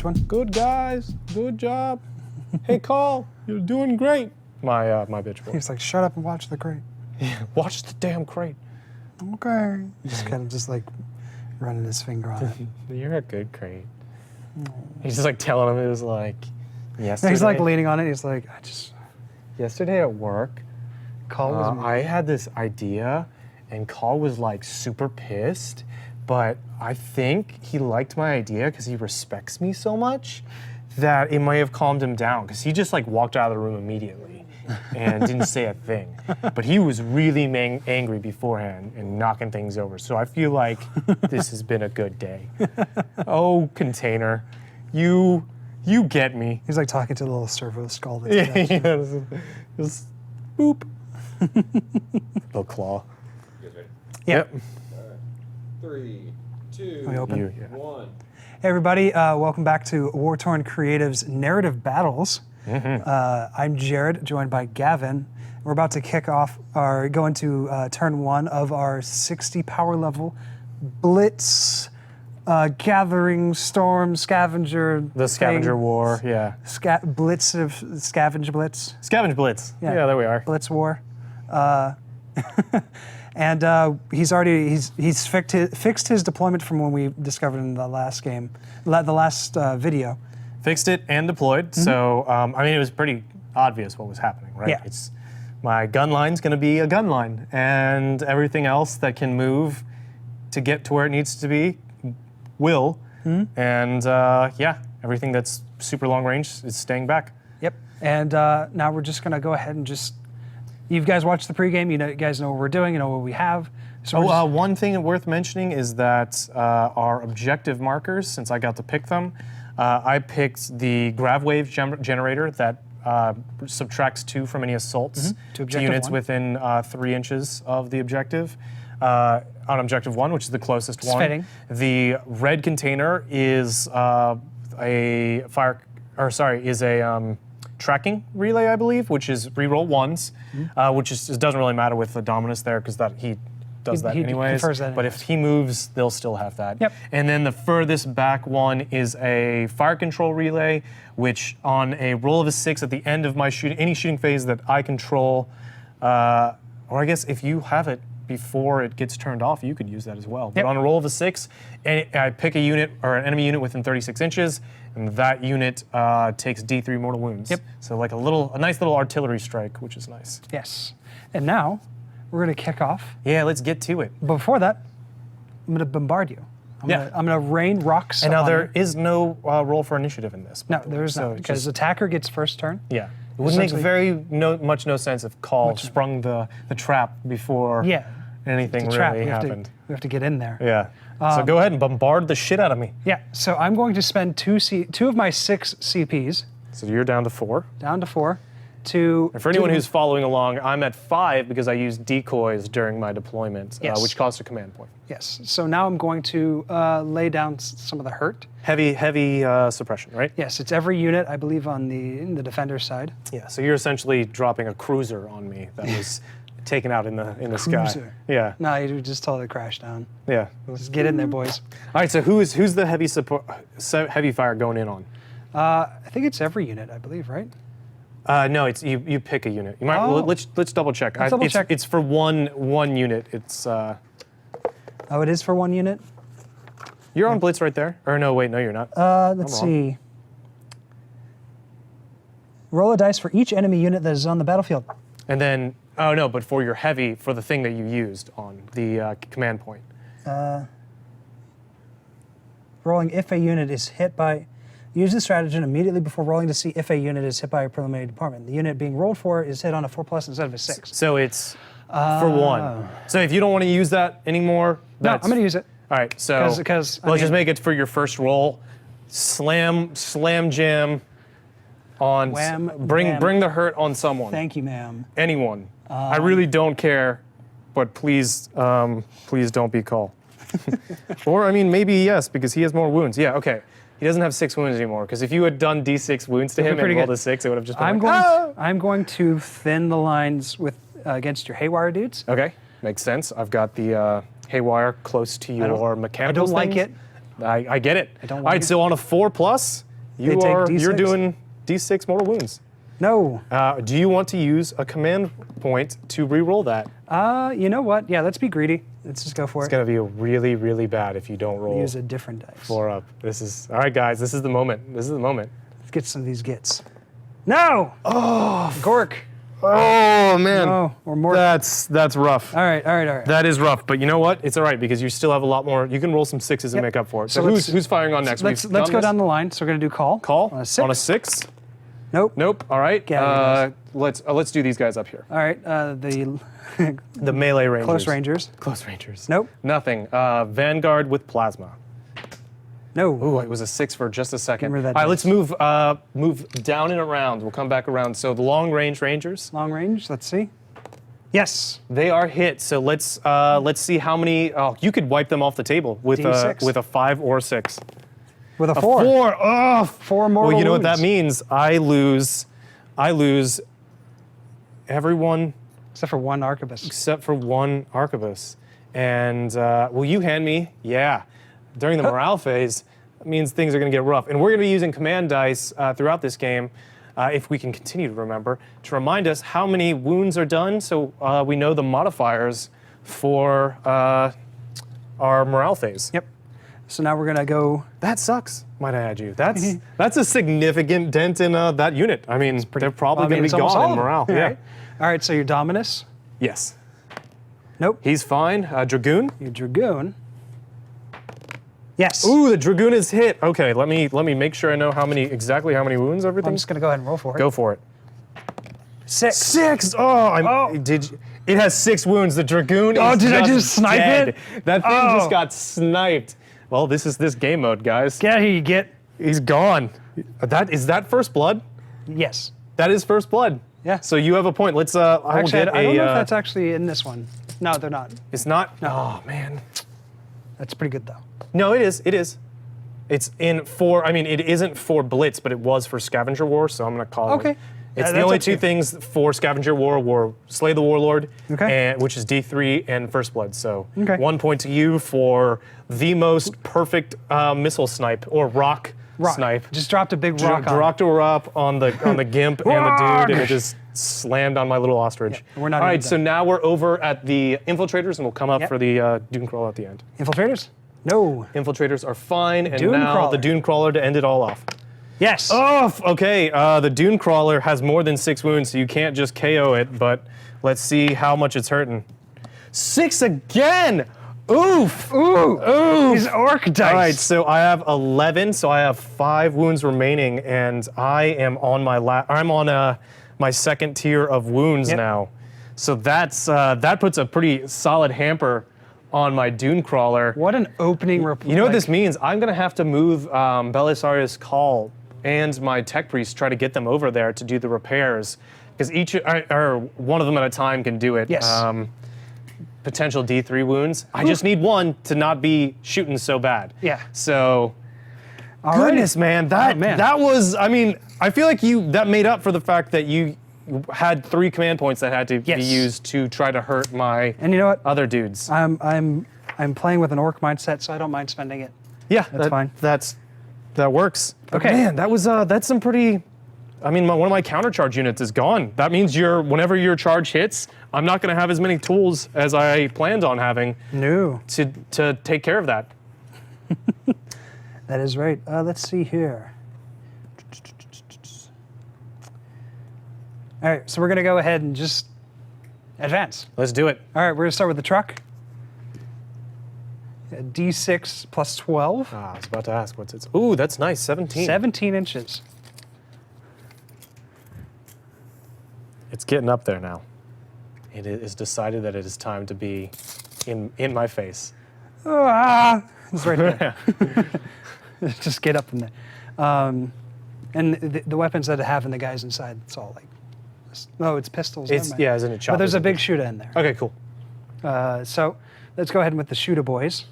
Which one? Good guys, good job. Hey, Cawl, you're doing great. My bitch boy. He's like, shut up and watch the crate. Yeah, watch the damn crate. Okay. Just kind of just like running his finger on it. You're a good crate. He's just like telling him it was like yesterday. He's like leaning on it. He's like, Yesterday at work, Cawl was I had this idea, and Cawl was like super pissed, but I think he liked my idea because he respects me so much that it may have calmed him down, because he just like walked out of the room immediately and didn't say a thing. But he was really angry beforehand and knocking things over. So I feel like this has been a good day. Oh, container, you get me. He's like talking to the little servo skull. That's just boop. Little claw. You guys ready? Yep. All right. 3, 2, We open? 1. Hey everybody, welcome back to War Torn Creative's Narrative Battles. I'm Jared, joined by Gavin. We're about to kick off or go into turn 1 of our 60 power level Blitz Gathering Storm Scavenger. The Scavenger War, yeah. Blitz of Scavenge Blitz. Scavenge Blitz. Yeah, there we are. Blitz War. And he's fixed his deployment from when we discovered in the last game, the last video. Fixed it and deployed. So I mean, it was pretty obvious what was happening, right? Yeah. It's my gun line's going to be a gun line, and everything else that can move to get to where it needs to be will. And yeah, everything that's super long range is staying back. Yep. And now we're just going to go ahead and just. You guys watched the pregame. You guys know what we're doing. You know what we have. So one thing worth mentioning is that our objective markers, since I got to pick them, I picked the grav wave generator that subtracts 2 from any assaults to units within 3 inches of the objective. On objective 1, which is the closest one. Fitting. The red container is a tracking relay, I believe, which is reroll 1s, which is doesn't really matter with the Dominus there, because that he does that anyways. But if he moves, they'll still have that. Yep. And then the furthest back one is a fire control relay, which on a roll of a 6 at the end of my any shooting phase that I control, or I guess if you have it before it gets turned off, you could use that as well. But on a roll of a 6, I pick a unit or an enemy unit within 36 inches, and that unit takes D3 mortal wounds. Yep. So like a nice little artillery strike, which is nice. Yes. And now we're going to kick off. Yeah, let's get to it. But before that, I'm going to bombard you. I'm going to rain rocks. And now on there you. is no roll for initiative in this. No, there is not, because attacker gets first turn. Yeah. It would make no sense if Cawl sprung the trap before anything really happened. We have to get in there. Yeah. So go ahead and bombard the shit out of me. Yeah. So I'm going to spend 2 of my 6 CPs. So you're down to 4. Down to 4. And for anyone who's following along, I'm at 5 because I used decoys during my deployment, which cost a command point. Yes. So now I'm going to lay down some of the hurt. Heavy suppression, right? Yes. It's every unit, I believe, in the defender side. Yeah. So you're essentially dropping a cruiser on me that was taken out in the sky. Yeah. No, you just totally crash down. Yeah. Just get in there, boys. All right. So who's the heavy fire going in on? I think it's every unit, I believe, right? No, it's you pick a unit. You might let's double check. It's for one unit. It's Oh, it is for 1 unit? You're on Blitz right there. Or no, wait, no, you're not. Let's see. Roll a dice for each enemy unit that is on the battlefield. And then but for your heavy, for the thing that you used on the command point. Rolling if a unit is hit by. Use the stratagem immediately before rolling to see if a unit is hit by a preliminary department. The unit being rolled for is hit on a 4+ instead of a 6. So it's for 1. So if you don't want to use that anymore, no, I'm going to use it. All right, so because let's just make it for your first roll. Slam jam on. Bring the hurt on someone. Thank you, ma'am. Anyone. I really don't care, but please don't be Cawl. Or I mean maybe yes, because he has more wounds. Yeah, okay. He doesn't have 6 wounds anymore, because if you had done D6 wounds to him and rolled a 6, it would have just been I'm going to thin the lines against your haywire dudes. Okay, makes sense. I've got the haywire close to your mechanical I don't like it. I get it. I don't All like right, it. so on a 4+, You take are. D6. You're doing D6 mortal wounds. No. Do you want to use a command point to re-roll that? You know what? Yeah, let's be greedy. Let's just go for It's it. gonna be really, really bad if you don't roll Use a different dice. 4 up. This is all right, guys. This is the moment. This is the moment. Let's get some of these gets. No! Oh! Gork. Oh man. Oh, or more. That's rough. All right, all right, all right. That is rough, but you know what? It's all right because you still have a lot more. You can roll some 6s and Yep. make up for it. So So, let's- who's firing on next? Let's We've go done down this? the line. So we're gonna do call. Call on a 6. On a 6. Nope. Nope. All right. Yeah, Let's do these guys up here. All right. The The melee rangers. close rangers. Close rangers. Nope. Nothing. Vanguard with plasma. No. Ooh, it was a 6 for just a second. Remember that All right, let's dice. move down and around. We'll come back around. So the long range rangers, Long range. Let's see. Yes. they are hit. So let's see how many. Oh, you could wipe them off the table with D6. a 5 or a 6. With a A 4. 4. Oh, 4 more. well, you know what that means. I lose everyone Except for one arquebus. except for one arquebus. And will you hand me? Yeah. During the morale phase, that means things are going to get rough. And we're going to be using command dice throughout this game, if we can continue to remember, to remind us how many wounds are done, so we know the modifiers for our morale phase. Yep. So now we're gonna go. That sucks, might I add you. That's a significant dent in that unit. I mean, they're probably going to it's be almost gone all in of them. morale. All Yeah. right. All right. So your Dominus. Yes. Nope. He's fine. Dragoon. Your Dragoon. Yes. Ooh, the Dragoon is hit. Okay, let me make sure I know exactly how many wounds I'm everything. just gonna go ahead and roll for it. Go for it. 6. 6. Oh, it has 6 wounds. The Dragoon Oh, is did I just just snipe dead. it? That thing Oh. just got sniped. Well, this is this game mode, guys. Get here, you get. He's gone. Is that first blood? Yes. That is first blood. Yeah. So you have a point. Let's I will Actually, get I don't know if a that's actually in this one. No, they're not. it's not. Oh, man. That's pretty good though. No, it is. It is. It's in for. I mean, it isn't for Blitz, but it was for Scavenger War. So I'm gonna call Okay. it. It's the That's only up to 2 you. things for Scavenger War were Slay the Warlord, Okay. and which is D3 and First Blood. So Okay. 1 point to you for the most perfect missile snipe or rock snipe. Just dropped a big rock on. Dropped her up on the gimp and the Rock! dude, and it just slammed on my little ostrich. Yeah, we're not All even right, so done. now we're over at the infiltrators, and we'll come up Yep. for the Dune Crawler at the end. Infiltrators? No. Infiltrators are fine, and Dune now Crawler. the Dune Crawler to end it all off. Yes. Oh, okay. The Dune Crawler has more than 6 wounds, so you can't just KO it, but let's see how much it's hurting. 6 again! Oof! Ooh. These orc dice. All right, so I have 11, so I have 5 wounds remaining, and I am on my second tier of wounds Yep. now. So that puts a pretty solid hamper on my Dune Crawler. What an opening report. You know what this means? I'm gonna have to move Belisarius Cawl and my Tech Priest, try to get them over there to do the repairs, because each or one of them at a time can do it. Yes. Potential D3 wounds. I just need one to not be shooting so bad. Yeah. So, All goodness, right. man, man. that was. I mean, I feel like that made up for the fact that you had 3 command points that had to be Yes. used to try to hurt my And you know what? other dudes. I'm playing with an orc mindset, so I don't mind spending it. Yeah, That's fine. That works. But Okay. man, that's some pretty. I mean, one of my countercharge units is gone. That means whenever your charge hits, I'm not going to have as many tools as I planned on having No. to take care of that. That is right. Let's see here. All right, so we're gonna go ahead and just advance. Let's do it. All right, we're gonna start with the truck. D6 plus 12, I was about to ask what's it. Ooh, that's nice. 17. 17 inches. It's getting up there now. It is decided that it is time to be in my face. Ah, it's right there. Just get up from there. And the weapons that I have and the guys inside, it's all like, no, it's pistols. It's never mind. yeah, isn't it? But there's a choppers? big shooter in there. Okay, cool. So let's go ahead with the shooter boys.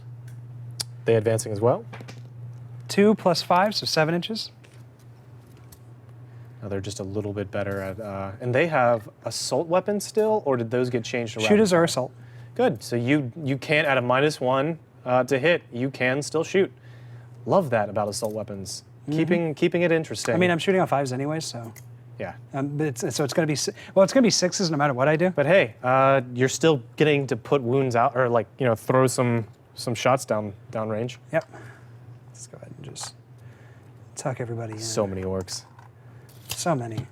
They advancing as well. 2 plus 5, so 7 inches. Now they're just a little bit better at. And they have assault weapons still, or did those get changed around? Shooters are assault. Good. So you can at a -1 to hit, you can still shoot. Love that about assault weapons. keeping it interesting. I mean, I'm shooting on 5s anyways, so. yeah. But it's going to be, well, it's going to be 6s no matter what I do. But hey, you're still getting to put wounds out, or like throw some shots down range. Yep. Let's go ahead and just tuck everybody in. So many orcs. So many.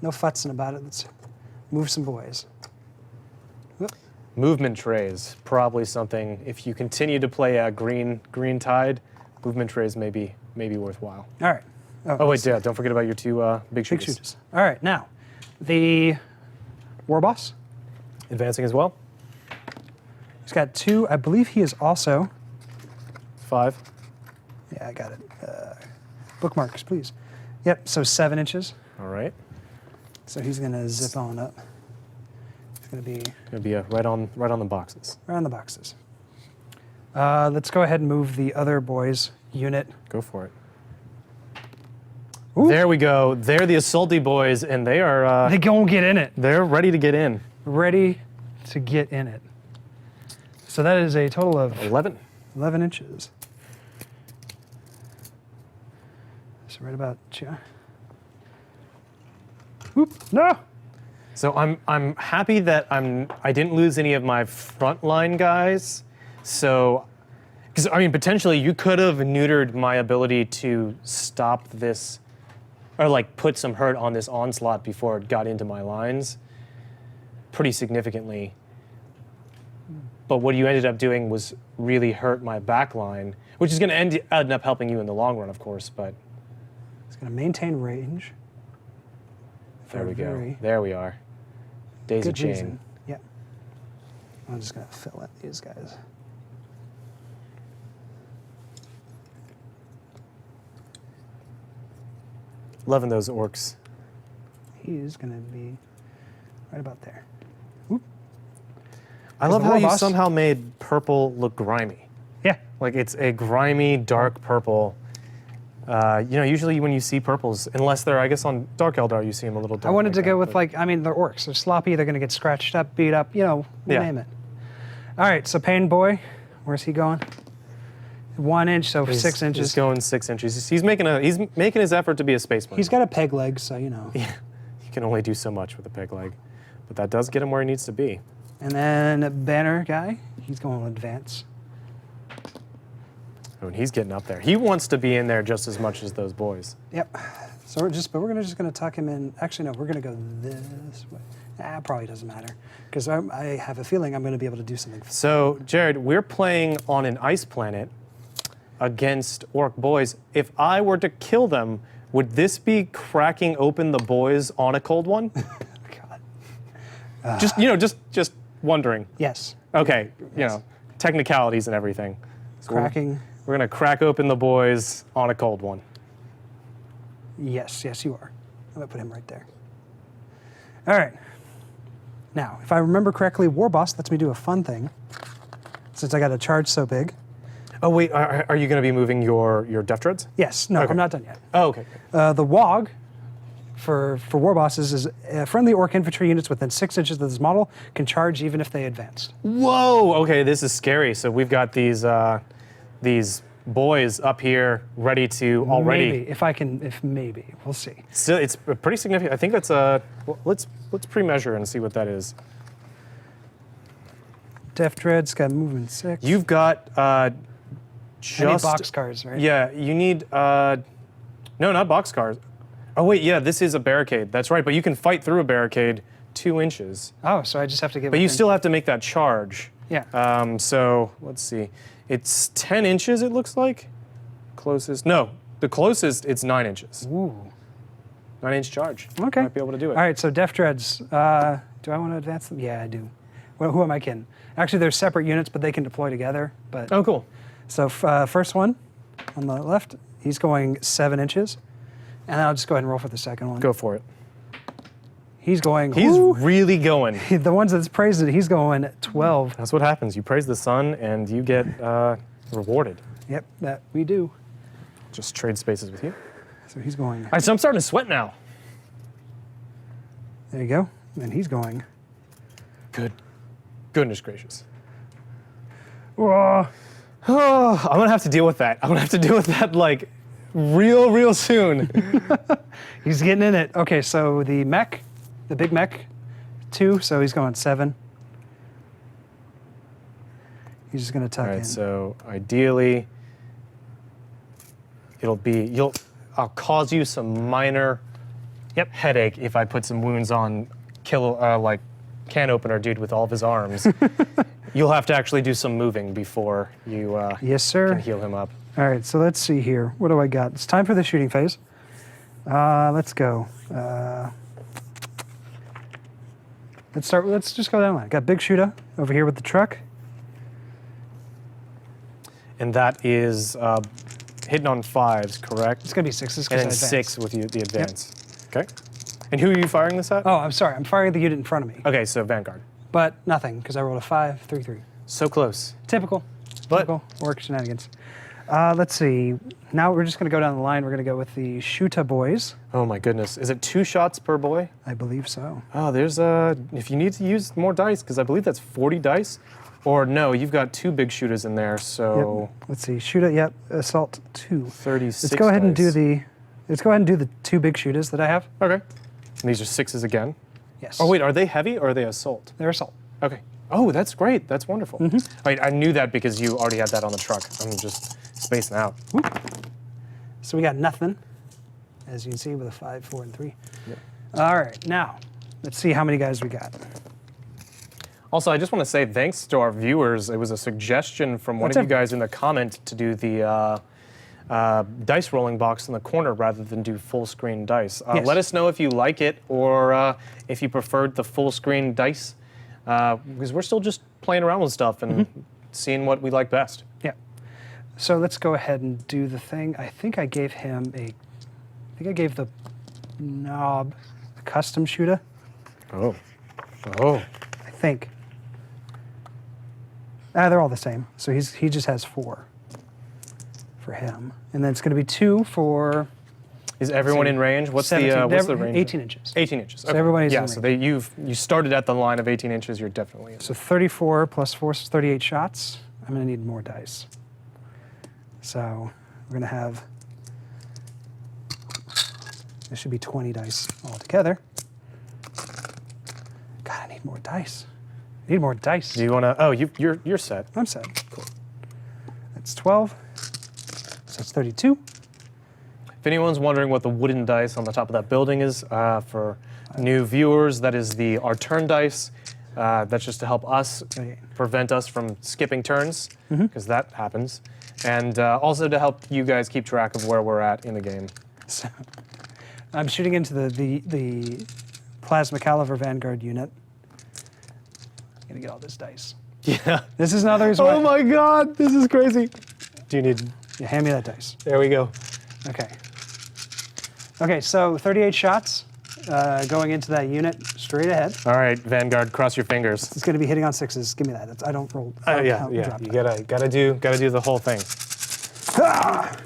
No futzing about it. Let's move some boys. Whoop. Movement trays, probably something. If you continue to play a green tide, movement trays may be worthwhile. All right. Oh wait, yeah. Don't forget about your two big Big shooters. shooters. All right, now the war boss. Advancing as well. He's got 2. I believe he is also. 5. Yeah, I got it. Bookmarks, please. Yep. So 7 inches. All right. So he's gonna zip on up. It's gonna be Gonna be right on the boxes. around the boxes. Let's go ahead and move the other boys' unit. Go for it. Ooh. There we go. They're the assaulty boys, and they are. They gonna get in it. They're ready to get in. Ready to get in it. So that is a total of 11. 11 inches. So right about here. Whoop! No. So I'm happy that I didn't lose any of my frontline guys. So, because I mean potentially you could have neutered my ability to stop this, or like put some hurt on this onslaught before it got into my lines, pretty significantly. But what you ended up doing was really hurt my back line, which is going to end up helping you in the long run, of course. But It's gonna maintain range. there we go. Very There we are. Daisy good chain. reason. Yep. I'm just gonna fill in these guys. Loving those orcs. He's gonna be right about there. I love the how war you boss- somehow made purple look grimy. Yeah. Like it's a grimy, dark purple. Usually when you see purples, unless they're, I guess, on Dark Eldar, you see them a little dark. I wanted to go with but- they're orcs. They're sloppy. They're gonna get scratched up, beat up. You Yeah. name it. All right. So Pain Boy, where's he going? 1 inch, so He's- 6 inches. He's going 6 inches. He's making his effort to be a spaceman. He's got a peg leg, so you know. Yeah, he can only do so much with a peg leg, but that does get him where he needs to be. And then Banner guy, he's going to advance. Oh, and he's getting up there. He wants to be in there just as much as those boys. Yep. So we're gonna tuck him in. Actually, no, we're gonna go this way. Probably doesn't matter because I have a feeling I'm gonna be able to do something. So, Jared, we're playing on an ice planet against orc boys. If I were to kill them, would this be cracking open the boys on a cold one? God. Just wondering. Yes. Okay, Yes. technicalities and everything. So Cracking. We're gonna crack open the boys on a cold one. Yes, you are. I'm gonna put him right there. All right. Now, if I remember correctly, War Boss lets me do a fun thing. Since I got a charge so big. Oh wait, are you gonna be moving your Death Dreads? Yes. No, Okay. I'm not done yet. Oh, okay. The WOG for war bosses is friendly orc infantry units within 6 inches of this model can charge even if they advance. Whoa. Okay, this is scary. So we've got these boys up here ready to already. Maybe, maybe. We'll see. Still, it's pretty significant. I think that's well, let's pre-measure and see what that is. Def Dread's got movement 6. You've got I need just boxcars, right? Yeah, you need no, not boxcars. Oh wait, yeah, this is a barricade. That's right, but you can fight through a barricade 2 inches. Oh, so I just have to get. But you within- still have to make that charge. Yeah. So let's see. It's 10 inches, it looks like. Closest. No, the closest, it's 9 inches. Ooh. 9-inch charge. Okay. Might be able to do it. All right. So Def Dreads. Do I want to advance them? Yeah, I do. Well, who am I kidding? Actually, they're separate units, but they can deploy together. But Oh, cool. so first one on the left, he's going 7 inches, and I'll just go ahead and roll for the second one. Go for it. He's going. He's whoo! really going. The ones that's praised it, he's going 12. That's what happens. You praise the sun and you get rewarded. Yep, that we do. Just trade spaces with you. So he's going. All right, so I'm starting to sweat now. There you go. And he's going. Good. Goodness gracious. Whoa. Oh, I'm gonna have to deal with that. I'm gonna have to deal with that like real soon. He's getting in it. Okay, so the mech, the big mech, 2, so he's going 7. He's just gonna tuck All in. right, so ideally, I'll cause you some minor headache if I put some wounds on like can opener dude with all of his arms. You'll have to actually do some moving before you Yes, sir. can heal him up. All right, so let's see here. What do I got? It's time for the shooting phase. Let's go. Let's just go down the line. Got Big Shooter over here with the truck. And that is hitting on 5s, correct? It's gonna be 6s And because then I 6 with the advance. Okay. And who are you firing this at? Oh, I'm sorry. I'm firing the unit in front of me, Okay, so Vanguard. but nothing because I rolled a 5, 3, 3. So close. Typical. But- Typical Orc shenanigans. Let's see. Now we're just gonna go down the line. We're gonna go with the Shooter boys. Oh my goodness. Is it 2 shots per boy? I believe so. Oh, there's if you need to use more dice, because I believe that's 40 dice. Or no, you've got 2 big shooters in there, so Yep. Let's see. Shooter. Yep. Assault 2. 36 Let's go ahead and do dice. the. Let's go ahead and do the 2 big shooters that I have. Okay. And these are 6s again. Yes. Oh wait, are they heavy or are they assault? They're assault. Okay. Oh, that's great. That's wonderful. Wait, I knew that because you already had that on the truck. I'm just spacing out. So we got nothing, as you can see, with a 5, 4, and 3. All right. Now, let's see how many guys we got. Also, I just want to say thanks to our viewers. It was a suggestion from one What's of you up? guys in the comment to do the dice rolling box in the corner rather than do full screen dice. Yes. Let us know if you like it or if you preferred the full screen dice, because we're still just playing around with stuff and seeing what we like best. Yeah. So let's go ahead and do the thing. I think I gave him a. I think I gave the knob a custom shooter. Oh. Oh. I think. They're all the same. So he just has 4 for him, and then it's going to be 2 for. Is everyone in range? What's 17. what's the range? 18 inches. 18 inches. So everybody's yeah. in So range. you started at the line of 18 inches. You're definitely in. So 34 plus 4 is 38 shots. I'm going to need more dice. So we're going to have. There should be 20 dice altogether. God, I need more dice. I need more dice. Do you want to? Oh, you're set. I'm set. Cool. That's 12. So that's 32. If anyone's wondering what the wooden dice on the top of that building is, for new viewers, that is our turn dice. That's just to help us prevent us from skipping turns, because that happens, and also to help you guys keep track of where we're at in the game. So I'm shooting into the plasma caliber Vanguard unit. I'm gonna get all this dice. Yeah. This is another reason Oh why. my God, this is crazy. Do you need? Yeah, hand me that dice. There we go. Okay. Okay, so 38 shots going into that unit straight ahead. All right, Vanguard, cross your fingers. It's going to be hitting on 6s. Give me that. I don't roll. I don't Yeah. count drop You die. gotta do the whole thing. Ah!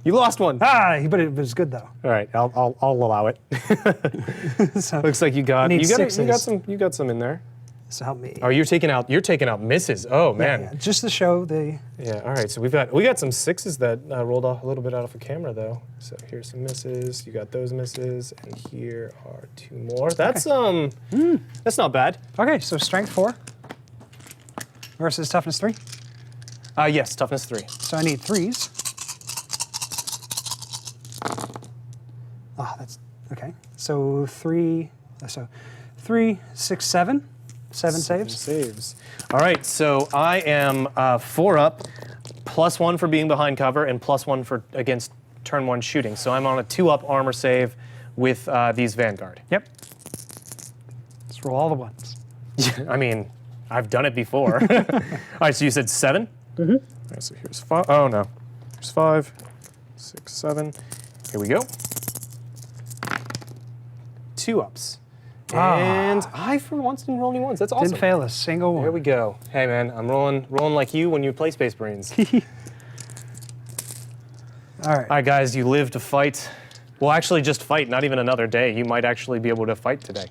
You lost one. But it was good though. All right, I'll allow it. So, Looks like you got need you got sixes. some in there. so help me. Oh, you're taking out misses. Oh man. Yeah, just to show the. Yeah. All right. So we got some 6s that rolled off a little bit out of the camera though. So here's some misses. You got those misses, and here are 2 more. That's that's not bad. Okay, so strength 4 versus toughness 3. Yes, toughness 3. So I need 3s. That's okay. So 3. So 3, 6, 7. 7 saves. Saves. All right. So I am 4 up, +1 for being behind cover, and +1 for against turn 1 shooting. So I'm on a 2-up armor save with these Vanguard. Yep. Let's roll all the ones. I mean, I've done it before. All right, so you said 7? Mm-hmm. All right, so here's 5. Oh, no. Here's 5, 6, 7. Here we go. 2 ups. And I, for once, didn't roll any ones. That's awesome. Didn't fail a single one. There we go. Hey, man, I'm rolling like you when you play Space Marines. All right. All right, guys, you live to fight. Well, actually, just fight, not even another day. You might actually be able to fight today.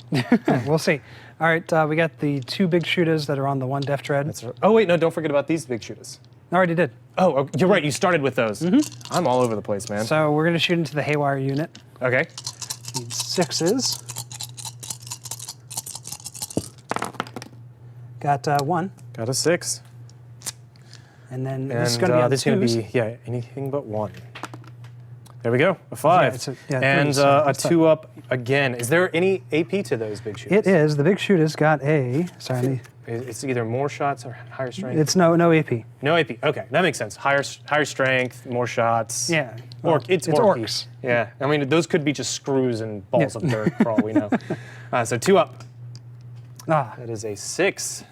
We'll see. All right, we got the 2 big shooters that are on the 1 def tread. Oh, wait, no, don't forget about these big shooters. I already did. Oh, you're right. You started with those. I'm all over the place, man. So we're going to shoot into the haywire unit. Okay. Need 6s. Got 1. Got a 6. And then this is going to be on this is going 2s. to be anything but 1. There we go. A 5. it's a- and threes, so a that's 2 up again. Is there any AP to those big shooters? It is. The big shoot has got a. Sorry, It's either more shots or higher strength. it's no AP. No AP. Okay, that makes sense. Higher strength, more shots. Yeah. It's it's orky. orcs. Yeah. I mean, those could be just screws and balls of dirt for all we know. So 2 up. Ah, That is a 6.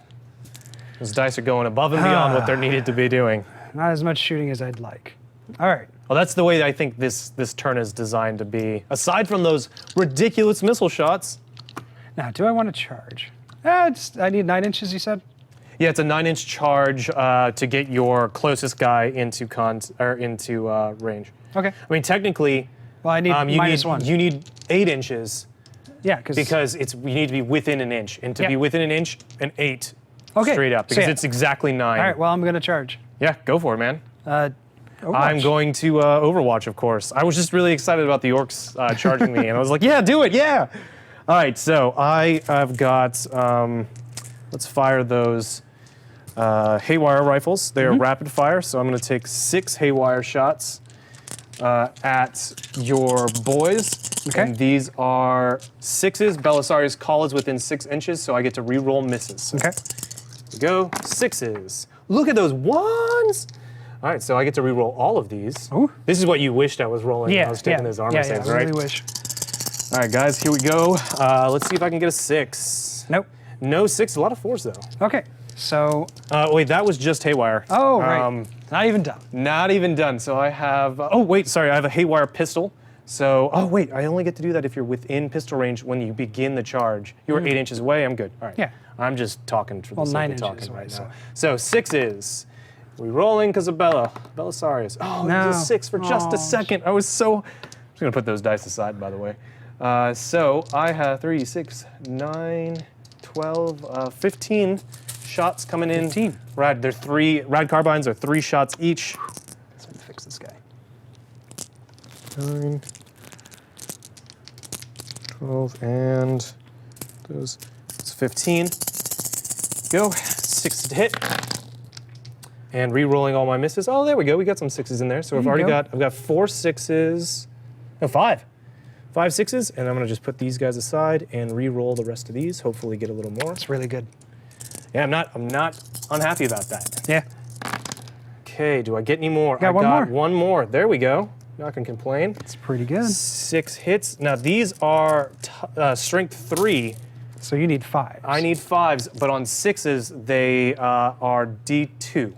Those dice are going above and beyond what they're needed to be doing. not as much shooting as I'd like. All right. Well, that's the way I think this turn is designed to be. Aside from those ridiculous missile shots. Now, do I want to charge? I need 9 inches, you said? Yeah, it's a 9-inch charge to get your closest guy into range. Okay. I mean, technically, Well, I need minus 1. You need 8 inches Yeah, because you need to be within an inch, and to be within an inch, an 8 Okay, straight up so because yeah. it's exactly 9. All right, well, I'm going to charge. Yeah, go for it, man. Overwatch. I'm going to Overwatch, of course. I was just really excited about the orcs charging me, and I was like, yeah, do it, yeah. All right, so I have got, let's fire those haywire rifles. They are rapid fire, so I'm going to take 6 haywire shots at your boys. Okay. And these are 6s. Belisarius' Cawl is within 6 inches, so I get to re-roll misses. Okay. Here we go, 6s. Look at those 1s! All right, so I get to re-roll all of these. Ooh. This is what you wished I was rolling when I was taking those armor saves, I right? really wish. All right, guys, here we go. Let's see if I can get a 6. Nope. No 6, a lot of 4s, though. Okay, so, Wait, that was just haywire. oh, right. Not even done. Not even done. So I have, oh, wait, sorry, I have a haywire pistol. So, oh, wait, I only get to do that if you're within pistol range when you begin the charge. You were 8 inches away, I'm good. All right. Yeah. I'm just talking for the Well, sake 9 of talking inches away, right so. now. So 6s. We rolling because of Belisarius. Oh, No. it was a 6 for just a second. I was I'm just gonna put those dice aside, by the way. So I have 3, 6, 9, 12, 15 shots coming in. 15. Rad carbines are 3 shots each. So let me fix this guy. 9, 12, and those. It's 15. Go. 6 to hit. And re-rolling all my misses. Oh, there we go. We got some 6s in there. So I've got 4 6s. No, 5. 5 6s, and I'm gonna just put these guys aside and re-roll the rest of these. Hopefully, get a little more. It's really good. Yeah, I'm not unhappy about that. Yeah. Okay, do I get any more? Got I one got more. one more. There we go. Not gonna complain. It's pretty good. 6 hits. Now these are strength 3. So you need 5. I need 5s, but on 6s they are D2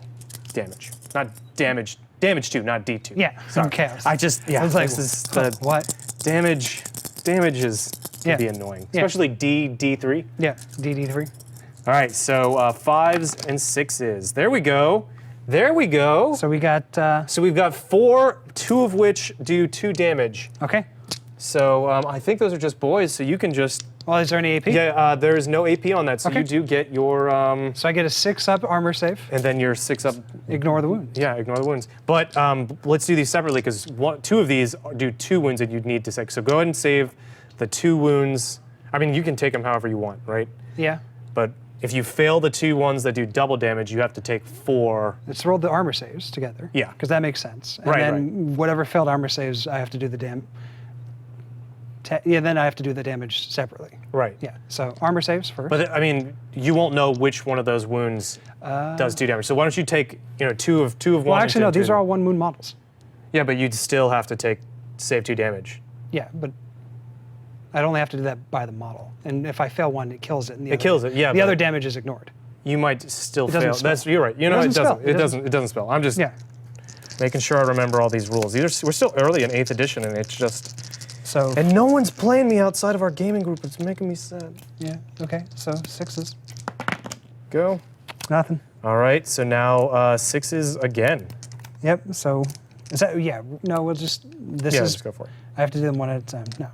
damage. Not damage. Damage 2, not D2. Yeah. Sorry. Okay. I was like, this is the what? damage. Damage can be annoying, especially D3. Yeah. DD3. All right, so 5s and 6s. There we go. There we go. So we got. So we've got 4, 2 of which do 2 damage. Okay. So I think those are just boys, so you can just... Well, is there any AP? Yeah, there is no AP on that, so Okay. you do get your... So I get a 6-up armor save. and then your 6 up... Ignore the wounds. Yeah, ignore the wounds. But let's do these separately, because 2 of these do 2 wounds that you'd need to save. So go ahead and save the 2 wounds. I mean, you can take them however you want, right? Yeah. But if you fail the 2 ones that do double damage, you have to take 4... Let's roll the armor saves together. Yeah. Because that makes sense. And Right, then whatever failed armor saves, I have to do the then I have to do the damage separately. Right. Yeah. So armor saves first. But I mean, you won't know which one of those wounds does 2 damage. So why don't you take, 2 of one? well, actually, no. and These 2. are all 1 wound models. Yeah, but you'd still have to save 2 damage. Yeah, but I'd only have to do that by the model. And if I fail one, it kills it. And It kills it, yeah, The but- other damage is ignored. You might still doesn't fail. spell. You're right. You know, doesn't it spell. doesn't. It doesn't spell. I'm just Yeah. making sure I remember all these rules. We're still early in 8th edition, and it's just. So. And no one's playing me outside of our gaming group. It's making me sad. Yeah. Okay. So 6s. Go. Nothing. All right. So now 6s again. Yep. So. Is that? Yeah. No. We'll just. This Yeah, is. just go for it. I have to do them one at a time. No.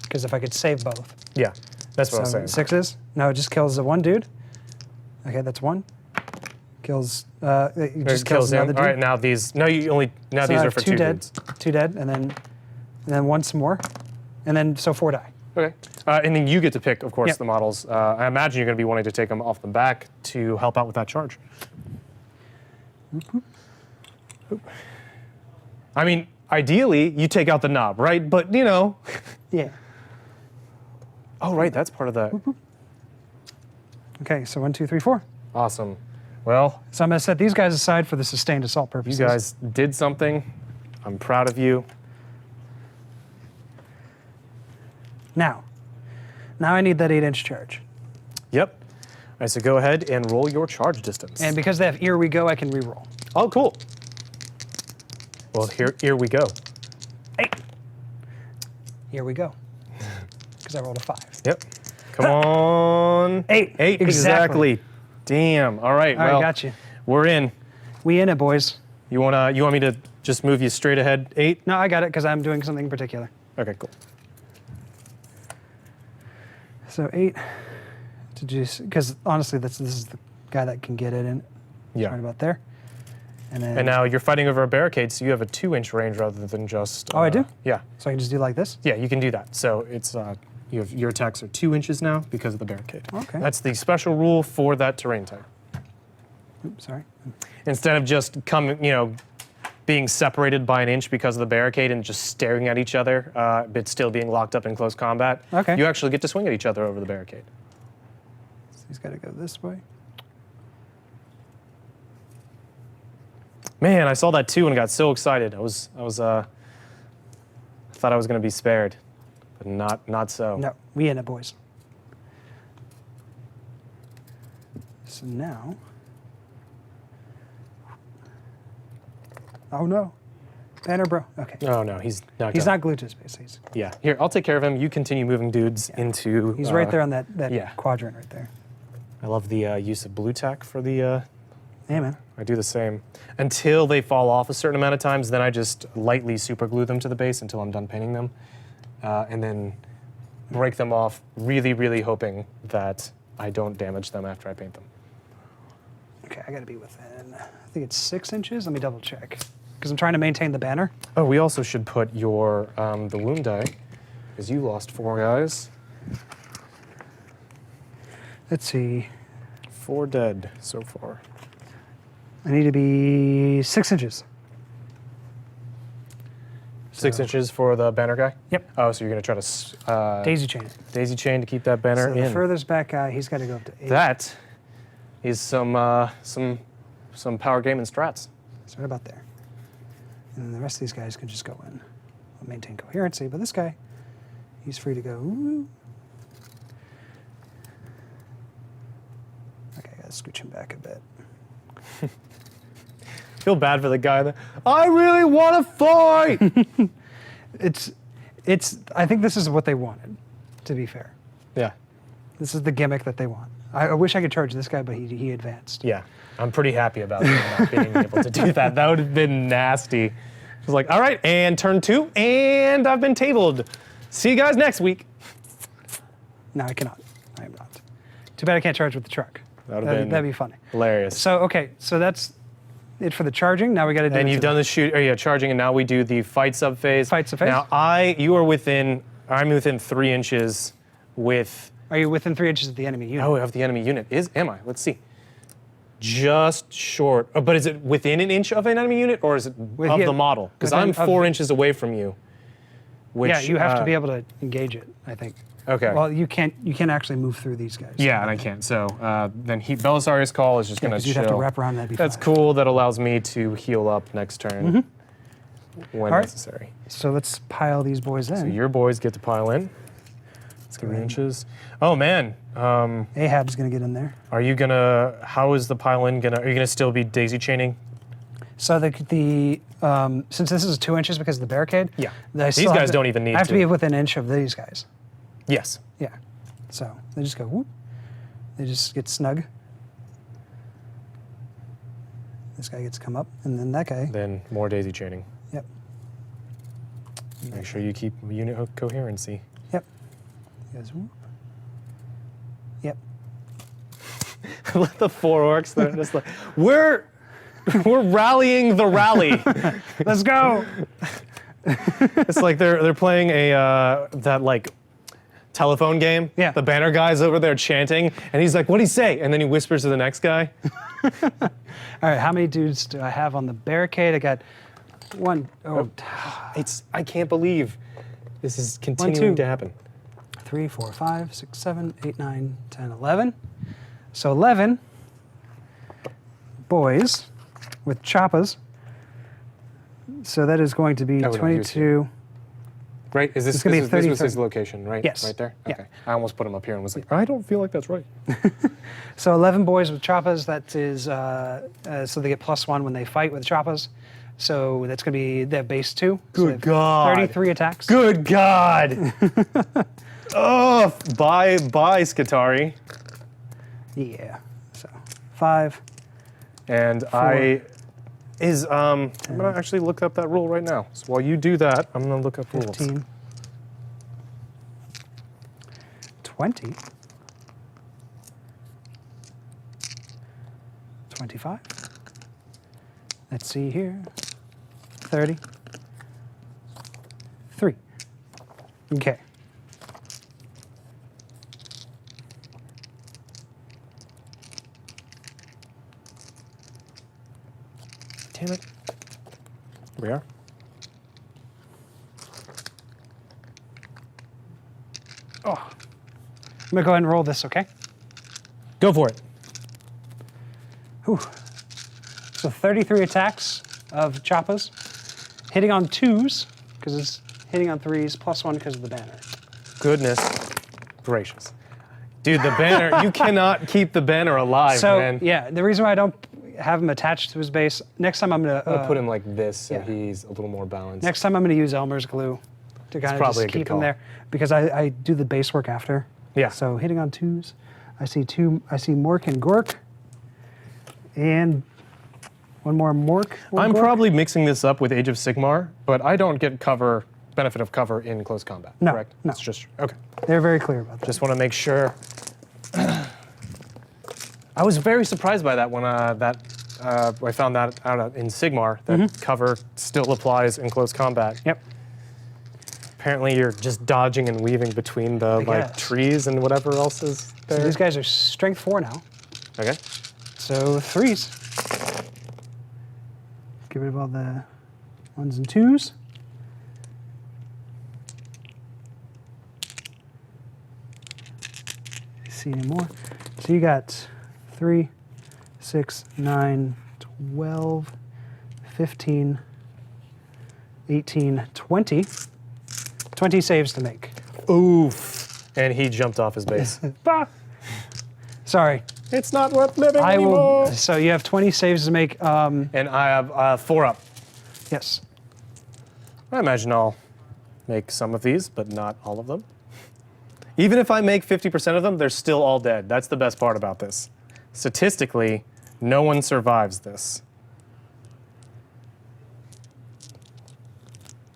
Because if I could save both. Yeah, that's what I was So saying. 6s. No, it just kills the one dude. Okay, that's 1. Kills. It just kills him. another dude. All right, now these. No, you only. Now So these I are have for 2 dead. dudes. 2 dead, and then 1 some more, and then so 4 die. Okay. And then you get to pick, of course, Yep. the models. I imagine you're going to be wanting to take them off the back to help out with that charge. I mean, ideally, you take out the knob, right? But, you know. Yeah. Oh, right, that's part of the. Okay, so 1, 2, 3, 4. Awesome. Well, So I'm going to set these guys aside for the sustained assault you purposes. guys did something. I'm proud of you. Now I need that 8-inch charge. Yep. All right, so go ahead and roll your charge distance. And because they have Here We Go, I can re-roll. Oh, cool. Well, here we go. 8. Here we go. Because I rolled a 5. Yep. Come on. 8. 8, exactly. Damn. All right. All right, Well, got you. we're in. We in it, boys. You want me to just move you straight ahead 8? No, I got it because I'm doing something particular. Okay, cool. So 8 to just because honestly, this is the guy that can get it in. Yeah. Right about there. And then And now you're fighting over a barricade, so you have a 2-inch range rather than just. Oh, I do? Yeah. so I can just do like this. Yeah, you can do that. So it's your attacks are 2 inches now because of the barricade. Okay. That's the special rule for that terrain type. Oops, sorry. Instead of just being separated by an inch because of the barricade and just staring at each other, but still being locked up in close combat. Okay. You actually get to swing at each other over the barricade. So he's got to go this way. Man, I saw that too and got so excited. I thought I was going to be spared, but not so. No, we in it, boys. So now. Oh no, banner, bro. Okay. Oh no, he's not. He's gonna- not glued to his base. He's Yeah, here I'll take care of him. You continue moving dudes into. he's right there on that yeah. quadrant right there. I love the use of blue tack for the. Hey man. I do the same until they fall off a certain amount of times. Then I just lightly super glue them to the base until I'm done painting them, and then break them off. Really, really hoping that I don't damage them after I paint them. Okay, I got to be within. I think it's 6 inches. Let me double check because I'm trying to maintain the banner. Oh, we also should put your the wound die, because you lost 4 guys. Let's see. 4 dead so far. I need to be 6 inches. 6 inches for the banner guy? Yep. Oh, so you're going to try to Daisy chain. daisy chain to keep that banner So the in. furthest back guy, he's got to go up to 8. That is some power game and strats. It's right about there. And then the rest of these guys can just go in. I'll maintain coherency, but this guy, he's free to go. Ooh. Okay, I got to scooch him back a bit. Feel bad for the guy that I really want to fight. It's. I think this is what they wanted, to be fair. Yeah, This is the gimmick that they want. I wish I could charge this guy, but he advanced. yeah. I'm pretty happy about not being able to do that. That would have been nasty. It was like, all right, and turn 2, and I've been tabled. See you guys next week. No, I cannot. I am not. Too bad I can't charge with the truck. That'd That'd be funny. Hilarious. So okay, so that's it for the charging. Now we got to do. And it you've to done the shoot, or yeah, charging, and now we do the fight sub phase. Fight sub phase. Now I'm within 3 inches with. Are you within 3 inches of the enemy unit? Oh, of the enemy unit. Am I? Let's see. Just short. Oh, but is it within an inch of an enemy unit, or is it of yeah, the model? Because within I'm of 4 the- inches away from you. Which, Yeah, you have to be able to engage it, I think. Okay. Well, you can't actually move through these guys. Yeah, and I can't. So then Belisarius Cawl is just Yeah, going 'cause to you'd chill. have to wrap around, that'd be That's fine. cool. That allows me to heal up next turn when All right. necessary. So let's pile these boys in. So your boys get to pile in. Let's go 3 ahead. inches. Oh man, Ahab's gonna get in there. are you gonna? How is the pile in gonna? Are you gonna still be daisy chaining? So since this is 2 inches because of the barricade. Yeah. I These still have guys don't even need I have to to. be within an inch of these guys. Yes. Yeah. So they just go whoop. They just get snug. This guy gets to come up, and then that guy. Then more daisy chaining. Yep. Make sure you keep unit coherency. Yep. He goes whoop. Yep. Let the 4 orcs that are just like, we're rallying the rally. Let's go. It's like they're playing a that like telephone game. Yeah. The banner guy's over there chanting, and he's like, "What'd he say?" And then he whispers to the next guy. All right, how many dudes do I have on the barricade? I got one. Oh, I can't believe this is continuing two. to happen. 3, 4, 5, 6, 7, 8, 9, 10, 11. So 11 boys with choppas. So that is going to be Oh, no, he was 22. Right? Is this, It's gonna be this 30, was his 30. location, right? Yes. Right there? Yeah. Okay. I almost put him up here and was like, I don't feel like that's right. So 11 boys with choppas. That is so they get +1 when they fight with choppas. So that's going to be their base 2. So they Good have God. 33 attacks. Good God! Oh, bye, Skitari. Yeah. So 5. And I'm gonna actually look up that rule right now. So while you do that, I'm gonna look up rules. 15, 20, 25. Let's see here. 30. 3. Okay. Damn it. We are. Oh. I'm gonna go ahead and roll this, okay? Go for it. Whew. So 33 attacks of choppas, hitting on 2s, because it's hitting on 3s, +1 because of the banner. Goodness gracious. Dude, the banner, you cannot keep the banner alive, So, man. yeah, the reason why I don't have him attached to his base, next time I'm gonna, I'm gonna put him like this so yeah. he's a little more balanced. next time I'm gonna use Elmer's glue to kind of probably just a good keep him call. there, because I do the base work after. Yeah. So hitting on 2s, I see Mork and Gork, and one more Mork. one I'm Gork. probably mixing this up with Age of Sigmar, but I don't get benefit of cover in close combat, No, correct? no. It's just, okay. They're very clear about that. Just want to make sure. I was very surprised by that when I found that out in Sigmar, that cover still applies in close combat. Yep. Apparently you're just dodging and weaving between the guess. trees and whatever else is So there. these guys are strength 4 now. Okay. So 3s. Get rid of all the 1s and 2s. See any more? So you got 3, 6, 9, 12, 15, 18, 20. 20 saves to make. Oof. And he jumped off his base. Bah! Sorry. It's not worth living I anymore. will. So you have 20 saves to make. And I have 4 up. Yes. I imagine I'll make some of these, but not all of them. Even if I make 50% of them, they're still all dead. That's the best part about this. Statistically, no one survives this.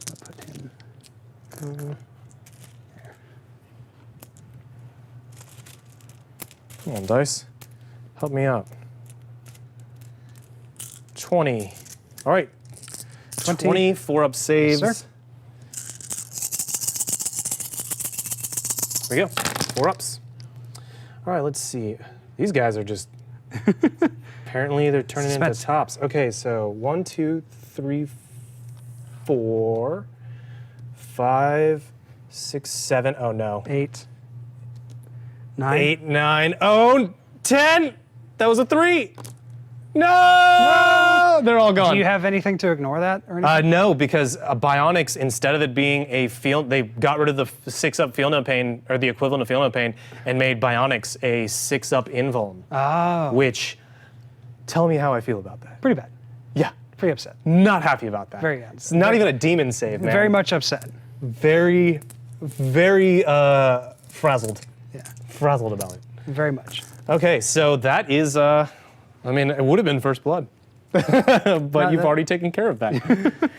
I'll put him. Come on, dice. Help me out. 20. All right. 20, 4 up saves. Yes, sir. There we go. 4 ups. All right, let's see. These guys are just apparently they're turning into Suspense. tops. Okay, so 1, 2, 3, 4, 5, 6, 7. Oh no. 8, 9. 8, 9, oh, 10. That was a 3. No! They're all gone. Do you have anything to ignore that or anything? No, because Bionics, instead of it being a field, they got rid of the 6-up field no pain, or the equivalent of field no pain, and made Bionics a 6-up invuln. Oh, Which, tell me how I feel about that. pretty bad. Yeah, Pretty upset. not happy about that. Very It's not very- even a demon save, man. Very much upset. Very, very frazzled. Yeah, Frazzled about it. very much. Okay, so that is, I mean, it would have been First Blood. but you've already taken care of that.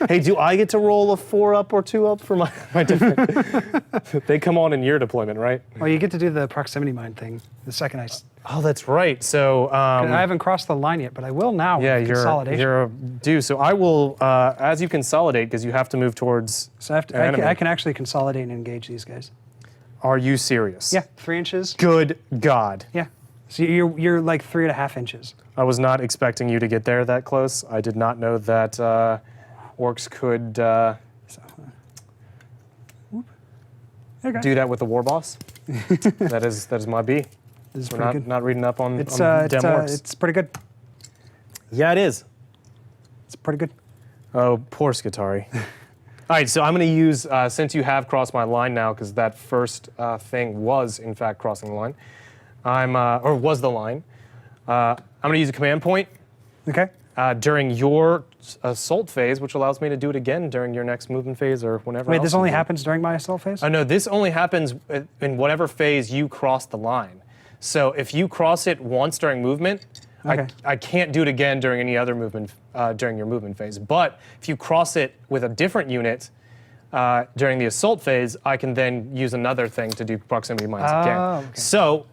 Hey, do I get to roll a 4 up or 2 up for my different? They come on in your deployment, right? Well, you get to do the proximity mine thing the second Oh, that's right. So I haven't crossed the line yet, but I will now. yeah, with consolidation. you're due. So I will, as you consolidate, because you have to move towards. So I can actually consolidate and engage these guys. Are you serious? Yeah, 3 inches. Good God. Yeah. So you're like 3.5 inches. I was not expecting you to get there that close. I did not know that orcs could Okay. do that with the war boss. that is my B. This is We're pretty good. not reading up on, It's on dem orcs. it's pretty good. Yeah, it is. It's pretty good. Oh, poor Skitari. All right, so I'm going to use, since you have crossed my line now, because that first thing was, in fact, crossing the line, or was the line, I'm going to use a command point Okay. during your assault phase, which allows me to do it again during your next movement phase or whenever Wait, else this you only do it. happens during my assault phase? No, this only happens in whatever phase you cross the line. So if you cross it once during movement, Okay. I can't do it again during any other movement during your movement phase. But if you cross it with a different unit during the assault phase, I can then use another thing to do proximity mines again. okay. So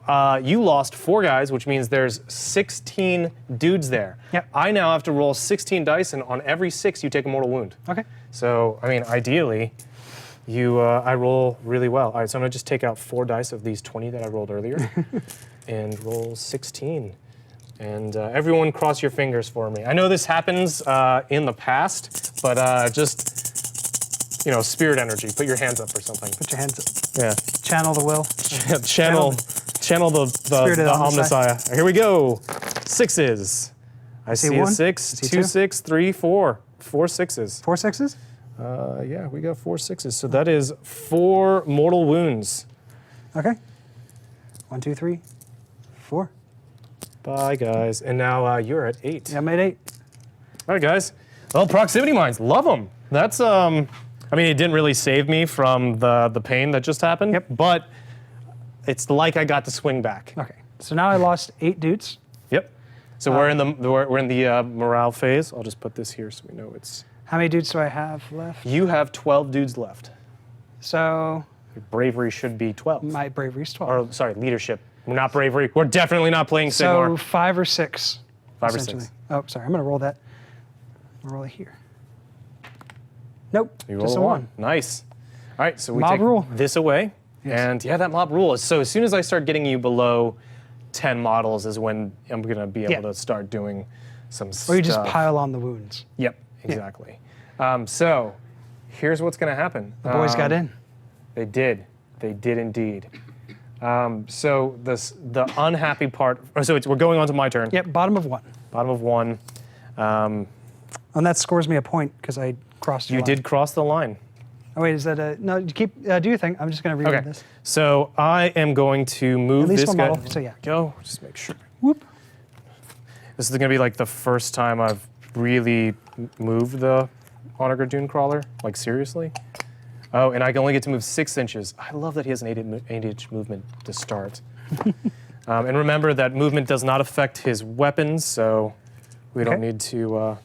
you lost 4 guys, which means there's 16 dudes there. Yep. I now have to roll 16 dice, and on every 6 you take a mortal wound. Okay. So, I mean, ideally, I roll really well. All right, so I'm gonna just take out 4 dice of these 20 that I rolled earlier and roll 16. And everyone cross your fingers for me. I know this happens in the past, but just, spirit energy. Put your hands up or something. Put your hands up. Yeah. Channel the will. Channel the Spirit of the Omnissiah. Here we go. 6s. I see a one. 6, I see 2 two. 6, 3 4. 4 6s. 4 6s? Yeah, we got 4 6s. So that is 4 mortal wounds. Okay. 1, 2, 3, 4. Bye, guys. And now you're at 8. Yeah, I made 8. All right, guys. Well, proximity mines, love them. That's, I mean, it didn't really save me from the pain that just happened. Yep. But it's like I got to swing back. Okay. So now I lost 8 dudes. Yep. So we're in the morale phase. I'll just put this here so we know it's. How many dudes do I have left? You have 12 dudes left. So Your bravery should be 12. my bravery's 12. Or sorry, leadership. We're not bravery. We're definitely not playing So Sigmar. 5 or 6. 5 or essentially. 6. Oh, sorry. I'm going to roll that. I'm going to roll it here. Nope. You just roll a a 1. Nice. All right, so we Mob take rule. this away. Yes. And yeah, that mob rule is so as soon as I start getting you below 10 models is when I'm going to be able Yeah. to start doing some stuff. Or you just pile on the wounds. Yep, exactly. So here's what's going to happen. The boys got in. They did. They did indeed. So the unhappy part. So we're going on to my turn. Yep, bottom of 1. Bottom of 1. And that scores me a point because I crossed your You line. did cross the line. Oh, wait, is that a... No, you keep... do your thing. I'm just going to reread Okay. this. So I am going to move At least this one guy. model, so yeah. Go. Just make sure. Whoop. This is going to be like the first time I've really moved the Honor Dragoon Crawler. Like seriously. Oh, and I can only get to move 6 inches. I love that he has an 8-inch movement to start. And remember that movement does not affect his weapons, so we don't need to.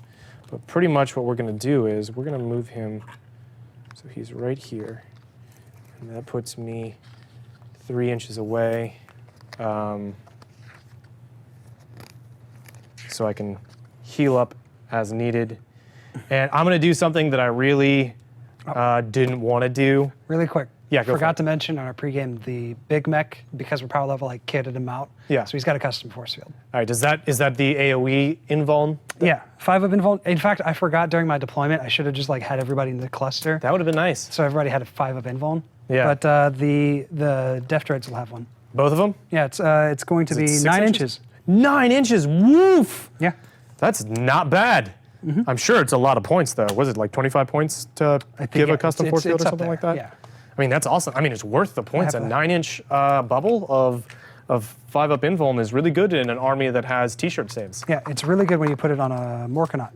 But pretty much what we're going to do is we're going to move him. So he's right here, and that puts me 3 inches away. So I can heal up as needed. And I'm going to do something that I really didn't want to do. Really quick. Yeah, go for Forgot it. to mention on our pregame the big mech, because we're power level, I kitted him out. Yeah. So he's got a custom force field. All right, is that the AoE invuln? Yeah, 5 of invuln. In fact, I forgot during my deployment, I should have just like had everybody in the cluster. That would have been nice. So everybody had a 5 of invuln. Yeah. But the Death Dreads will have one. Both of them? Yeah, it's going to Is it be 6 9 inches? inches. 9 inches, woof! Yeah. That's not bad. I'm sure it's a lot of points, though. Was it like 25 points to give a custom force field or up something there, like that? Yeah. I mean, that's awesome. I mean, it's worth the points. A have a- 9-inch bubble of 5-up invuln is really good in an army that has t-shirt saves. Yeah, it's really good when you put it on a Morkanaut.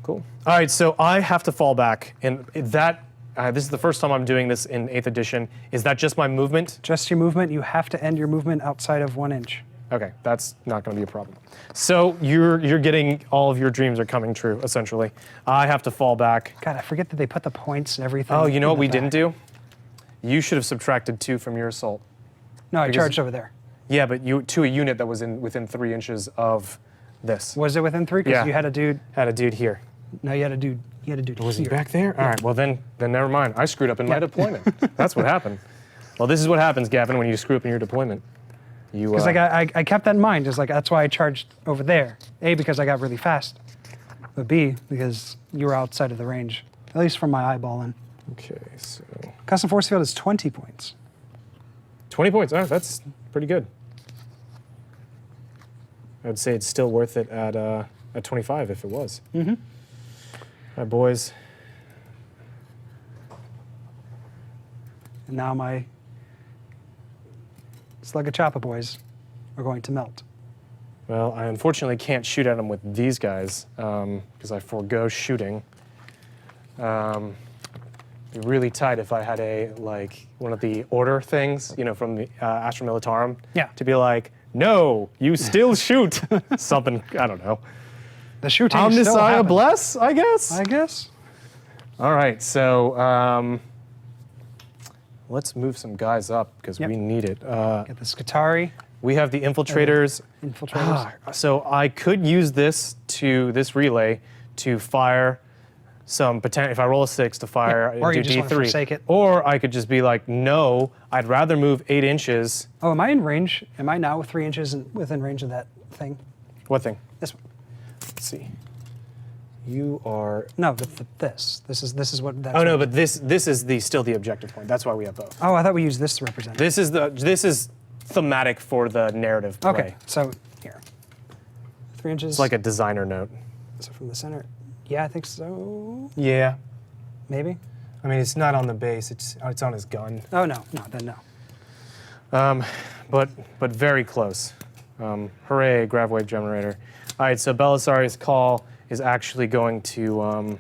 Cool. All right, so I have to fall back, and that this is the first time I'm doing this in 8th edition. Is that just my movement? Just your movement, you have to end your movement outside of 1 inch. Okay, that's not going to be a problem. So you're getting all of your dreams are coming true, essentially. I have to fall back. God, I forget that they put the points and everything. Oh, you know in what the we back. didn't do? You should have subtracted 2 from your assault. No, I Because- charged over there. Yeah, but you to a unit that was within 3 inches of this. Was it within 3? Because Yeah. you had a dude. Had a dude here. No, you had a dude. You had a dude Was he here. back there? All right, well then never mind. I screwed up in my deployment. That's what happened. Well, this is what happens, Gavin, when you screw up in your deployment. You Because I kept that in mind. Just like that's why I charged over there. A, because I got really fast. But B, because you were outside of the range, at least from my eyeballing. Okay, so Custom force field is 20 points. 20 points. Oh, that's pretty good. I'd say it's still worth it at 25 if it was. Mm-hmm. All right, boys. And now my Slug of Choppa boys are going to melt. Well, I unfortunately can't shoot at them with these guys because I forego shooting. It'd be really tight if I had one of the order things, from the Astra Militarum. Yeah. To be like, no, you still shoot. Something, I don't know. The shooting still Omnissiah happens. bless, I guess. I guess. All right, so let's move some guys up because Yep. we need it. Get the Skitarii. We have the infiltrators. Infiltrators. So I could use this relay to fire some potential. If I roll a 6 to fire, Or do you just D3. want to forsake it. Or I could just be like, no, I'd rather move 8 inches. Oh, am I in range? Am I now 3 inches within range of that thing? What thing? This one. Let's see. You are. No, this. This is what. That's Oh no, what- but this is still the objective point. That's why we have both. Oh, I thought we used this to represent. This is thematic for the narrative play. Okay, so here. 3 inches. It's like a designer note. So from the center. Yeah, I think so. Yeah. Maybe. I mean, it's not on the base. It's on his gun. Oh no, then no. But very close. Hooray, grav wave generator. All right, so Belisarius' Cawl is actually going to.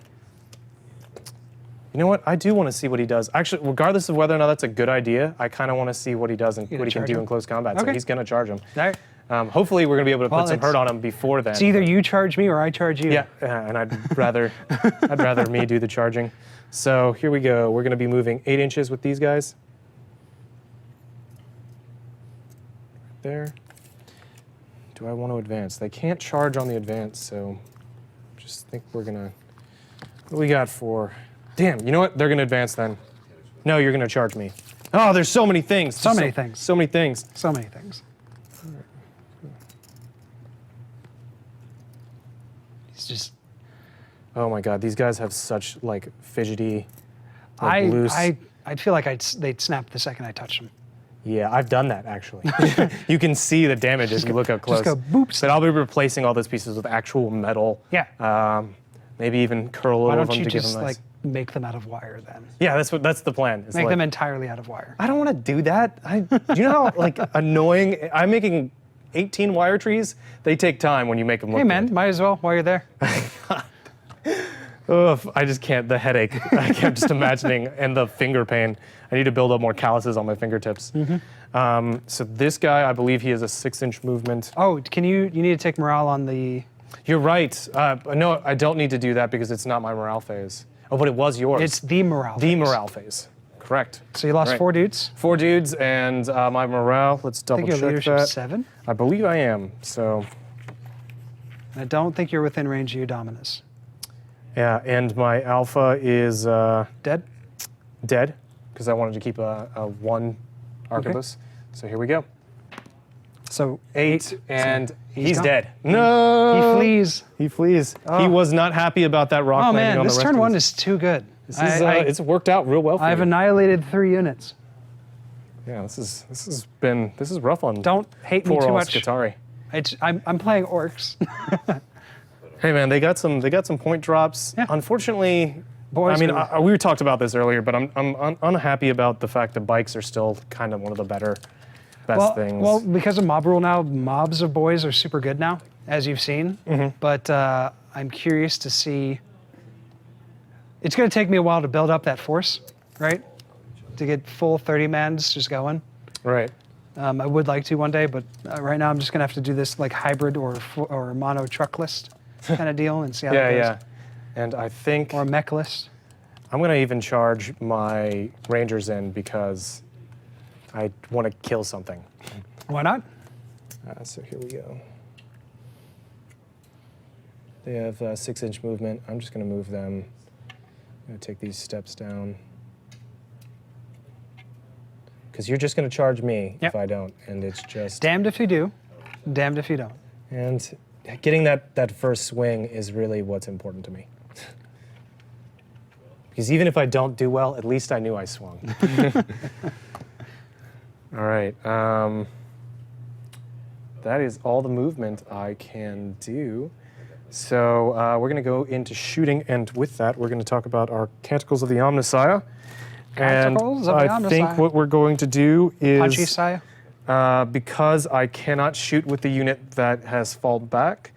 You know what? I do want to see what he does. Actually, regardless of whether or not that's a good idea, I kind of want to see what he does and You're what he gonna can charge do him? in close combat. So Okay. he's going to charge him. All right. Hopefully, we're going to be able to Well, put some it's- hurt on him before then. It's either you charge me or I charge you. Yeah, and I'd rather me do the charging. So here we go. We're going to be moving 8 inches with these guys. There. Do I want to advance? They can't charge on the advance, so just think we're gonna. What do we got for? Damn, you know what? They're gonna advance then. No, you're gonna charge me. Oh, there's so many things. So many things. So many things. So many things. It's just. Oh my God, these guys have such fidgety, loose. I'd feel like they'd snap the second I touched them. Yeah, I've done that actually. You can see the damage if you look up close. Just go boops. But I'll be replacing all those pieces with actual metal. Yeah. Maybe even curl a Why little of don't them you to give just them nice. make them out of wire then? Yeah, that's the plan. It's Make like- them entirely out of wire. I don't want to do that. Do you know how annoying? I'm making 18 wire trees. They take time when you make them look Hey man, good. might as well while you're there. Ugh, I just can't. The headache. I kept just imagining, and the finger pain. I need to build up more calluses on my fingertips. So this guy, I believe he has a 6-inch movement. Oh, you need to take morale on the. You're right. No, I don't need to do that because it's not my morale phase. Oh, but it was yours. It's the morale. the phase. morale phase. Correct. So you lost Right. 4 dudes. 4 dudes and my morale. Let's I double think your check leadership that. is 7. I believe I am. So I don't think you're within range of Eudominus. yeah, and my alpha is Dead? dead because I wanted to keep a 1 arquebus. So here we go. So 8 and he's gone. dead. No. He flees. He flees. He Oh. was not happy about that rock Oh landing man, on this the rest turn of 1 his- is too good. This is, it's worked out real well for I've you. annihilated 3 units. Yeah, this is rough on Don't hate me poor too old much. Skitarii. I'm playing Orks. Hey man, they got some point drops. Yeah. Unfortunately, Boys I mean, are- we talked about this earlier, but I'm unhappy about the fact that bikes are still kind of one of the best things. Well, because of mob rule now, mobs of boys are super good now, as you've seen. Mm-hmm. But I'm curious to see. It's going to take me a while to build up that force, right? To get full 30 mans just going. Right. I would like to one day, but right now I'm just gonna have to do this like hybrid or mono truck list kind of deal and see how Yeah, it goes. yeah. And I think Or a mech list. I'm gonna even charge my Rangers in because I want to kill something. Why not? So here we go. They have 6-inch movement. I'm just gonna move them. I'm gonna take these steps down. Because you're just gonna charge me Yep. if I don't, and it's just... Damned if you do, damned if you don't. And getting that first swing is really what's important to me. Because even if I don't do well, at least I knew I swung. All right. That is all the movement I can do. So we're going to go into shooting, and with that, we're going to talk about our Canticles of the Omnissiah. Canticles and of the I think Omnissiah. what we're going to do is... Punchy Saya. because I cannot shoot with the unit that has fallen back,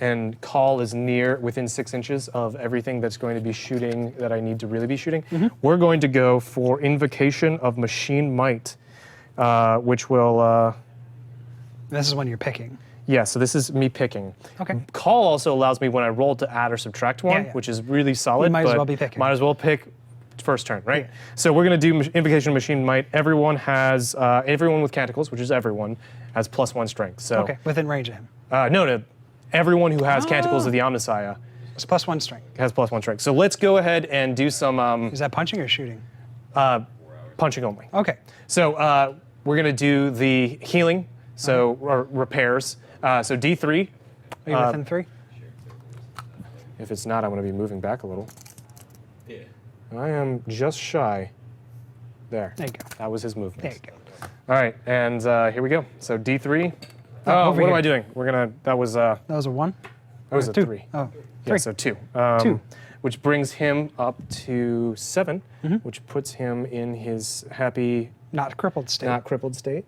and Cawl is within 6 inches of everything that's going to be shooting that I need to really be shooting, we're going to go for Invocation of Machine Might, which will... This is when you're picking. yeah, so this is me picking. Okay. Cawl also allows me when I roll to add or subtract one, Yeah. which is really solid. You might as but well be picking. Might as well pick first turn, right? Yeah. So we're going to do Invocation of Machine Might. Everyone has, everyone with Canticles, which is everyone, has +1 strength. So Okay, within range of him. no, everyone who has Canticles of the Omnissiah It's +1 strength. has +1 strength. So let's go ahead and do some Is that punching or shooting? punching only. Okay. So we're going to do the healing, so or repairs. So D3. Are you within 3? If it's not, I'm going to be moving back a little. Yeah. I am just shy. There. There you go. That was his movement. There you go. All right, and here we go. So D3. Oh, Oh, over what am here. I doing? We're gonna. That was That was a 1? that was a 2? 3. Oh, Yeah, 3. so 2. 2. Which brings him up to 7, Mm-hmm. which puts him in his happy, Not crippled state. not crippled state.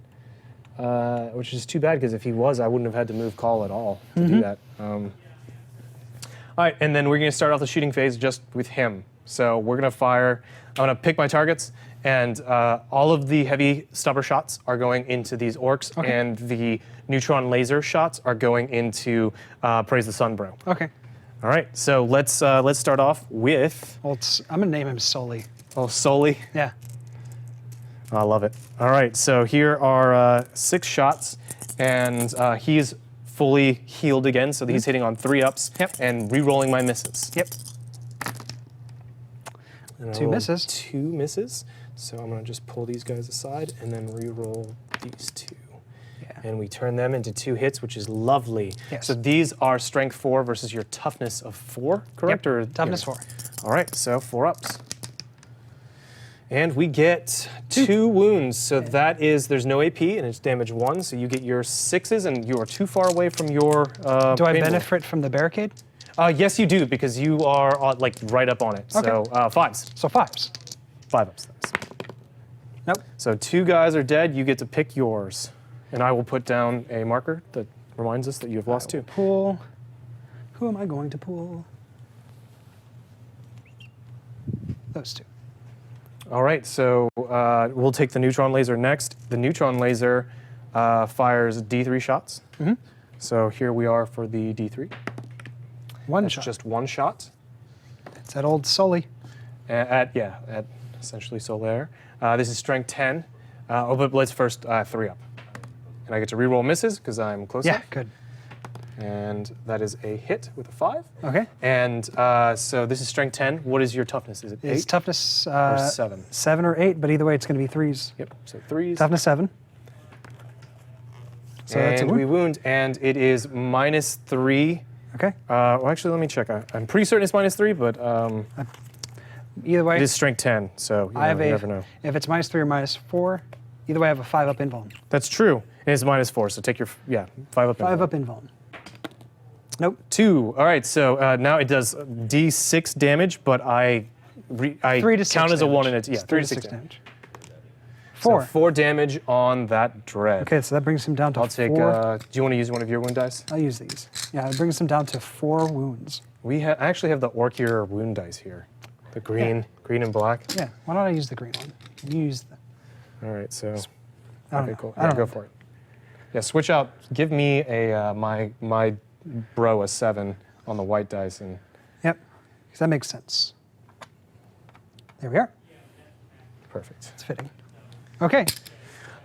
Which is too bad because if he was, I wouldn't have had to move Cawl at all to Mm-hmm. do that. All right, and then we're going to start off the shooting phase just with him. So we're going to fire. I'm going to pick my targets, and all of the heavy stubber shots are going into these orcs, Okay. and the neutron laser shots are going into Praise the Sun Bro. Okay. All right, so let's start off with Well, I'm going to name him Sully. Soli. Yeah. I love it. All right, so here are 6 shots, and he is fully healed again, so he's hitting on 3 ups Yep. and re-rolling my misses. Yep. And I 2 rolled misses. 2 misses. So I'm gonna just pull these guys aside and then re-roll these 2. Yeah. And we turn them into 2 hits, which is lovely. Yes. So these are strength 4 versus your toughness of 4, correct? Yep. Or Toughness yeah. 4. All right, so 4 ups. And we get 2 wounds, so that is, there's no AP, and it's damage 1, so you get your 6s, and you are too far away from your Do I paintball. benefit from the barricade? Yes, you do, because you are like right up on it. Okay. So 5s. So 5s. 5 ups. Nope. So 2 guys are dead, you get to pick yours. And I will put down a marker that reminds us that you have lost 2. Pool. Who am I going to pool? Those 2. All right, so we'll take the neutron laser next. The neutron laser fires D3 shots. Mm-hmm. So here we are for the D3. One That's shot. just 1 shot. It's that old Sully. At essentially Solaire. This is strength 10. But let's first 3 up. And I get to reroll misses because I'm close Yeah, up. good. And that is a hit with a 5. Okay. And so this is strength 10. What is your toughness? Is it 8 It's toughness or 7? 7 or 8, but either way, it's going to be 3s. Yep, so 3s. Toughness 7. So that's a and wound. we wound, and it is -3. Okay. Well, actually, let me check. I'm pretty certain it's -3, but Either way, it is strength 10, so I have you never know. if it's -3 or -4, either way, I have a 5 up invuln. That's true. And it's -4, so take your 5 up. 5 up invuln. Nope. 2. All right, so now it does D6 damage, but I 3 to 6 count as a damage. 1 and it's It's 3 to 6 damage. 4. So 4 damage on that dread. Okay, so that brings him down to I'll take. 4. Do you want to use one of your wound dice? I'll use these. Yeah, it brings him down to 4 wounds. I actually have the Orkier wound dice here, the green and black. Yeah, why don't I use the green one? You use the... All right, so I don't Okay, know. cool. I Yeah, don't go know. for it. Yeah, switch out. Give me a my bro a 7 on the white dice, and Yep, because that makes sense. There we are. perfect. It's fitting. Okay.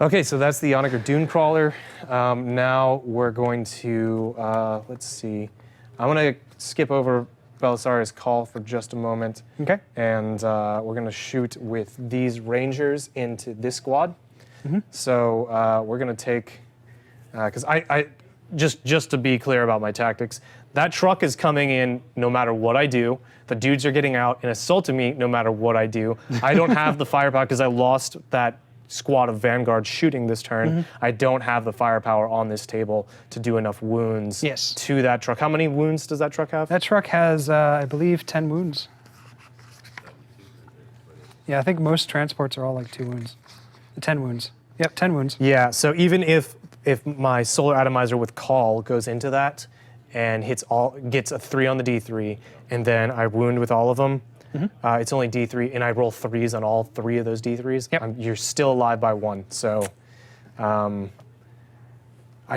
Okay, so that's the Onager Dune Crawler. Now we're going to, let's see. I'm going to skip over Belisarius' Cawl for just a moment. Okay. And we're going to shoot with these Rangers into this squad. So we're going to take, because I just to be clear about my tactics, that truck is coming in no matter what I do. The dudes are getting out and assaulting me no matter what I do. I don't have the firepower because I lost that squad of Vanguard shooting this turn. I don't have the firepower on this table to do enough wounds to that truck. How many wounds does that truck have? That truck has, I believe, 10 wounds. Yeah, I think most transports are all like 2 wounds. 10 wounds. Yep, 10 wounds. Yeah, so even if my solar atomizer with Cawl goes into that and gets a 3 on the D3, and then I wound with all of them, it's only D3, and I roll 3s on all 3 of those D3s. Yep. You're still alive by 1. So I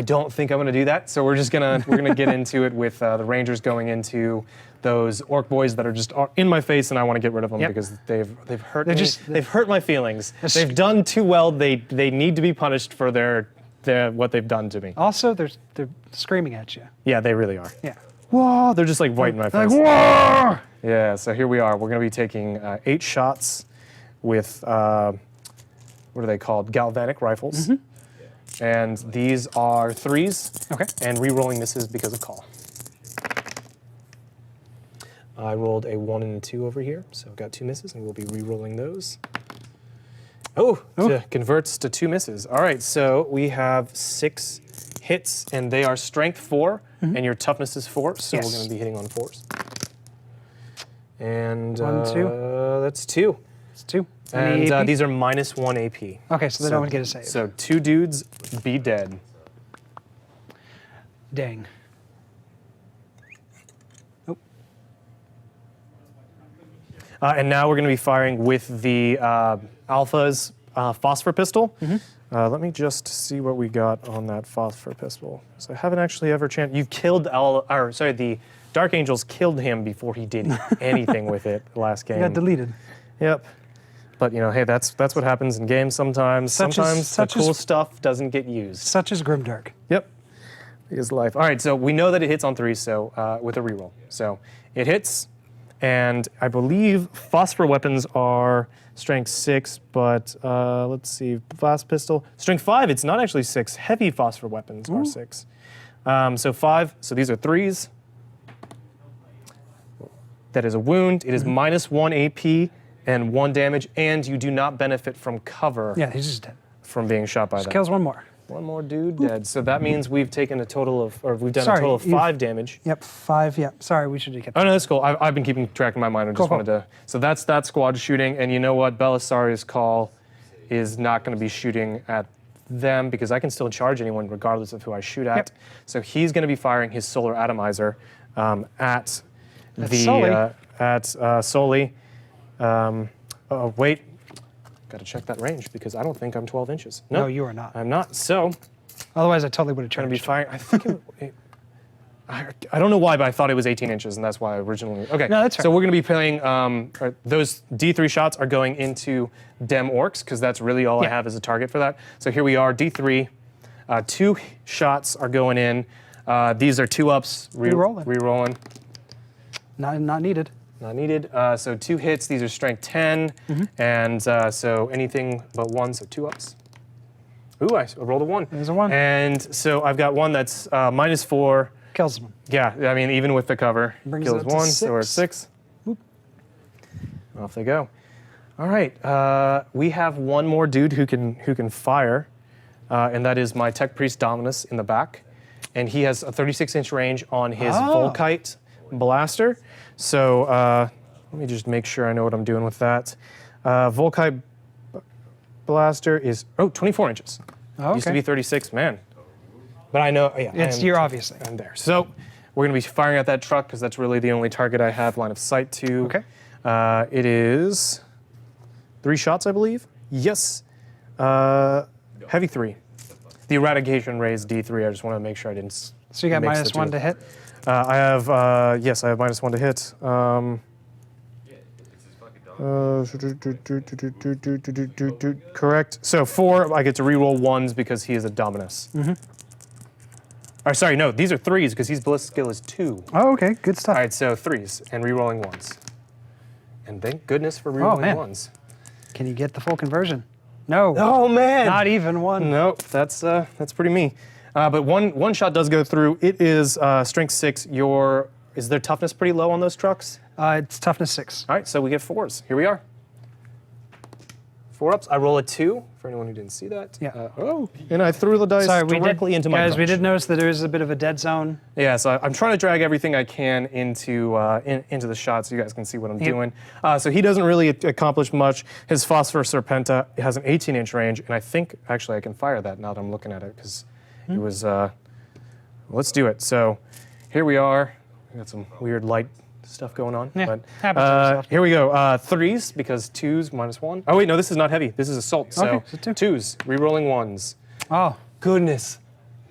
don't think I'm going to do that. So we're gonna get into it with the Rangers going into those orc boys that are just in my face, and I want to get rid of them because they've hurt me. They've hurt my feelings. They've done too well. They need to be punished for their what they've done to me. Also, they're screaming at you. Yeah, they really are. Yeah. Whoa, they're just like right in my face. Like, whoa! Yeah, so here we are. We're going to be taking 8 shots with, what are they called? Galvanic rifles. And these are 3s. Okay. And re-rolling misses because of Cawl. I rolled a 1 and a 2 over here, so I've got 2 misses, and we'll be re-rolling those. Oh, converts to 2 misses. All right, so we have 6 hits, and they are strength 4, and your toughness is 4, so we're going to be hitting on 4s. And 1, 2. that's 2. It's 2. And these are -1 AP. Okay, so they don't get a save. So 2 dudes be dead. Dang. Nope. And now we're going to be firing with the Alpha's phosphor pistol. Let me just see what we got on that phosphor pistol. So I haven't actually ever you killed the Dark Angels killed him before he did anything with it last game. It got deleted. Yep. But hey, that's what happens in games sometimes. Sometimes the cool stuff doesn't get used. Such as Grimdark. Yep. Is life. All right, so we know that it hits on 3, so with a reroll. So it hits, and I believe phosphor weapons are strength 6, but let's see, blast pistol. Strength 5, it's not actually 6. Heavy phosphor weapons are 6. So 5, so these are 3s. That is a wound. It is -1 AP and 1 damage, and you do not benefit from cover Yeah, he's just dead. from being shot by Just that. kills one more. One more dude dead. So that means we've taken a total of, or we've done a total of 5 damage. Yep, 5. Yep. Sorry, we should have kept. Oh no, that's cool. I've been keeping track in my mind. I just Cool. wanted to. So that's that squad shooting, and you know what? Belisarius' Cawl is not going to be shooting at them because I can still charge anyone regardless of who I shoot at. Yep. So he's going to be firing his solar atomizer at Soli. Oh wait, got to check that range because I don't think I'm 12 inches. No, you are not. I'm not. So Otherwise, I totally would have going to be charged. firing. I think I don't know why, but I thought it was 18 inches, and that's why I originally. Okay. No, that's So fair. we're going to be playing. Those D3 shots are going into Dem Orks because that's really all I have as a target for that. So here we are, D3. 2 shots are going in. These are 2-ups. Rerolling. Rerolling. Not needed. Not needed. So 2 hits. These are strength 10, and so anything but 1. So 2-ups. Ooh, I rolled a 1. There's a 1. And so I've got one that's -4. Kills him. Yeah, I mean, even with the cover, Brings kills it up to 1, so we're at 6. Whoop. Off they go. All right, we have one more dude who can fire, and that is my Tech Priest Dominus in the back, and he has a 36-inch range on his Volkite blaster. So let me just make sure I know what I'm doing with that. Volkite blaster is 24 inches. Oh, Used to okay. be 36, man. But I know, yeah. You're obviously. I'm there. So we're going to be firing at that truck because that's really the only target I have line of sight to. Okay. It is 3 shots, I believe. Yes. Heavy 3. The eradication raised D3. I just want to make sure I didn't. So you got mix minus the 1 two. to hit? I have, yes, I have minus 1 to hit. Correct. So 4, I get to reroll 1s because he is a Dominus. Or sorry, no, these are 3s because his ballistic skill is 2. Oh, okay, good stuff. All right, so 3s and rerolling 1s. And thank goodness for rerolling man. 1s. Can you get the full conversion? No. Oh man! Not even 1. Nope, that's pretty me. But one shot does go through. It is strength 6. Is their toughness pretty low on those trucks? It's toughness 6. All right, so we get 4s. Here we are. 4 ups. I roll a 2 for anyone who didn't see that. Yeah. And I threw the dice Sorry, directly into my guys, we crutch. did notice that there is a bit of a dead zone. Yeah, so I'm trying to drag everything I can into into the shot so you guys can see what I'm doing. So he doesn't really accomplish much. His Phosphor Serpenta has an 18-inch range, and I think actually I can fire that now that I'm looking at it because it was. Let's do it. So here we are. We got some weird light stuff going on. Yeah, But happens to yourself. here we go. 3s because 2s minus 1. Oh wait, no, this is not heavy. This is assault. So Okay, so 2s, rerolling 1s. Oh, Goodness.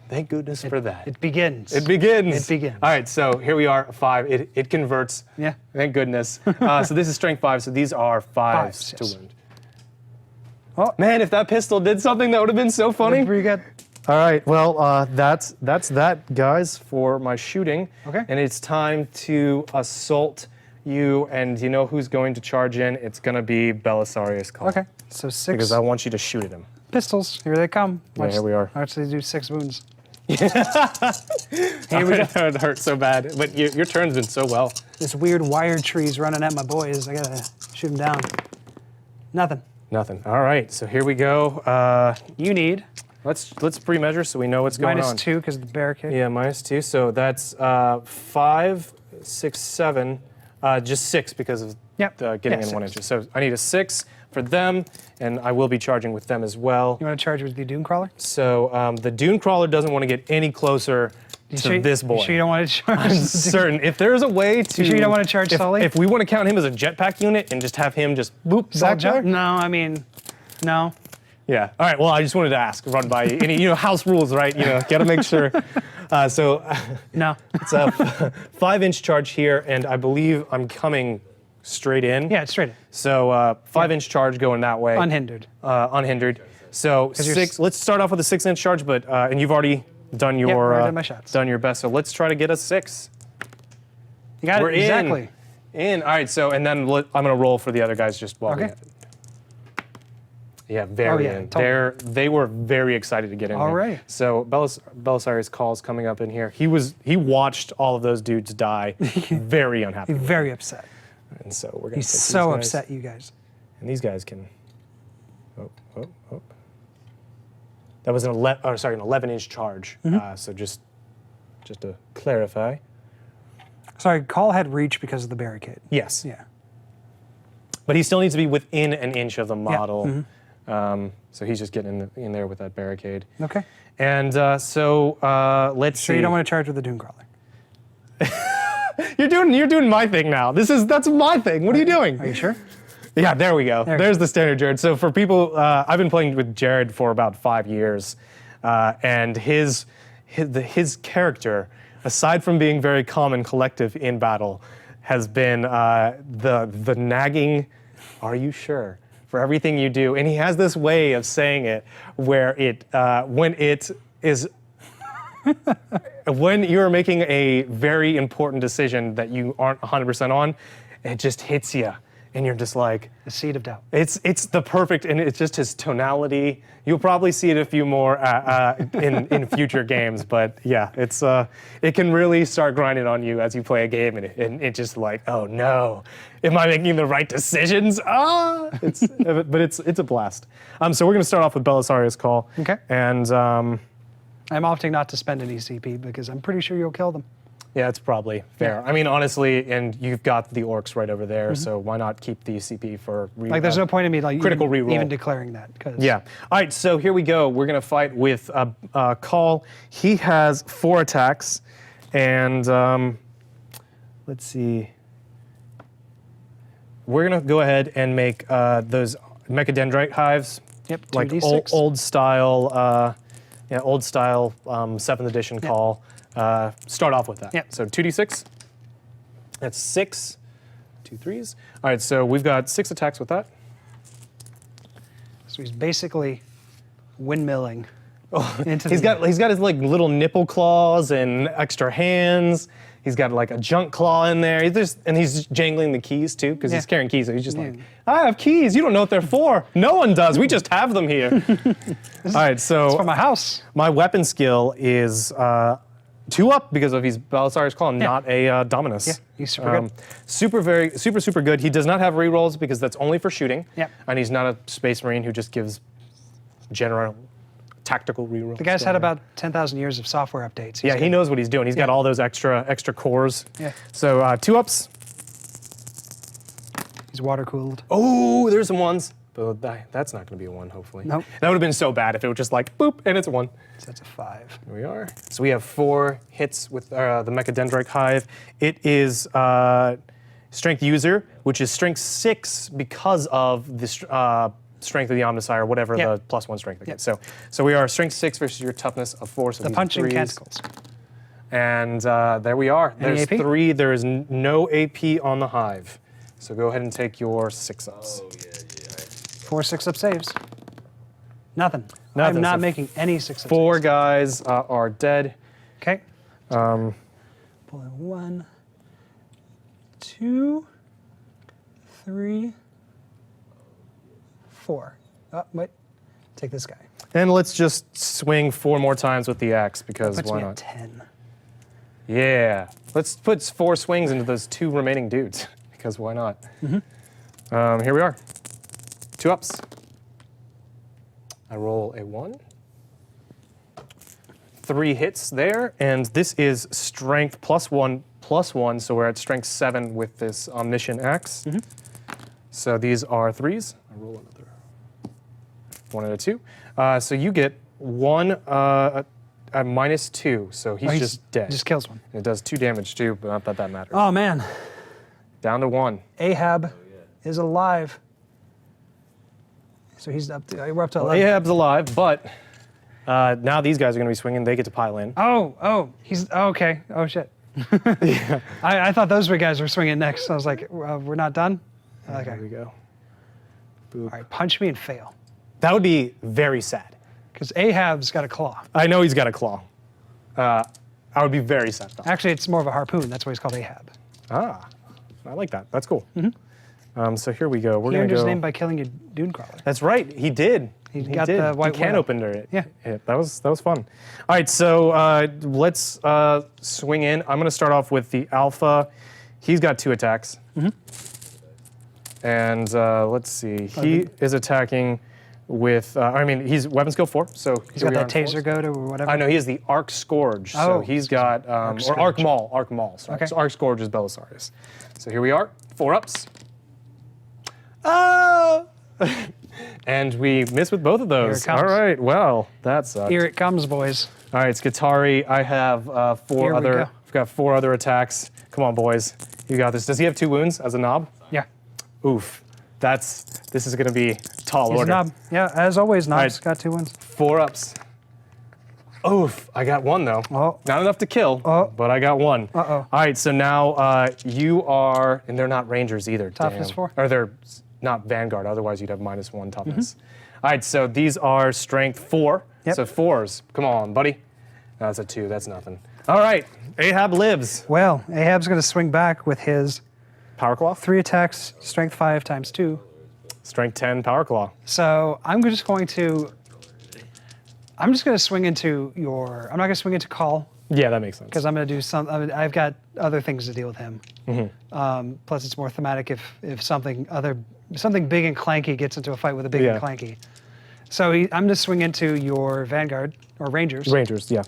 Thank goodness for that. it begins. It begins. It begins. All right, so here we are, 5. It converts. Yeah. Thank goodness. So this is strength 5, so these are 5s Fives, to yes. wound. Oh, Man, if that pistol did something, that would have been so funny. pretty good. All right, well, that's that, guys, for my shooting. Okay. And it's time to assault you, and you know who's going to charge in? It's going to be Belisarius Cawl. Okay, so 6 Because I want you to shoot at him. pistols. Here they come. Yeah, here we are. Watch they do 6 wounds. Here we go. It hurt so bad, but your turn's been so well. This weird wire tree's running at my boys. I gotta shoot them down. Nothing. Nothing. All right, so here we go. You need Let's pre-measure so we know what's going minus on. 2 because of the barricade. Yeah, minus 2. So that's 5, 6, 7. Just 6 because of Yep. getting Yeah, in 1 6. inch. So I need a 6 for them, and I will be charging with them as well. You want to charge with the Doom Crawler? So the Dune Crawler doesn't want to get any closer to this boy. You sure you don't want to charge? I'm certain. If there's a way to... You sure you don't want to charge Sully? If we want to count him as a jetpack unit and just have him just boop Salt back there? jump? No, I mean, no. Yeah. All right. Well, I just wanted to ask, run by you. Any, house rules, right? Got to make sure. So No. it's a 5-inch charge here, and I believe I'm coming straight in. Yeah, it's straight in. So 5-inch charge going that way. Unhindered. Unhindered. So you're 6. Let's start off with a 6-inch charge, but and you've already done your already done my shots. done your best. So let's try to get a 6. You got We're it, exactly. in. All right. So and then I'm gonna roll for the other guys just while we Okay. have it. Yeah, very yeah, in. totally. They were very excited to get in All here. right. So Belisarius Call's coming up in here. He watched all of those dudes die, very unhappy. Very upset. And so we're gonna. He's take so these guys, upset, you guys. And these guys can. Oh. That was an 11-inch charge. Mm-hmm. So just to clarify. Sorry, Cawl had reach because of the barricade. Yes. Yeah. But he still needs to be within an inch of the model. Mm-hmm. So he's just getting in there with that barricade. Okay. And let's see. So you don't want to charge with the Doom Crawler. You're doing my thing now. That's my thing. What are you doing? Are you sure? Yeah, there we go. There. There's the standard Jared. So for people, I've been playing with Jared for about 5 years, and his character, aside from being very calm and collective in battle, has been the nagging, "Are you sure?" for everything you do, and he has this way of saying it where when it is. When you're making a very important decision that you aren't 100% on, it just hits you, and you're just like, The seed of doubt. it's the perfect, and it's just his tonality. You'll probably see it a few more in future games, but yeah, it can really start grinding on you as you play a game, and it just like, oh no, am I making the right decisions? But it's a blast. So we're gonna start off with Belisarius Cawl. Okay. And I'm opting not to spend any CP because I'm pretty sure you'll kill them. yeah, it's probably fair. I mean, honestly, and you've got the Orks right over there, so why not keep the CP for Like, there's no point in me critical reroll. even declaring that. Cause Yeah. All right, so here we go. We're going to fight with Cawl. He has 4 attacks, and let's see. We're going to go ahead and make those Mechadendrite hives Yep, like 2d6. old style, yeah, old style 7th edition Cawl. Start off with that. Yep. So 2d6. That's 6. 2 3s. All right, so we've got 6 attacks with that. So he's basically windmilling. Into He's got his like little nipple claws and extra hands. He's got like a junk claw in there. And he's jangling the keys too because he's carrying keys. So he's just like, I have keys. You don't know what they're for. No one does. We just have them here. All right, so It's for my house. my weapon skill is 2 up because of he's Belisarius Claw, not a Dominus. Yeah, he's super good. Super good. He does not have rerolls because that's only for shooting. Yep. And he's not a Space Marine who just gives general tactical rerolls. The guy's had about 10,000 years of software updates. Yeah, he knows what he's doing. He's got all those extra cores. Yeah. So 2 ups. He's water cooled. Oh, there's some ones. But that's not going to be a 1, hopefully. Nope. That would have been so bad if it was just like, boop, and it's a 1. So that's a 5. Here we are. So we have 4 hits with the Mechadendrite Hive. It is Strength User, which is Strength 6 because of the Strength of the Omnissiah, whatever the +1 strength against. So we are Strength 6 versus your Toughness of 4. So The these punching 3s. canticles. And there we are. Any There's AP? 3. There is no AP on the Hive. So go ahead and take your 6 ups. Oh, yeah. 4 6-up saves. Nothing. Nothing, I'm not so making any 6-up 4 saves. guys are dead. Okay. Pull in 1, 2, 3, 4. Oh, wait. Take this guy. And let's just swing 4 more times with the axe because Puts why me at not? 10. Yeah. Let's put 4 swings into those 2 remaining dudes because why not? Here we are. 2 ups. I roll a 1. 3 hits there, and this is strength +1/+1, so we're at strength 7 with this omniscient axe. So these are 3s. I roll another 1 and a 2. So you get 1 at -2, so he's just dead. Just kills one. It does 2 damage too, but not that that matters. Oh, man. Down to 1. Ahab is alive. So he's up to, we're up to 11. Ahab's alive, but now these guys are going to be swinging. They get to pile in. He's okay. Oh, shit. I thought those guys were swinging next. I was like, we're not done? There Okay. we go. Boop. All right, punch me and fail. That would be very sad. Because Ahab's got a claw. I know he's got a claw. I would be very sad though. Actually, it's more of a harpoon. That's why he's called Ahab. Ah, I like that. That's cool. So here we go. We're He going earned to his go. name by killing a dune crawler. That's right. He did. He got the white He can widow. open it. Yeah. That was fun. All right. So let's swing in. I'm going to start off with the alpha. He's got 2 attacks. And let's see. He is attacking with. He's weapon skill 4. So He's got that taser go to or whatever. I know he has the Arc Scourge. So Oh, he's got or Arc Scourge. Maul. Arc Maul. Sorry. Okay. So Arc Scourge is Belisarius. So here we are. 4 ups. Oh! And we miss with both of those. Here it comes. All right. Well, that sucks. Here it comes, boys. All right, Skitari. I have 4 Here we other. go. I've got 4 other attacks. Come on, boys. You got this. Does he have 2 wounds as a knob? Yeah. Oof. This is going to be tall He's a order. knob. Yeah, as always, knobs right. got 2 wins. 4 ups. Oof. I got 1 though. Oh. Not enough to kill, but I got 1. Uh-oh. All right, so now you are, and they're not rangers either. Toughness damn. 4? Or they're not Vanguard, otherwise you'd have -1 toughness. All right, so these are strength 4. Yep. So 4s. Come on, buddy. That's a 2. That's nothing. All right, Ahab lives. Well, Ahab's going to swing back with his Power Claw. 3 attacks, strength 5 times 2. Strength 10, Power Claw. So I'm just going to swing into your. I'm not going to swing into Cawl Yeah, that makes sense. because I'm going to do some. I've got other things to deal with him. Plus, it's more thematic if something big and clanky gets into a fight with a big and clanky. So I'm going to swing into your Vanguard or Rangers. Rangers, yeah.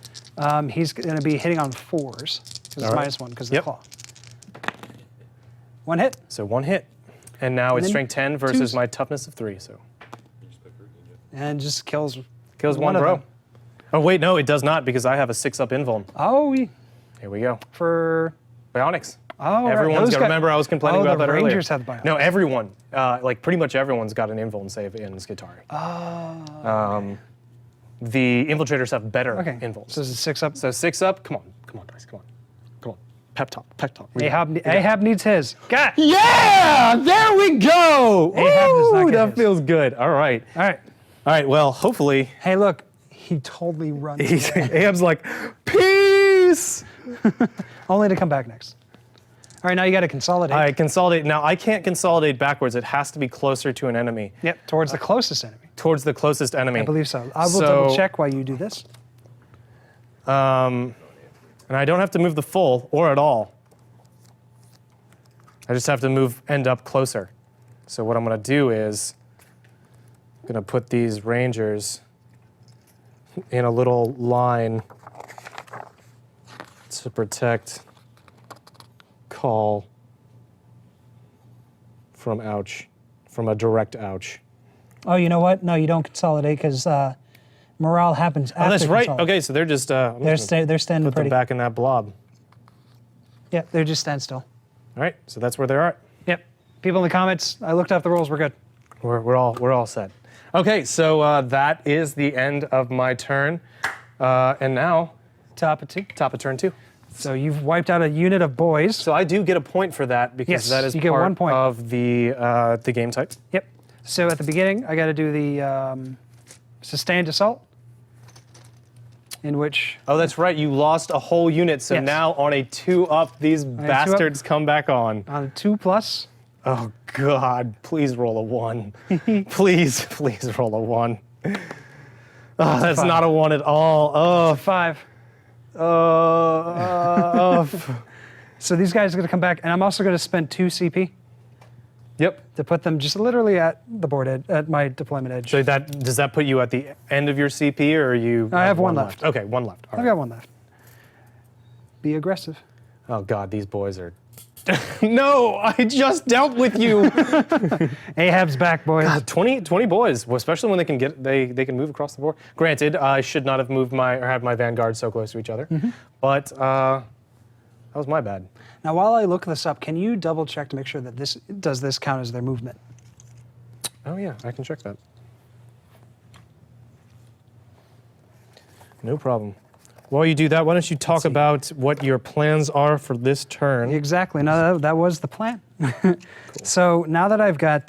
He's going to be hitting on 4s because it's All right. -1 because of the claw. 1 hit. So 1 hit. And now it's then strength 10 versus 2s. my toughness of 3, so. And just kills Kills one of bro. them. Oh, wait, no, it does not because I have a 6-up invuln. Oh, Here we go. for Bionics. Oh, right. Everyone's Those got. got- Remember, I was complaining Oh, about the that earlier. Rangers have biology. No, everyone. Like pretty much everyone's got an invuln save in Skitarii. Oh. The infiltrators have better Okay. invulns. So is it 6 up? So 6 up. Come on, guys. Come on. Pep talk. Ahab needs his. Got it. Yeah, there we go. Ahab does not Ooh, get that his. feels good. All right. All right. Well, hopefully, Hey, look. He totally runs away. Ahab's like, peace. Only to come back next. All right, now you got to consolidate. I consolidate. Now, I can't consolidate backwards. It has to be closer to an enemy, Yep, towards the closest enemy. towards the closest enemy. I believe so. I will double check while you do this. And I don't have to move the full or at all. I just have to end up closer. So what I'm going to do is I'm going to put these rangers in a little line to protect Cawl from a direct ouch. Oh, you know what? No, you don't consolidate because morale happens after Oh, that's right. consolidate. Okay, so they're just I'm They're, just gonna they're standing put them pretty. back in that blob. Yeah, they're just stand still. All right, so that's where they're at. Yep. People in the comments, I looked up the rules. We're good. We're all set. Okay, so that is the end of my turn, and now Top of 2. top of turn 2. So you've wiped out a unit of boys. So I do get a point for that because Yes, that is you get part 1 point. of the game type. Yep. So at the beginning, I got to do the sustained assault, in which Oh, that's right. You lost a whole unit, so Yes. now on a 2-up, these 2-up. bastards come back on. on a 2+, Oh God! Please roll a 1. please roll a 1. Oh, that's 5. not a 1 at all. Oh, 5. oh. So these guys are going to come back, and I'm also going to spend 2 CP Yep. to put them just literally at the board edge, at my deployment edge. So does that put you at the end of your CP, or are you? I have 1 left. Okay, 1 left. All I've right. got 1 left. Be aggressive. Oh God, these boys are. No, I just dealt with you. Ahab's back, boys. 20 boys, well, especially when they can move across the board. Granted, I should not have moved had my vanguard so close to each other, but that was my bad. Now, while I look this up, can you double check to make sure that does this count as their movement? Oh yeah, I can check that. No problem. While you do that, why don't you talk about what your plans are for this turn? Exactly. No, that was the plan. So now that I've got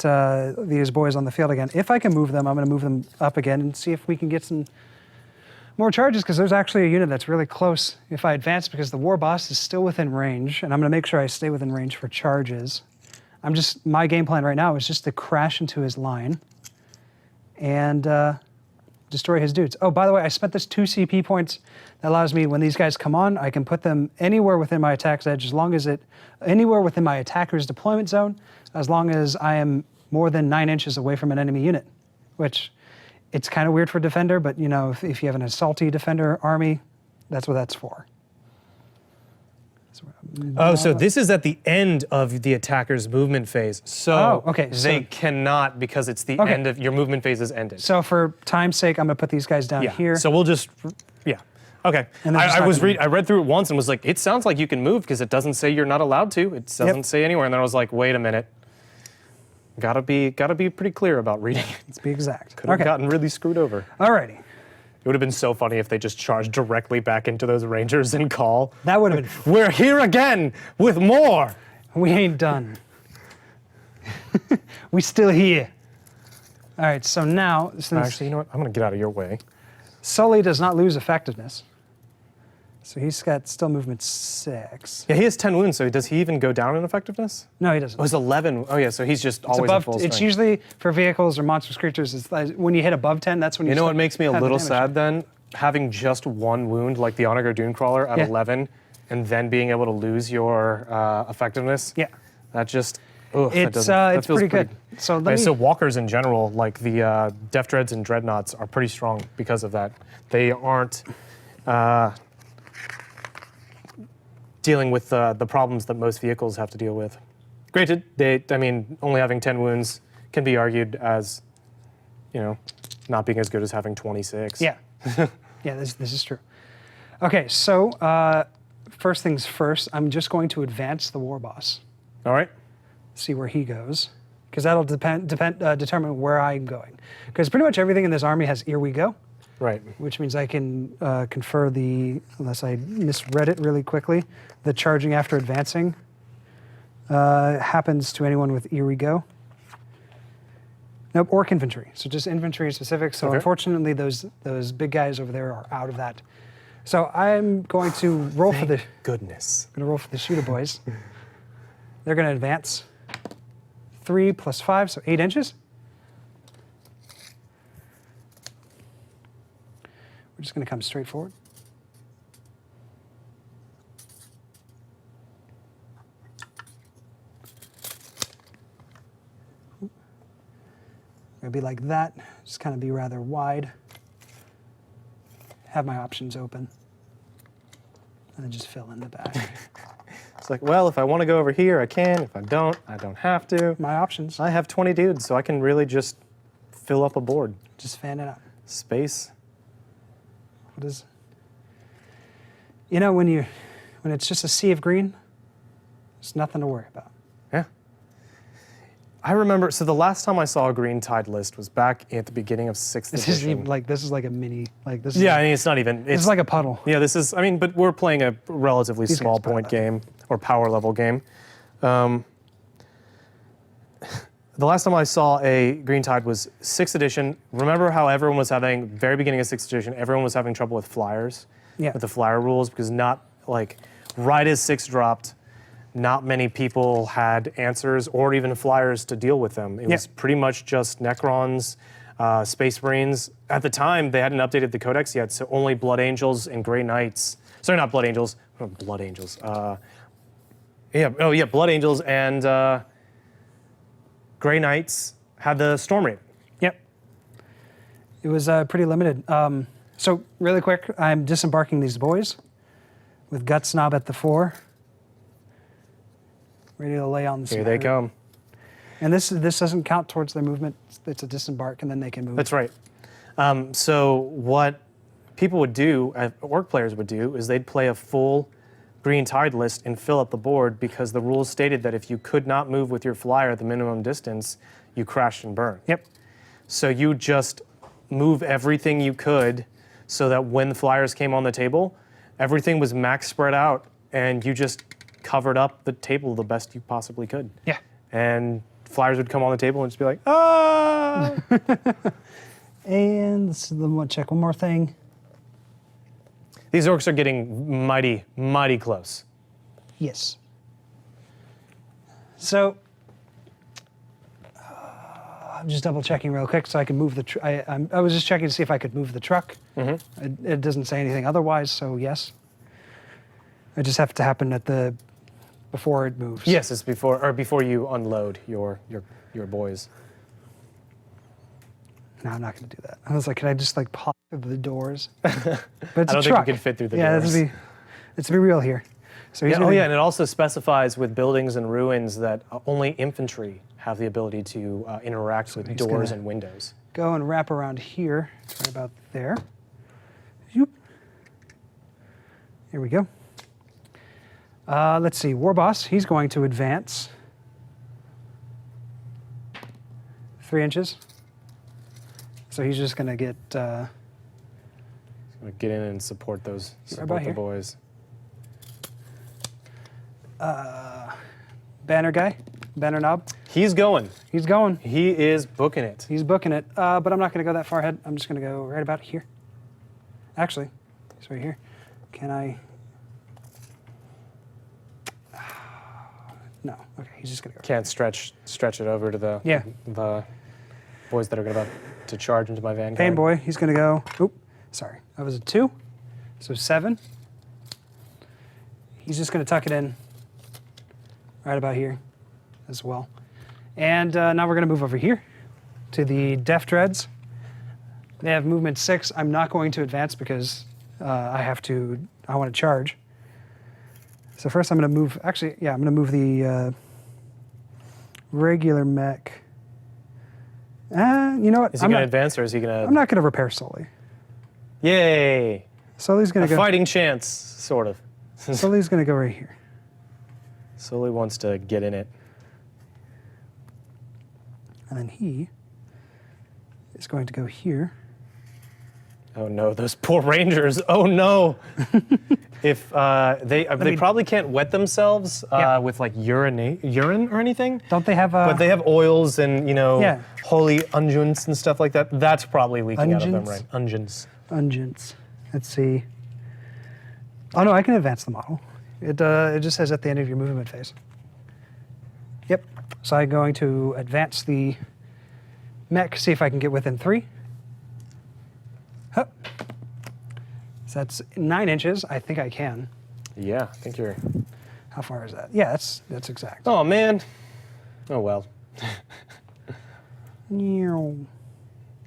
these boys on the field again, if I can move them, I'm going to move them up again and see if we can get some more charges, because there's actually a unit that's really close if I advance, because the war boss is still within range, and I'm going to make sure I stay within range for charges. My game plan right now is just to crash into his line and destroy his dudes. Oh, by the way, I spent this 2 CP points. That allows me, when these guys come on, I can put them anywhere within my attack's edge, anywhere within my attacker's deployment zone, as long as I am more than 9 inches away from an enemy unit, which it's kind of weird for defender, but you know, if you have an assaulty defender army, that's what that's for. Oh, so this is at the end of the attacker's movement phase. So Oh, okay, they so- cannot, because it's the Okay. end of your movement phase is ended. So for time's sake, I'm gonna put these guys down Yeah. here. So we'll just, yeah. Okay. And they're just I not was gonna- I read through it once and was like, it sounds like you can move because it doesn't say you're not allowed to. It doesn't say anywhere. And then I was like, wait a minute. Gotta be pretty clear about reading it. Let's be exact. Could have Okay. gotten really screwed over. Alrighty. It would have been so funny if they just charged directly back into those rangers and Cawl. That would have been. We're here again with more. We ain't done. We still here. All right. So now, since Actually, you know what? I'm gonna get out of your way. Sully does not lose effectiveness, so he's got still movement 6. Yeah, he has 10 wounds, so does he even go down in effectiveness? No, he doesn't. Oh, it's 11. Oh yeah, so he's just It's always above. at full It's strength. usually for vehicles or monstrous creatures. It's like when you hit above 10. That's when you. You know start what makes me a having little damage. sad then? Having just 1 wound, like the Onager Dunecrawler at Yeah. 11, and then being able to lose your effectiveness. Yeah. That just, ugh, that It's doesn't- that it's feels pretty good. So let Okay, me. so walkers in general, like the Death Dreads and Dreadnoughts, are pretty strong because of that. They aren't dealing with the problems that most vehicles have to deal with. Granted, only having 10 wounds can be argued as, not being as good as having 26. Yeah. Yeah. This is true. Okay. So first things first, I'm just going to advance the war boss. All right. See where he goes, because that'll determine where I'm going. Because pretty much everything in this army has "here we go," Right. which means I can confer the, unless I misread it really quickly, the charging after advancing happens to anyone with "here we go." Nope, orc infantry. So just infantry specific. So Okay. unfortunately, those big guys over there are out of that. So I'm going to roll for the Goodness. shooter boys. They're going to advance 3 + 5, so 8 inches. We're just going to come straight forward. It'll be like that, just kind of be rather wide. Have my options open. And then just fill in the back. It's like, well, if I want to go over here, I can. If I don't have to. My options, I have 20 dudes, so I can really just fill up a board. just fan it out. Space. What is, you know, when it's just a sea of green, there's nothing to worry about. Yeah. I remember, so the last time I saw a green tide list was back at the beginning of 6th This edition. isn't even like, this is like a mini, like this is, Yeah, I mean, it's not even. this is like a puddle. Yeah, this is, I mean, but we're playing a relatively These small guys probably point game or power level game. The last time I saw a green tide was 6th edition. Remember how everyone was having, very beginning of 6th edition, everyone was having trouble with flyers? Yeah. With the flyer rules, because not, like, right as 6 dropped, not many people had answers or even flyers to deal with them. It was pretty much just Necrons, Space Marines. At the time, they hadn't updated the Codex yet, so only Blood Angels and Grey Knights. Sorry, not Blood Angels. Blood Angels. Blood Angels and Grey Knights had the Storm Raven. Yep. It was pretty limited. So really quick, I'm disembarking these boys with Gut Snob at the fore. Ready to lay on the Here they come. And this doesn't count towards their movement. It's a disembark, and then they can move. That's right. So what people would do, orc players would do, is they'd play a full green tide list and fill up the board because the rules stated that if you could not move with your flyer the minimum distance, you crashed and burned. Yep. So you just move everything you could so that when the flyers came on the table, everything was max spread out and you just covered up the table the best you possibly could. Yeah. And flyers would come on the table and just be like, ah! And let's check one more thing. These orcs are getting mighty, mighty close. Yes. So, I'm just double checking real quick so I can move the. I was just checking to see if I could move the truck. Mm-hmm. It doesn't say anything otherwise, so yes. I just have to happen at the before it moves. Yes, it's before you unload your boys. No, I'm not going to do that. I was like, can I just like pop through the doors? But it's I don't a think truck. you could fit through the yeah, doors. let's be real here. So he's Yeah, gonna, and it also specifies with buildings and ruins that only infantry have the ability to interact with he's doors gonna- and windows. go and wrap around here. It's right about there. Yoop. Here we go. Let's see, War Boss, he's going to advance 3 inches. So he's just going to get, Gonna get in and support those, about support the here. boys. banner guy, banner knob. He's going. He's going. He is booking it. He's booking it. But I'm not going to go that far ahead. I'm just going to go right about here. Actually, it's right here. Can I? No. Okay, he's just going to go. Can't stretch it over to the Yeah. the boys that are about to charge into my vanguard. Pain boy, he's going to go. Oop, sorry. That was a 2. So 7. He's just going to tuck it in right about here as well. And now we're going to move over here to the Def Dreads. They have movement 6. I'm not going to advance because I want to charge. So first I'm going to move, actually, yeah, I'm going to move the regular mech. You know what? Is he going to advance or is he going I'm to? not going to repair Sully. Yay! Sully's going A to go. fighting chance, sort of. Sully's going to go right here. Sully wants to get in it. And then he is going to go here. Oh no, those poor rangers. Oh no. If they probably can't wet themselves with like urine or anything. Don't they have But they have oils and, you know, Yeah. holy unguents and stuff like that. That's probably leaking out of them, Unguents? right? Unguents. unguents? Let's see. Oh no, I can advance the model. It just says at the end of your movement phase. Yep. So I'm going to advance the mech, see if I can get within 3. Hup. So that's 9 inches. I think I can. Yeah, I think you're. How far is that? Yeah, that's exact. Oh man. Oh well. Actually,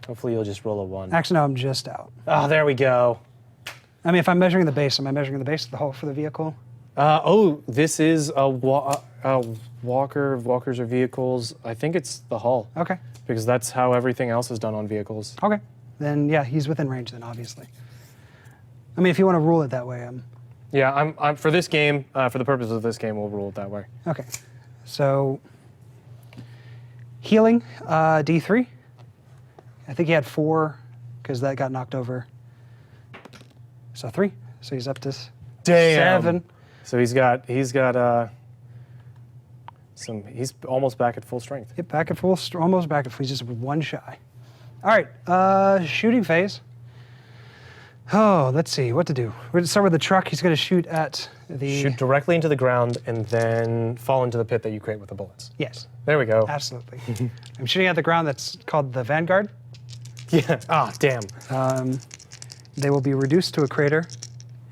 Hopefully you'll just roll a 1. no, I'm just out. Oh, there we go. I mean, if I'm measuring the base, am I measuring the base of the hull for the vehicle? This is a walkers or vehicles. I think it's the hull. Okay. Because that's how everything else is done on vehicles. Okay. Then yeah, he's within range then, obviously. I mean, if you want to rule it that way, Yeah, I'm for this game, for the purpose of this game, we'll rule it that way. okay. So healing, D3. I think he had 4 because that got knocked over. So 3. So he's up to Damn. 7. So he's got some. He's almost back at full strength. Yep, back at full, almost back at full. He's just 1 shy. All right, shooting phase. Oh, let's see what to do. We're going to start with the truck. He's going to shoot at the. Shoot directly into the ground and then fall into the pit that you create with the bullets. Yes, There we go. absolutely. I'm shooting at the ground. That's called the Vanguard. Yeah. Ah, damn. They will be reduced to a crater.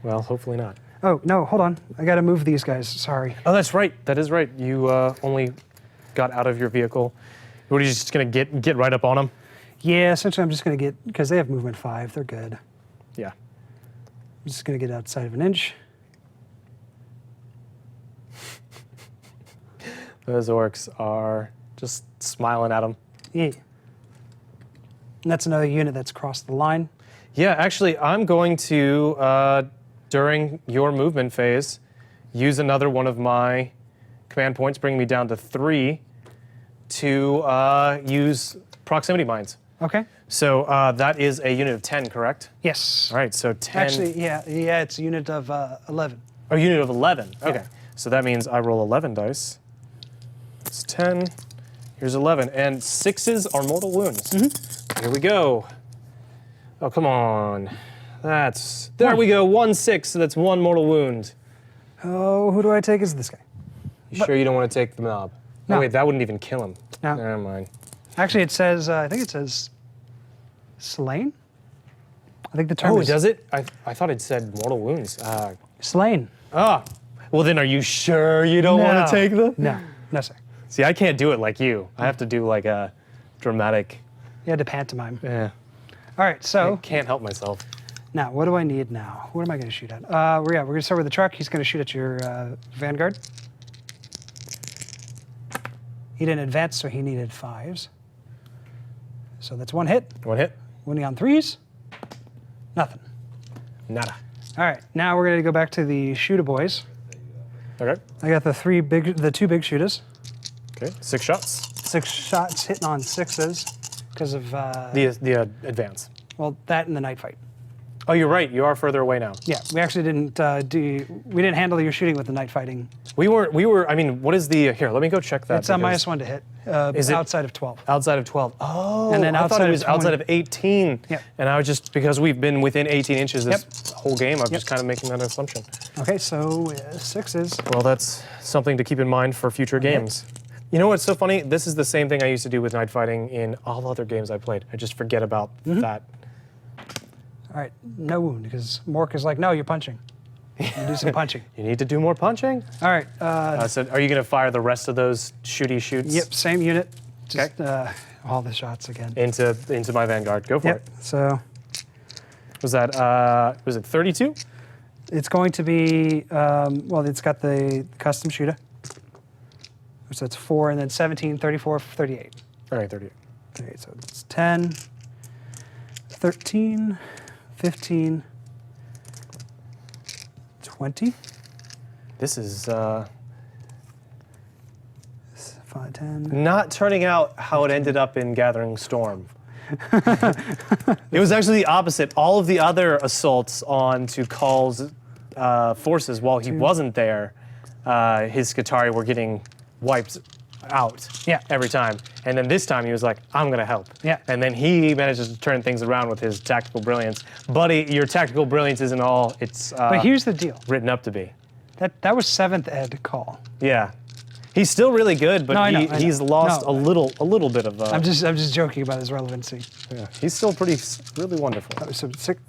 Well, hopefully not. Oh no, hold on. I got to move these guys. Sorry. Oh, that's right. That is right. You only got out of your vehicle. What are you just gonna get right up on them? Yeah, essentially, I'm just going to get because they have movement 5. They're good. Yeah. I'm just going to get outside of an inch. Those orcs are just smiling at them. Yeah. And that's another unit that's crossed the line. Yeah, actually, I'm going to, during your movement phase, use another one of my command points, bring me down to 3, to use proximity mines. Okay. So that is a unit of 10, correct? Yes. All right, so 10. Actually, yeah, it's a unit of 11. Oh, unit of 11. Okay. Yeah. So that means I roll 11 dice. It's 10. Here's 11. And 6s are mortal wounds. Here we go. Oh, come on. There we go. 1 6. So that's 1 mortal wound. Oh, who do I take as this guy? You sure you don't want to take the mob? No. Oh, wait, that wouldn't even kill him. No. Never mind. Actually, it says, I think it says slain? I think the term Oh, is does it? I thought it said mortal wounds. slain. Well, then are you sure you don't want to take them? No, sir. See, I can't do it like you. I have to do like a dramatic. You had to pantomime. Yeah. All right, so Can't help myself. now what do I need now? What am I going to shoot at? We're going to start with the truck. He's going to shoot at your Vanguard. He didn't advance, so he needed 5s. So that's 1 hit. 1 hit? Winning on 3s. Nothing. Nada. All right, now we're going to go back to the shooter boys. Okay. I got the 2 big shooters. Okay. 6 shots. 6 shots hitting on 6s because of The advance. well, that and the night fight. Oh, you're right. You are further away now. Yeah, we actually didn't we didn't handle your shooting with the night fighting. We were. I mean, what is the? Here, let me go check that. It's a because -1 to hit. Is it- outside of 12? outside of 12. Oh, And then I thought outside it of was outside 20. of 18. Yep. And I was just because we've been within 18 inches this Yep. whole game. I'm Yep. just kind of making that assumption. Okay, so 6s. Well, that's something to keep in mind for future games. You know what's so funny? This is the same thing I used to do with night fighting in all other games I played. I just forget about that. All right, no wound because Mork is like, no, you're punching. You do some punching. You need to do more punching. All right. So, are you going to fire the rest of those shooty shoots? Yep, same unit. Just all the shots again. Into my Vanguard. Go for Yep. it. So Was that? Was it 32? it's going to be well, it's got the custom shooter. So it's 4 and then 17, 34, 38. All right, 38. 38. So it's 10, 13, 15, 20. This is 5, 10. not turning out how it ended up in Gathering Storm. It was actually the opposite. All of the other assaults onto Call's forces while he wasn't there, his Skitari were getting wiped out every time. And then this time he was like, I'm going to help. Yeah. And then he manages to turn things around with his tactical brilliance. Buddy, your tactical brilliance isn't all it's But here's the deal. written up to be. That was 7th ed Cawl. Yeah. He's still really good, but No, I know. he's lost No. a little bit of. I'm just joking about his relevancy. Yeah, he's still really wonderful. So 6.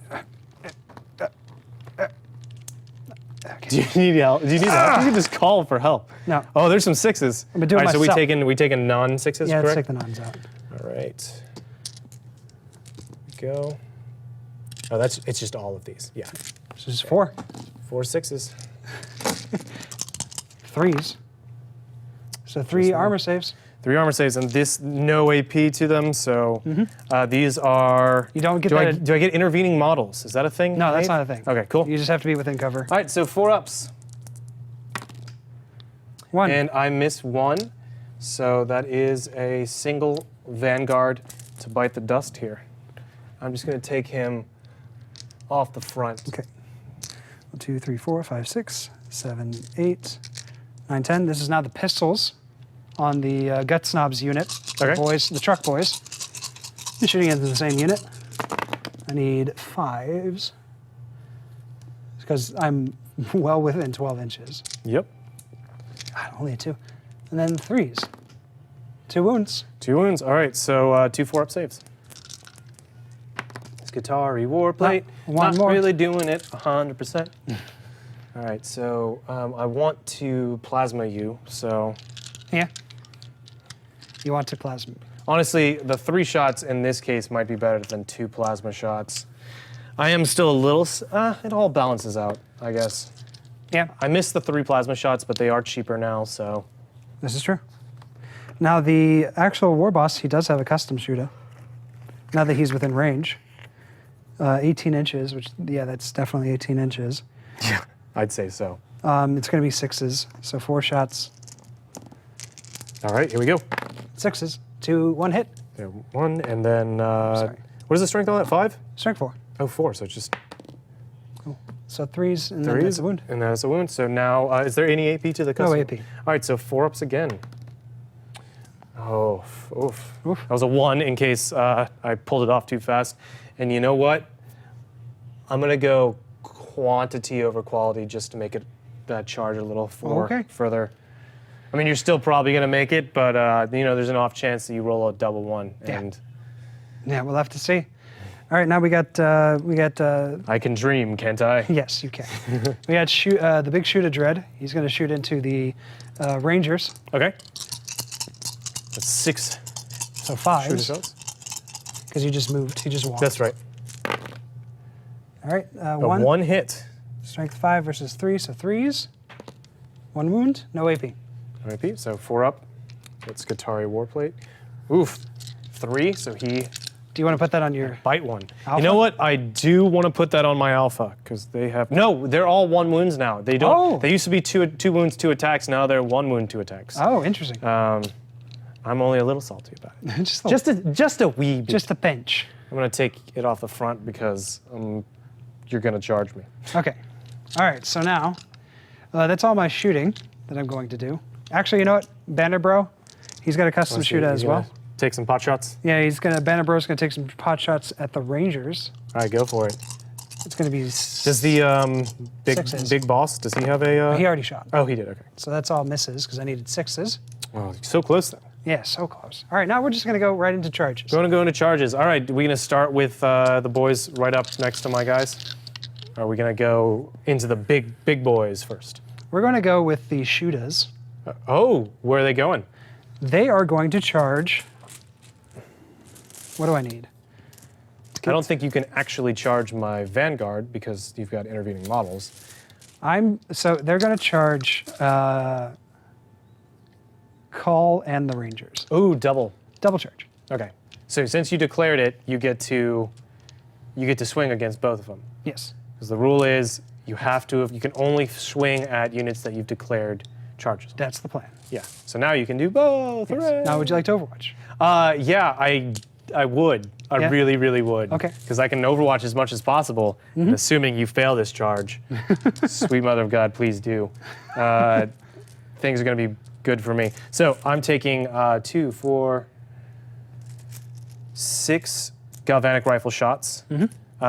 Do you need help? You can just call for help. No. Oh, there's some 6s. I'm doing All right, so myself. we taking non-6s, Yeah, let's correct? take the nons out. All right. Go. Oh, it's just all of these. Yeah. This is 4. 4 6s. 3s. So 3 armor saves. 3 armor saves, and this no AP to them. So these are. You don't get do that. do I get intervening models? Is that a thing? No, that's Nate? not a thing. Okay, cool. You just have to be within cover. All right, so 4 ups. 1. And I miss 1, so that is a single Vanguard to bite the dust here. I'm just going to take him off the front. Okay. 1, 2, 3, 4, 5, 6, 7, 8, 9, 10. This is now the pistols on the Gut Snobs unit. Okay. The truck boys. You're shooting into the same unit. I need 5s. Because I'm well within 12 inches. Yep. God, only a 2. And then 3s. 2 wounds. 2 wounds. All right, so 2 4-up saves. Skitari Warplate. One Not more. really doing it 100%. All right, so I want to plasma you, so Yeah. You want to plasma. honestly, the 3 shots in this case might be better than 2 plasma shots. I am still a little, it all balances out, I guess. Yeah, I missed the 3 plasma shots, but they are cheaper now, so. this is true. Now the actual war boss, he does have a custom shooter. Now that he's within range. 18 inches, which, yeah, that's definitely 18 inches. Yeah, I'd say so. It's going to be 6s, so 4 shots. All right, here we go. 6s, 2, 1 hit. There, 1, and then, Sorry. what is the strength on that, 5? Strength 4. Oh, 4, so just Cool. So 3s, and then 3 that's a wound. And that's a wound. So now, is there any AP to the No custom? AP. All right, so 4 ups again. Oh, oof. Oof. That was a 1 in case I pulled it off too fast. And you know what? I'm going to go quantity over quality just to make it that charge a little further. I mean, you're still probably going to make it, but you know, there's an off chance that you roll a double 1. Yeah. And Yeah, we'll have to see. All right, now we got I can dream, can't I? yes, you can. We got the big shoot of dread. He's going to shoot into the Rangers. Okay. That's 6 So shooter 5s, shots. because you just moved. He just walked. That's right. All right, A 1. 1 hit. Strength 5 versus 3, so 3s. 1 wound, no AP. RIP, so 4 up. That's Skitari Warplate. Oof, 3, so he Do you want to put that on your... bite 1. Alpha? You know what? I do want to put that on my alpha, because they have, no, they're all 1 wounds now. They don't, Oh. They used to be 2 wounds, 2 attacks, now they're 1 wound, 2 attacks. Oh, interesting. I'm only a little salty about it. just Just a wee bit. just a pinch. I'm gonna take it off the front because you're gonna charge me. Okay. All right, so now that's all my shooting that I'm going to do. Actually, you know what? Banner Bro, he's got a custom Let's see, shooter you as gonna well. Take some pot shots. Yeah, Banner Bro's going to take some pot shots at the Rangers. All right, go for it. It's going to be... Does the Sixes. big boss, does he have a... He already shot. Oh, he did, okay. So that's all misses, because I needed 6s. Oh, so close then. Yeah, so close. All right, now we're just going to go right into charges. We want to go into charges. All right, we're going to start with the boys right up next to my guys. Or are we going to go into the big boys first? We're going to go with the shooters. Oh, where are they going? They are going to charge... What do I need? I don't think you can actually charge my Vanguard because you've got intervening models. So they're going to charge Cawl and the Rangers. Ooh, double. Double charge. Okay. So since you declared it, you get to swing against both of them. Yes. Because the rule is You have to. You can only swing at units that you've declared charges on. That's the plan. Yeah. So now you can do both. Yes. Hooray! Now, would you like to Overwatch? Yeah, I would. I Yeah? really, really would. Okay. Because I can Overwatch as much as possible, and assuming you fail this charge, sweet mother of God, please do. Things are going to be good for me. So I'm taking 2, 4, 6 galvanic rifle shots.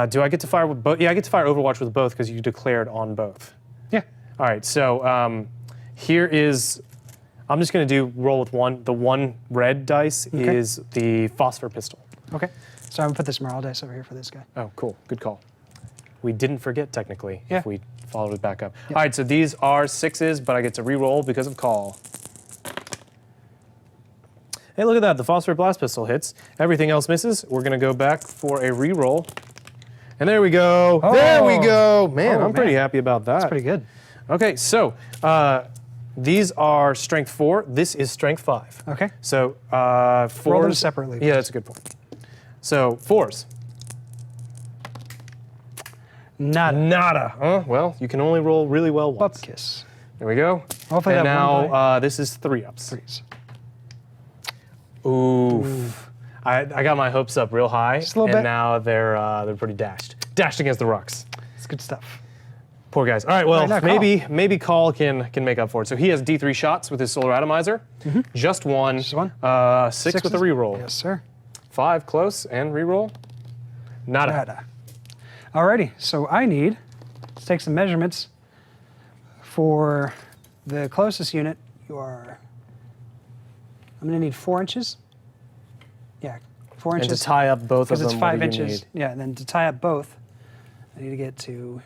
Do I get to fire with both? Yeah, I get to fire Overwatch with both because you declared on both. Yeah. All right, so here is, I'm just going to roll with one. The one red dice is the phosphor pistol. Okay. So I'm gonna put this morale dice over here for this guy. Oh, cool. Good call. We didn't forget, technically, Yeah. if we followed it back up. All right, so these are 6s, but I get to re-roll because of Cawl. Hey, look at that. The phosphor blast pistol hits. Everything else misses. We're going to go back for a re-roll. And there we go. Oh. There we go. Man, Oh, I'm pretty man. happy about that. That's pretty good. Okay, so these are strength 4. This is strength 5. Okay. So 4s. Roll them separately. Yeah, that's a good point. So 4s. Nada. Nada. Huh? Well, you can only roll really well once. Bupkis. There we go. Hopefully and that one now this is 3-ups. Threes. Oof. I got my hopes up real high, Just a little and bit. now they're pretty dashed. Dashed against the rocks. It's good stuff. Poor guys. All right, well, All right, now maybe Cawl can make up for it. So he has D3 shots with his solar atomizer. Just one. Just one? 6 with a Sixes? reroll. Yes, sir. 5 close and reroll. Nada. Nada. Alrighty, so I need to take some measurements for the closest unit. I'm gonna need 4 inches. Yeah, 4 And inches. to tie up both of because them, it's what 5 do you inches. need? Yeah, and then to tie up both, I need to get to,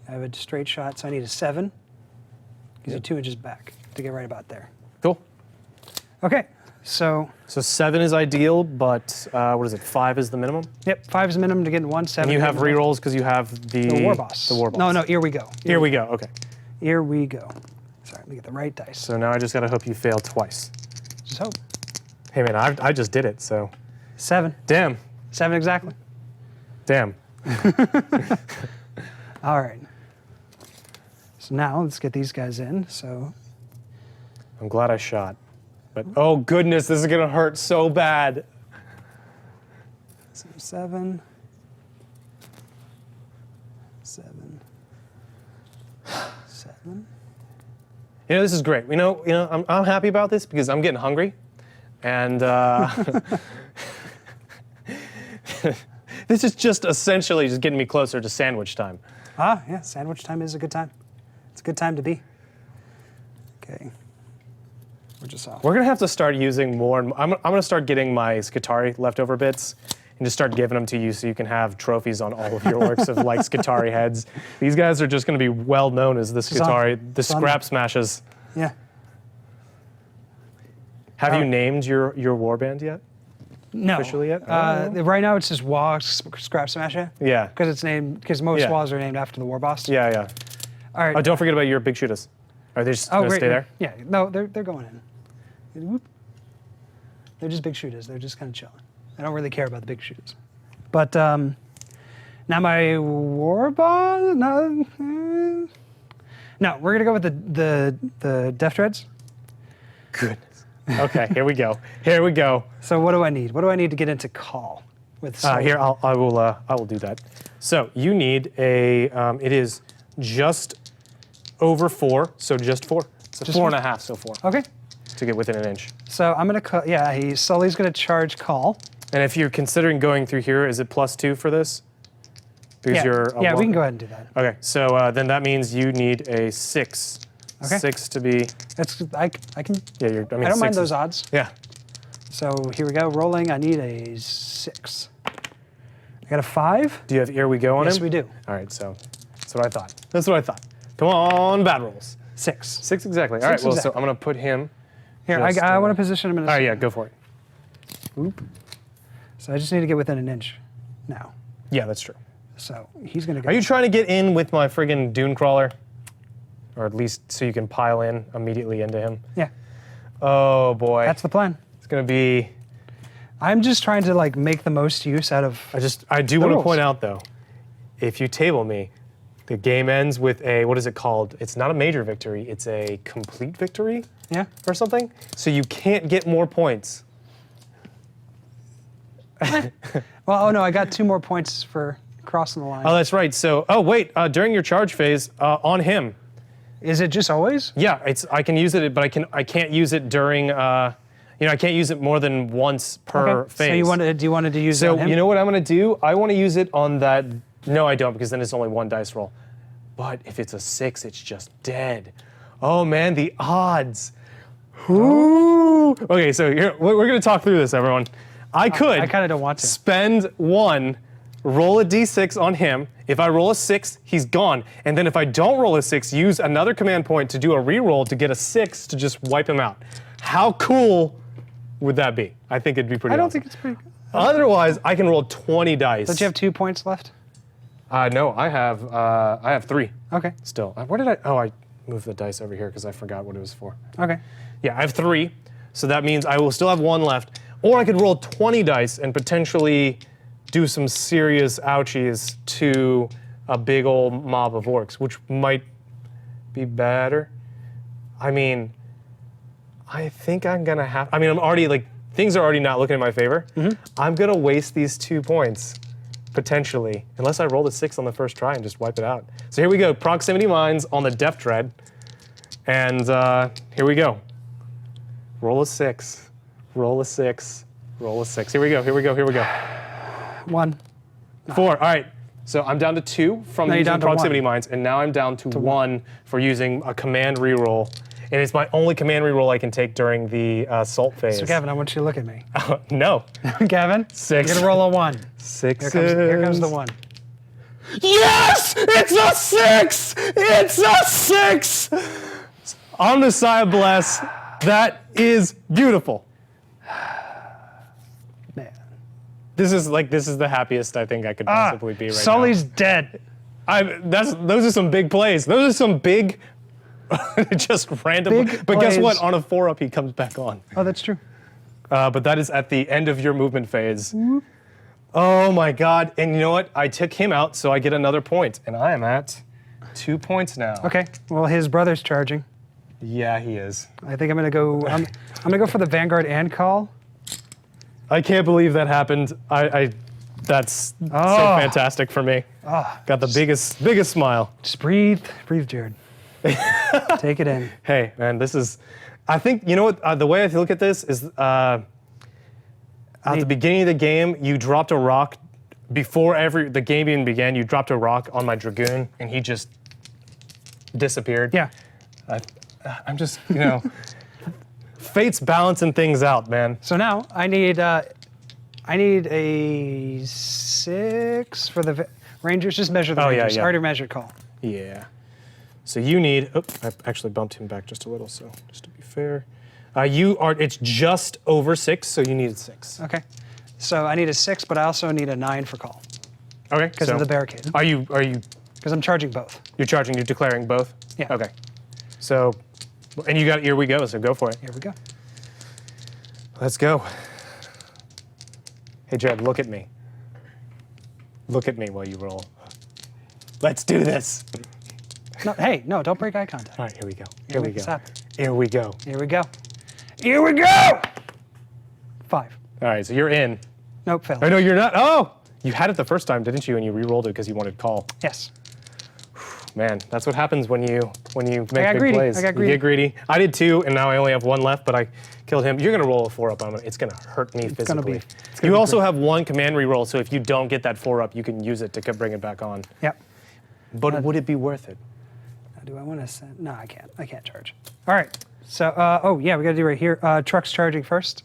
I have a straight shot, so I need a 7. Gives you 2 inches back to get right about there. Cool. Okay, so, So 7 is ideal, but what is it? 5 is the minimum. yep, 5 is minimum to get in 1, 7. And you have to get in rerolls because you have the war boss. The war boss. No, here we go. Here we go. Okay. Here we go. Sorry, let me get the right dice. So now I just gotta hope you fail twice. Just hope. Hey man, I just did it. So 7. damn, 7 exactly. damn. All right. So now let's get these guys in. So I'm glad I shot, but oh goodness, this is gonna hurt so bad. 7. 7. 7. You know, this is great. I'm happy about this because I'm getting hungry, and this is just essentially just getting me closer to sandwich time. Ah, yeah, sandwich time is a good time. It's a good time to be. Okay. We're just off. We're gonna have to start using more. I'm gonna start getting my Skitari leftover bits and just start giving them to you so you can have trophies on all of your orcs of like Skitari heads. These guys are just gonna be well known as the Skitari, the it's on- scrap smashes. Yeah. Have you named your warband yet? No. Officially yet? Right now it's just WA Scrap Smasher. Yeah. Because it's named, because most Yeah. WAs are named after the war boss. Yeah, yeah. All right. Oh, don't forget about your big shooters. Are they just gonna great, stay there? Yeah, no, they're going in. Whoop. They're just big shooters. They're just kind of chilling. I don't really care about the big shooters. But now my war boss, no, we're gonna go with the Death Dreads. Goodness. Okay, here we go. Here we go. So what do I need? What do I need to get into Cawl with? Here, I will do that. So you need a. It is just over 4, so just 4. So Just 4.5, so 4 Okay. to get within an inch. So I'm gonna Sully's gonna charge Cawl. And if you're considering going through here, is it +2 for this? Because Yeah, you're yeah, we can go ahead and do that. Okay, so then that means you need a 6. Okay. 6 to be. That's I can. Yeah, I don't mind 6 those odds. Yeah. So here we go. Rolling. I need a 6. I got a 5. Do you have here we go on Yes, him? we do. All right, so that's what I thought. That's what I thought. Come on, bad rolls. 6. 6 exactly. All right, well, so exactly. I'm gonna put him. Here, Just, I want to position him in a. All right, yeah, go for it. Oop. So I just need to get within an inch now. Yeah, that's true. So he's gonna go. Are you trying to get in with my friggin' dune crawler? Or at least so you can pile in immediately into him? Yeah, Oh boy. that's the plan. It's gonna be. I'm just trying to like make the most use out of. I do want to rules. point out though, if you table me, The game ends with a, what is it called? It's not a major victory, it's a complete victory Yeah. or something. So you can't get more points. Well, oh no, I got 2 more points for crossing the line. Oh, that's right. So, oh wait, during your charge phase, on him. Is it just always? Yeah, I can use it, but I can't use it during, I can't use it more than once per phase. So do you want to use it on So him? you know what I'm gonna do? I want to use it on that. No, I don't, because then it's only 1 dice roll. But if it's a 6, it's just dead. Oh man, the odds. Ooh. Okay, so we're gonna talk through this, everyone. I could. I kind of don't want to. Spend 1, roll a d6 on him. If I roll a 6, he's gone. And then if I don't roll a 6, use another command point to do a reroll to get a 6 to just wipe him out. How cool would that be? I think it'd be pretty. I don't awesome. think it's pretty good. Otherwise, I can roll 20 dice. Don't you have 2 points left? No, I have 3 Okay. still. Where did I? Oh, I moved the dice over here because I forgot what it was for. Okay. Yeah, I have 3, so that means I will still have 1 left. Or I could roll 20 dice and potentially do some serious ouchies to a big old mob of orcs, which might be better. I mean, I think I'm gonna have. I mean, I'm already like things are already not looking in my favor. I'm gonna waste these 2 points. Potentially, unless I roll a 6 on the first try and just wipe it out. So here we go, proximity mines on the Death Dread. And here we go. Roll a 6, roll a 6, roll a 6. Here we go, here we go, here we go. 1. 4, all right. So I'm down to 2 from you're using down to proximity 1. mines, and now I'm down to 1 for using a command reroll. And it's my only command reroll I can take during the assault phase. So Gavin, I want you to look at me. No. Gavin, 6. you're gonna roll a 1. 6. Here comes the 1. Yes! It's a 6! It's a 6! Omnissiah bless. That is beautiful. Man. This is the happiest I think I could possibly be right Sully's dead. now. Those are some big plays. Those are some big, just random. Big but guess what? plays. On a 4-up, he comes back on. Oh, that's true. But that is at the end of your movement phase. Oh my God! And you know what? I took him out, so I get another point, and I am at 2 points now. Okay. Well, his brother's charging. Yeah, he is. I think I'm gonna go. I'm gonna go for the Vanguard and Cawl. I can't believe that happened. That's so fantastic for me. Got the biggest smile. Just breathe, Jared. Take it in. Hey, man, this is. I think you know what. The way I look at this is, at the beginning of the game, you dropped a rock. Before the game even began, you dropped a rock on my dragoon, and he just disappeared. Yeah. I'm just, fate's balancing things out, man. So now I need a 6 for the Rangers. Just measure the Rangers. yeah. Harder measure Cawl. Yeah. So you need. Oh, I actually bumped him back just a little. So just to be fair, it's just over 6. So you need 6. Okay. So I need a 6, but I also need a 9 for Cawl Okay. because of the barricade. Are you? Because I'm charging both. You're charging. You're declaring both. Yeah. Okay. So, and you got. Here we go. So go for it. Here we go. Let's go. Hey, Jed, look at me. Look at me while you roll. Let's do this. No, hey, no, don't break eye contact. All right, here we go. Here we make this go. happen. Here we go. Here we go. Here we go! 5. All right, so you're in. Nope, failed. Oh, no, you're not. Oh! You had it the first time, didn't you? And you re-rolled it because you wanted Cawl. Yes. Man, that's what happens when you make big greedy. plays. I got You greedy. get greedy. I did 2, and now I only have 1 left, but I killed him. You're gonna roll a 4-up on him. It's gonna hurt me physically. gonna You be also have 1 command re-roll, so if you don't get that 4-up, you can use it to bring it back on. Yep. But would it be worth it? Do I want to send? No, I can't. I can't charge. All right. So, oh yeah, we got to do right here. Truck's charging first.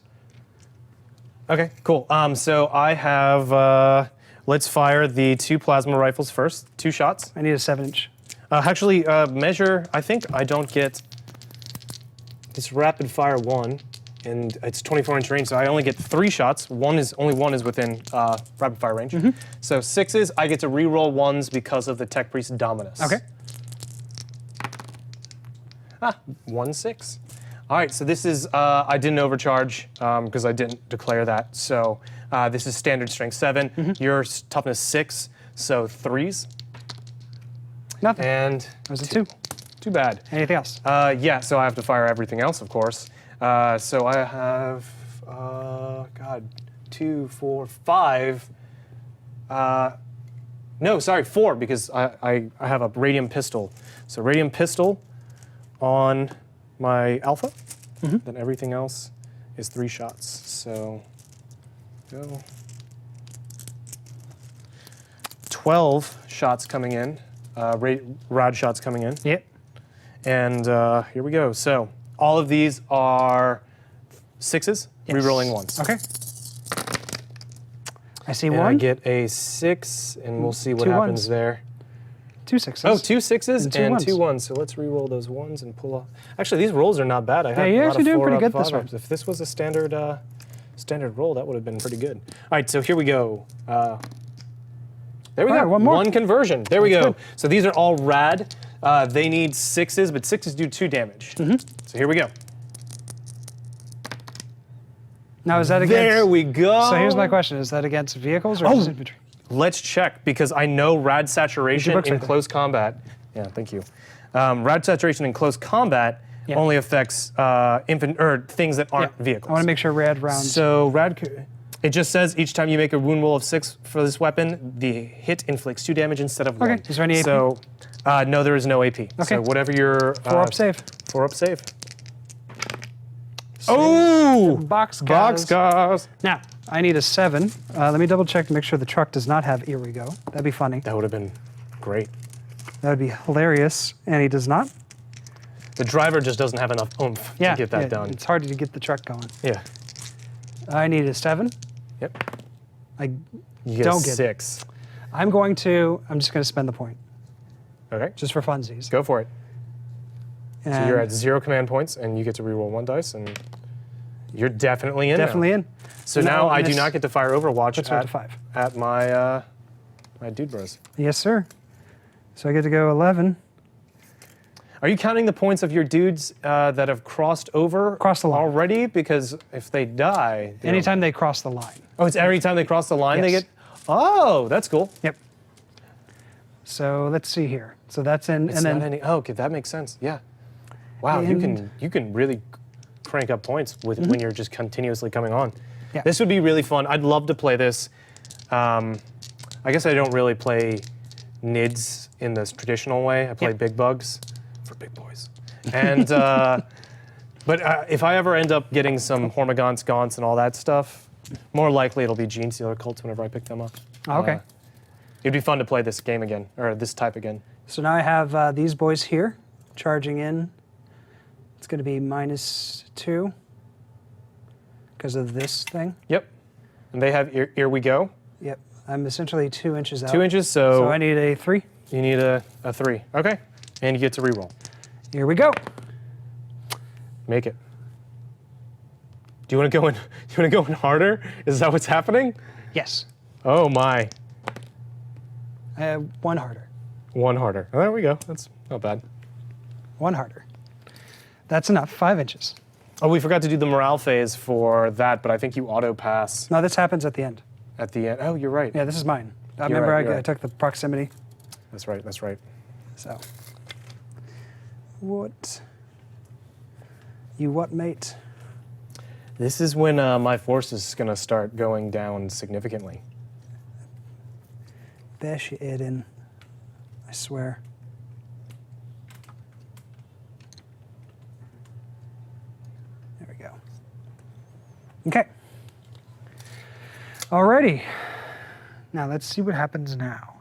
Okay, cool. So I have, let's fire the 2 plasma rifles first. 2 shots. I need a 7-inch. Actually, measure, I think I don't get, it's rapid fire 1, and it's 24-inch range, so I only get 3 shots. Only one is within rapid fire range. So 6s, I get to re-roll 1s because of the Tech Priest Dominus. Okay. 1 6. All right, so this is, I didn't overcharge because I didn't declare that. So this is standard strength 7. Your toughness 6, so 3s. Nothing. And That was a 2. too bad. Anything else? Yeah, so I have to fire everything else, of course. So I have, God, 2, 4, 5. No, sorry, 4, because I have a radium pistol. So radium pistol on my alpha. Then everything else is 3 shots. So go. 12 shots coming in, rod shots coming in. Yep. And here we go. So all of these are 6s, Yes. rerolling 1s. Okay. I see And 1. I get a 6, and we'll see what 2 happens ones. there. 2 6s. Oh, 2 6s And 2 and ones. 2 1s. So let's re-roll those 1s and pull off. Actually, these rolls are not bad. I have you're a lot actually of doing 4 pretty up, good this 5 one. ups. If this was a standard roll, that would have been pretty good. All right, so here we go. There we All go. right, one more. 1 conversion. There we That's go. good. So these are all rad. They need 6s, but 6s do 2 damage. So here we go. Now, is that against... There we go. So here's my question. Is that against vehicles or Oh. just infantry? Let's check, because I know rad saturation books in right there. close combat. Yeah, thank you. Rad saturation in close combat Yeah. only affects things that aren't vehicles. I want to make sure rad rounds... So it just says each time you make a wound roll of 6 for this weapon, the hit inflicts 2 damage instead of 1. Okay, is there any AP? So no, there is no AP. Okay. So whatever your 4 up save. 4 up save. Oh, Box cars. Now, I need a 7. Let me double check to make sure the truck does not have Irigo. That'd be funny. That would have been great. That would be hilarious. And he does not. The driver just doesn't have enough oomph to get that done. It's hard to get the truck going. Yeah. I need a 7. Yep. I You get don't a get it. 6. I'm just going to spend the point, Okay. just for funsies. Go for it. So And you're at 0 command points, and you get to reroll 1 dice, and you're definitely in. definitely now. in. So No, now I do miss. not get to fire Overwatch Puts me up to 5. at my my dude bros. Yes, sir. So I get to go 11. Are you counting the points of your dudes that have crossed over Crossed the line. already? Because if they die, they don't- Anytime they cross the line. Oh, it's every time they cross the line they Yes. get. Oh, that's cool. Yep. So let's see here. So that's in, It's and then not any. Oh, okay, that makes sense. Yeah. Wow, you can really crank up points with when you're just continuously coming on. Yeah. This would be really fun. I'd love to play this. I guess I don't really play NIDs in this traditional way. I play Yep. big bugs for big boys. And but if I ever end up getting some Hormagaunts, Gaunts, and all that stuff, more likely it'll be Gene Stealer cults whenever I pick them up. Oh, okay. It'd be fun to play this game again, or this type again. So now I have these boys here charging in. It's going to be -2 because of this thing. Yep. And they have here we go. Yep. I'm essentially 2 inches out. 2 inches, So I need a 3. you need a 3. Okay. And you get to reroll. Here we go. Make it. Do you want to go in? Do you want to go in harder? Is that what's happening? Yes. Oh my! I have 1 harder. 1 harder. Oh, there we go. That's not bad. 1 harder. That's enough. 5 inches. Oh, we forgot to do the morale phase for that, but I think you auto pass No, this happens at the end. at the end. Oh, you're right. Yeah, this is mine. You're Remember, right, you're I right. took the proximity. That's right. That's right. So, what? You what, mate? This is when my force is going to start going down significantly. Bash your head in. I swear. There we go. Okay. Alrighty. Now let's see what happens now.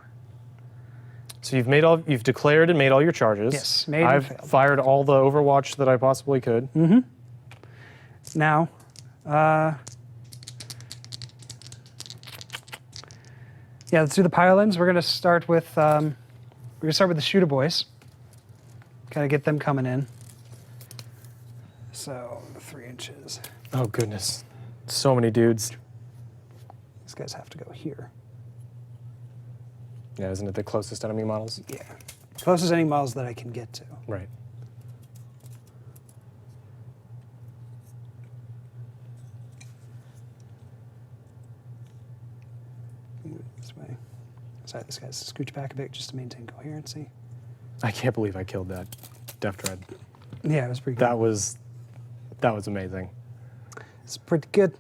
So you've declared and made all your charges. Yes, made and I've failed. fired all the Overwatch that I possibly could. Now, yeah, let's do the pile-ins. We're gonna start with the shooter boys. Gotta get them coming in. So 3 inches. Oh goodness, so many dudes. These guys have to go here. Yeah, isn't it the closest enemy models? Yeah, closest any models that I can get to. Right. Move it this way. Sorry, this guy's scooch back a bit just to maintain coherency. I can't believe I killed that Death Dread. Yeah, it was pretty good. That was amazing. It's pretty good.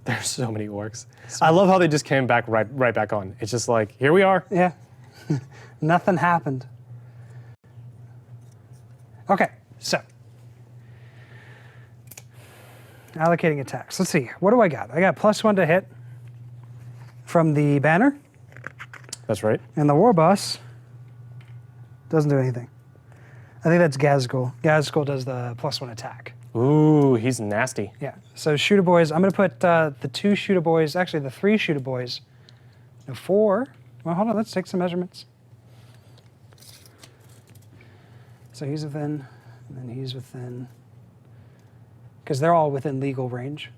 There's so many orcs. I love how they just came back right back on. It's just like, here we are. Yeah. Nothing happened. Okay, so. Allocating attacks. Let's see. What do I got? I got +1 to hit from the banner. That's right. And the war boss doesn't do anything. I think that's Gazgul. Gazgul does the +1 attack. Ooh, he's nasty. Yeah. So shooter boys, I'm going to put the 2 shooter boys, actually the 3 shooter boys. No, 4. Well, hold on. Let's take some measurements. So he's within, and then he's within, because they're all within legal range.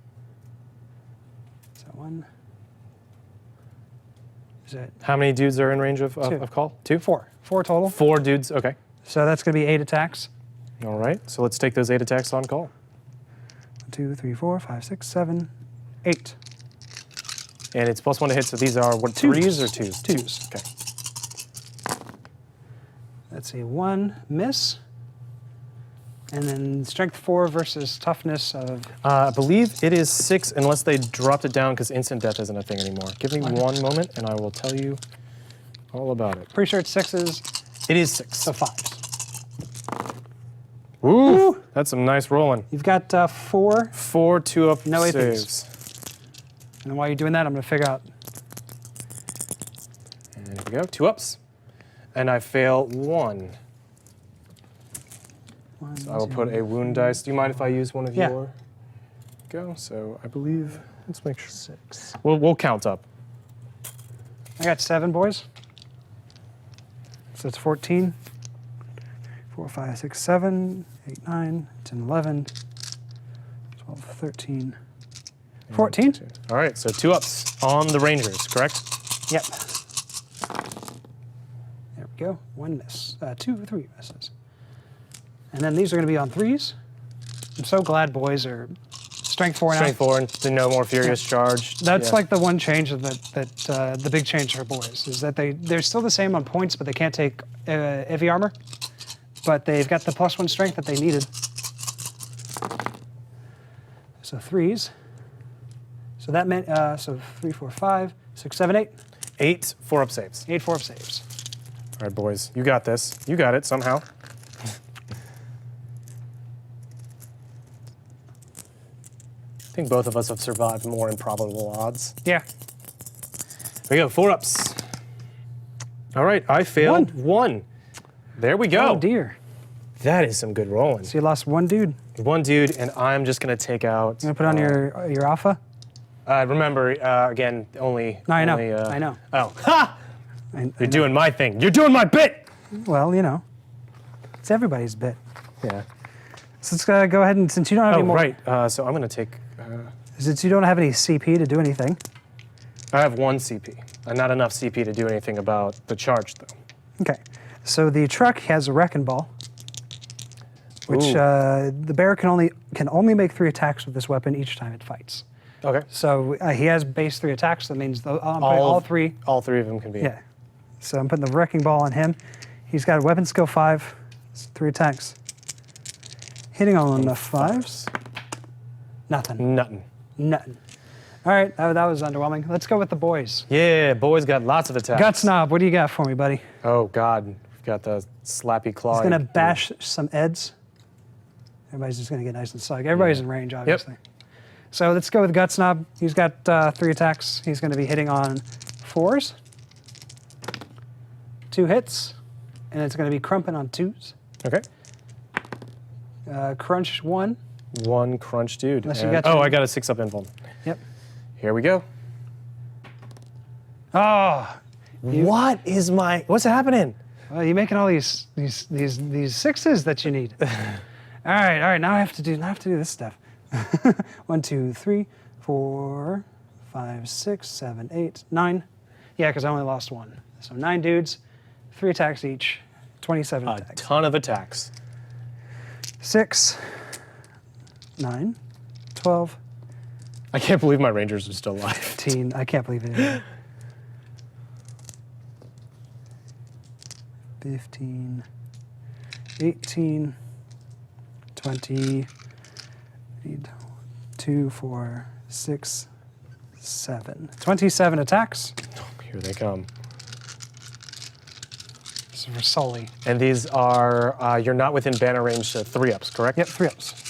So 1. Is it How many dudes are in range of Two. Cawl? 2? 4? 4 total. 4 dudes, okay. So that's going to be 8 attacks. All right, so let's take those 8 attacks on Cawl. 1, 2, 3, 4, 5, 6, 7, 8. And it's +1 to hit, so these are what, Twos. 3s or 2s? 2s. Okay. Let's see, 1 miss. And then strength 4 versus toughness of. I believe it is 6 unless they dropped it down because instant death isn't a thing anymore. Give me 1 moment and I will tell you all about it. Pretty sure it's 6s, It is 6. so 5s. Ooh, that's some nice rolling. You've got 4. 4 2-up No APs. saves. And while you're doing that, I'm going to figure out. And there we go, 2-ups. And I fail 1. So I will put a wound dice. Do you mind if I use one of Yeah. your? Go. So I believe. Let's make sure. 6. We'll count up. I got 7 boys. So it's 14. 4, 5, 6, 7, 8, 9, 10, 11, 12, 13, 14. All right, so 2-ups on the Rangers, correct? Yep. There we go. 1 miss. 2, 3 misses. And then these are going to be on 3s. I'm so glad boys are strength 4 now. Strength 4 and the no more furious charge. That's Yeah. like the one change that the big change for boys is that they're still the same on points, but they can't take heavy armor. But they've got the +1 strength that they needed. So 3s. So that meant so 3, 4, 5, 6, 7, 8. 8 4-up saves. 8 4-up saves. All right, boys, you got this. You got it somehow. I think both of us have survived more improbable odds. Yeah. There we go, 4-ups. All right, I failed 1. There we go. Oh dear. That is some good rolling. So you lost 1 dude. 1 dude, and I'm just gonna take out. You gonna put on your alpha? Remember, again, only. No, I know. only, I know. Oh, ha! I You're doing my thing. You're doing my bit. Well, you know, it's everybody's bit. Yeah. So let's go ahead and since you don't have Oh, any more, right. So I'm gonna take. since you don't have any CP to do anything, I have 1 CP. Not enough CP to do anything about the charge, though. okay. So the truck has a wrecking ball, which Ooh. the bear can only make 3 attacks with this weapon each time it fights. Okay. So he has base 3 attacks. That means I'm putting all 3. All 3 of them can be. Yeah. So I'm putting the wrecking ball on him. He's got a weapon skill 5, 3 attacks. Hitting on the 5s. Nothing. Nothing. Nothing. All right, that was underwhelming. Let's go with the boys. Yeah, boys got lots of attacks. Gut Snob, what do you got for me, buddy? Oh God, we've got the slappy claw. He's gonna bash some eds. Everybody's just gonna get nice and slug. Everybody's in range, obviously. So let's go with Gut Snob. He's got 3 attacks. He's gonna be hitting on 4s. 2 hits, and it's gonna be crumping on 2s. Okay. Crunch 1. 1 crunch, dude. Unless you And- got your- I got a 6-up invuln. Yep. Here we go. Oh, What's happening? well, you're making all these 6s that you need. all right. Now I have to do this stuff. 1, 2, 3, 4, 5, 6, 7, 8, 9. Yeah, because I only lost 1. So 9 dudes, 3 attacks each, 27 A attacks. ton of attacks. 6, 9, 12, I can't believe my Rangers are still alive. 15. I can't believe it. 15, 18, 20, 2, 4, 6, 7. 27 attacks. Here they come. This is for Sully. And these are, you're not within banner range, so 3-ups, correct? Yep, 3-ups.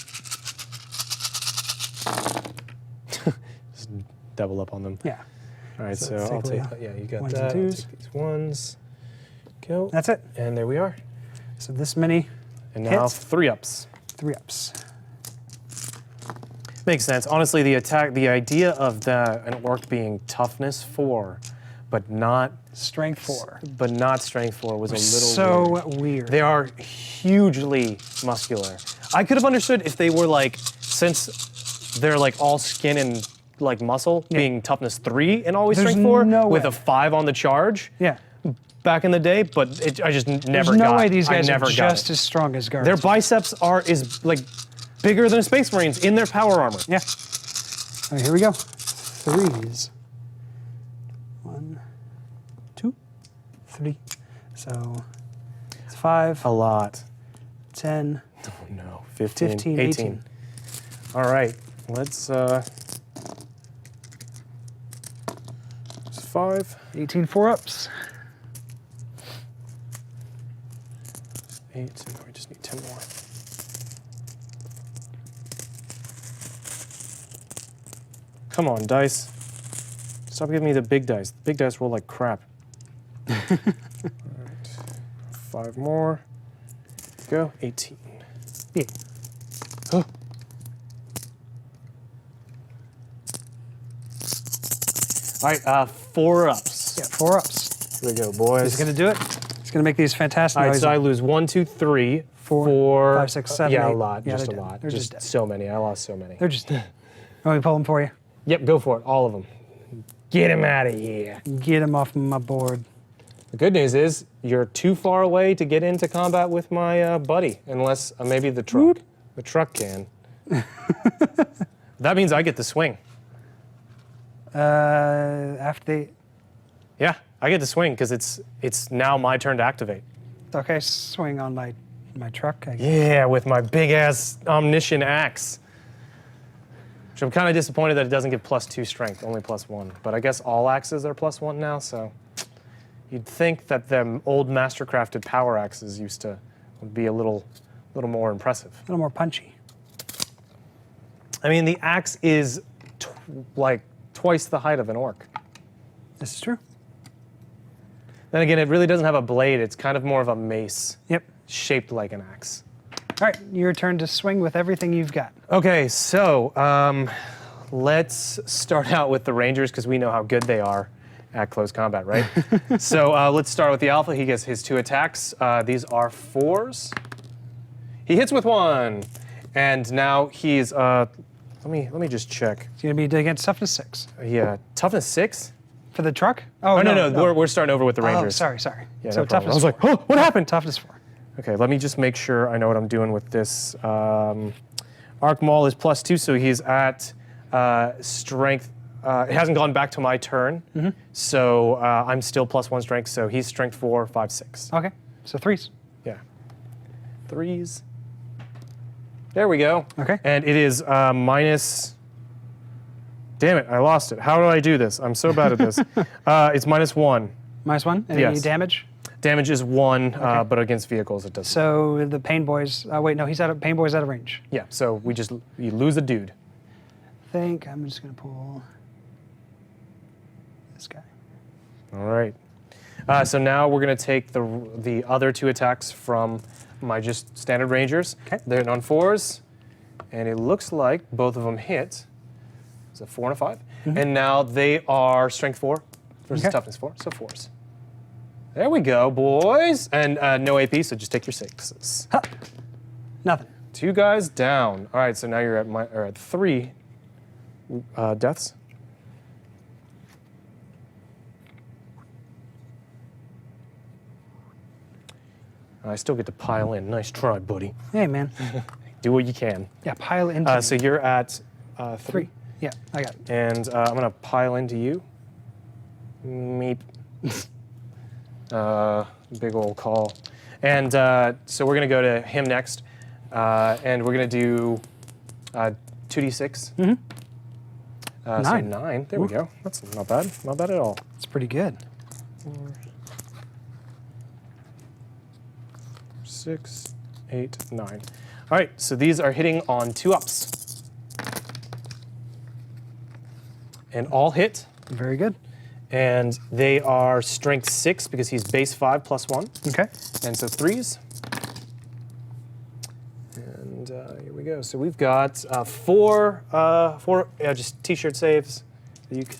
Just double up on them. Yeah. All right, So so take I'll take, away yeah, you got ones that. and I'll twos. take these ones. Go. That's it. And there we are. So this many And now hits, 3-ups. 3-ups. Makes sense. Honestly, the idea of an orc being toughness 4, but not Strength 4. but not strength 4 was a little weird. So weird. They are hugely muscular. I could have understood if they were like, since they're like all skin and like muscle, being toughness 3 and always There's strength 4 no with way. a 5 on the charge Yeah. back in the day, but I just never There's got no way these I guys are never got just it. as strong as guards. Their biceps is like bigger than Space Marines in their power armor. Yeah. All right, here we go. 3s. 1, 2, 3. So it's 5, A lot. 10, Oh no, 15, 15, 18. 18. All right, let's, it's 5. 18 4-ups. 8, so we just need 10 more. Come on, dice. Stop giving me the big dice. The big dice roll like crap. All right, 5 more. Go, 18. Yeah. Oh. All right, 4-ups. Yeah, 4-ups. Here we go, boys. He's going to do it. He's going to make these fantastic All right, noises. so I lose 1, 2, 3, 4, 4, 5, 6, 7, yeah, 8. a lot, Yeah, just a they're lot, dead. They're just just dead. so many. I lost so many. They're just dead. Want me to pull them for you? Yep, go for it, all of them. Get him out of here. Get them off my board. The good news is you're too far away to get into combat with my buddy, unless maybe the truck. Whoop. The truck can. That means I get the swing. After they... Yeah, I get to swing because it's now my turn to activate. Okay, swing on my truck. I guess. Yeah, with my big ass omniscient axe. Which I'm kind of disappointed that it doesn't give +2 strength, only +1. But I guess all axes are +1 now, so you'd think that the old mastercrafted power axes would be a little more impressive. A little more punchy. I mean, the axe is like twice the height of an orc. This is true. Then again, it really doesn't have a blade. It's kind of more of a mace Yep. shaped like an axe. All right, your turn to swing with everything you've got. Okay, so let's start out with the Rangers because we know how good they are at close combat, right? So let's start with the Alpha. He gets his 2 attacks. These are 4s. He hits with 1, and now he's let me just check. It's going to be against toughness 6. Yeah, toughness 6. For the truck? Oh no, we're starting over with the Rangers. Oh, sorry. Yeah, So no problem. toughness I was like, 4. oh, what happened? Toughness 4. Okay, let me just make sure I know what I'm doing with this. Arc Maul is +2, so he's at strength. It hasn't gone back to my turn, so I'm still +1 strength, so he's strength 4, 5, 6. Okay, so 3s. Yeah. 3s. There we go. Okay. And it is minus. Damn it, I lost it. How do I do this? I'm so bad at this. It's -1. -1. Any Yes. damage? Damage is 1, but against vehicles it doesn't. So the Pain Boys. Wait, no, Pain Boy's out of range. Yeah, so you lose a dude. I think I'm just going to pull this guy. All right. So now we're going to take the other 2 attacks from my just standard Rangers. Okay. They're on 4s, and it looks like both of them hit. It's a 4 and a 5. And now they are strength 4 versus Okay. toughness 4, so 4s. There we go, boys. And no AP, so just take your 6s. Ha! Nothing. 2 guys down. All right, so now you're at 3 deaths. I still get to pile in. Nice try, buddy. Hey, man. Do what you can. Yeah, pile into So you're at 3. 3. Yeah, I got it. And I'm going to pile into you. Meep. big old Cawl. And so we're going to go to him next, and we're going to do 2d6. Mm-hmm. So 9. There we go. That's not bad. Not bad at all. It's pretty good. 6, 8, 9. All right, so these are hitting on 2 ups. And all hit. Very good. And they are strength 6 because he's base 5 plus 1. Okay. And so 3s. And here we go. So we've got 4 just t-shirt saves. You could,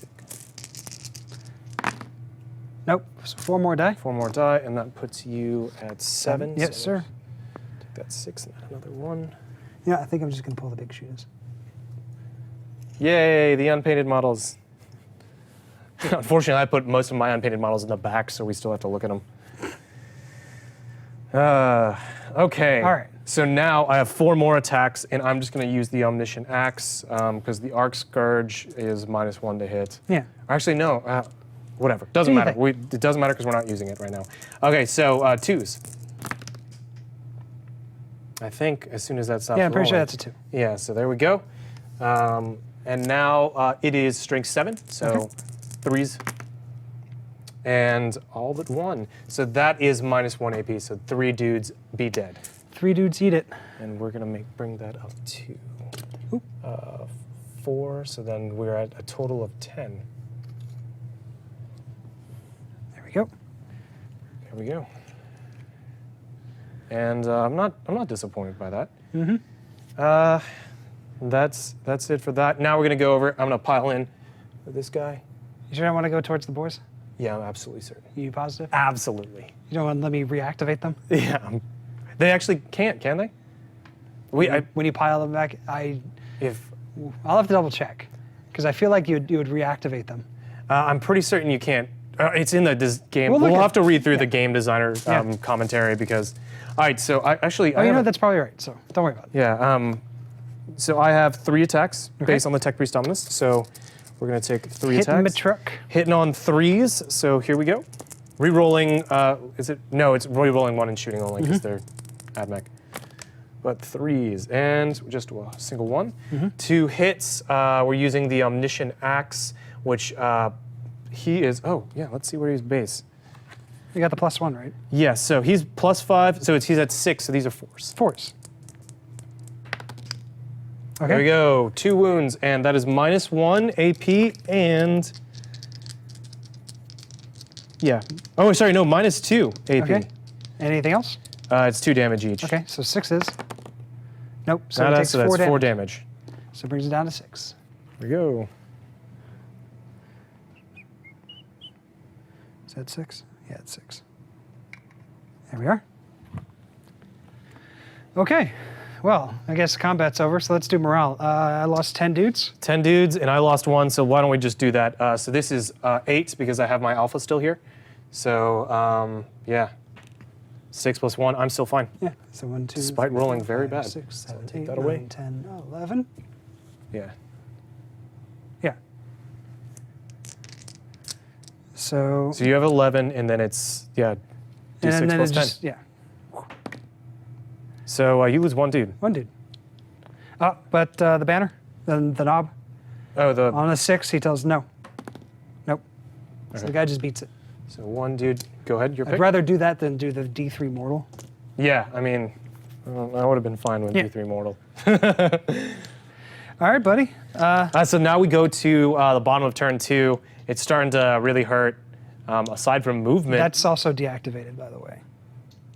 Nope. So 4 more die. 4 more die, and that puts you at 7. Yes, so sir. Take that 6 and add another 1. Yeah, I think I'm just gonna pull the big shooters. Yay, the unpainted models. Unfortunately, I put most of my unpainted models in the back, so we still have to look at them. Okay. All right. So now I have 4 more attacks, and I'm just going to use the Omniscient Axe because the Arc Scourge is -1 to hit. Yeah. Actually, no. Whatever. Doesn't Do you matter. think? It doesn't matter because we're not using it right now. Okay, so 2s. I think as soon as that stops Yeah, I'm pretty sure rolling. that's a 2. Yeah, so there we go. And now it is strength 7, so Okay. 3s. And all but 1. So that is -1 AP, so 3 dudes be dead. 3 dudes eat it. And we're gonna bring that up to 4, so then we're at a total of 10. There we go. There we go. And I'm not disappointed by that. Mm-hmm. That's it for that. Now we're gonna go over. I'm gonna pile in with this guy. You sure I want to go towards the boys? Yeah, I'm absolutely certain. You positive? Absolutely. You don't want to let me reactivate them? Yeah. They actually can't, can they? When you pile them back, I'll have to double check because I feel like you would reactivate them. I'm pretty certain you can't. It's in the game. We'll We'll look have to read through yeah. the game designer Yeah. commentary because. All right, so I actually. Oh, you know, that's probably right, so don't worry about it. Yeah. So I have 3 attacks Okay. based on the Tech Priest Dominus. So we're gonna take 3 Hitting attacks. the truck. Hitting on 3s. So here we go. Rerolling. Is it? No, it's rerolling 1 and shooting only because they're Admech. But 3s and just a single 1. 2 hits. We're using the Omniscient Axe, which he is. Oh yeah, let's see where he's base. You got the +1, right? Yes, so he's +5, so he's at 6, so these are 4s. 4s. Okay. There we go, 2 wounds, and that is -1 AP, and yeah. Oh, sorry, no, -2 AP. Okay. Anything else? It's 2 damage each. Okay, so 6s. Nope, so it So takes that's 4 damage. 4 damage. So it brings it down to 6. There we go. Is that 6? Yeah, it's 6. There we are. Okay, well, I guess combat's over, so let's do morale. I lost 10 dudes. 10 dudes, and I lost 1, so why don't we just do that? So this is 8 because I have my alpha still here. So, yeah. 6 + 1, I'm still fine. Yeah, so 1, 2, Despite 3, rolling 4, very 5, bad. 6, So 7, take 8, that 9, away. 10, 11. Yeah. Yeah. So So you have 11, and then it's, yeah, D6 and then plus it's 10. just, yeah, So you lose 1 dude. 1 dude. But the banner, the knob, Oh, the on a 6, he tells no. Nope. So Okay. the guy just beats it. so 1 dude. Go ahead, your I'd pick. rather do that than do the D3 mortal. Yeah, I mean, I would have been fine with Yeah. D3 mortal. All right, buddy. So now we go to the bottom of turn 2. It's starting to really hurt. Aside from movement, That's also deactivated, by the way.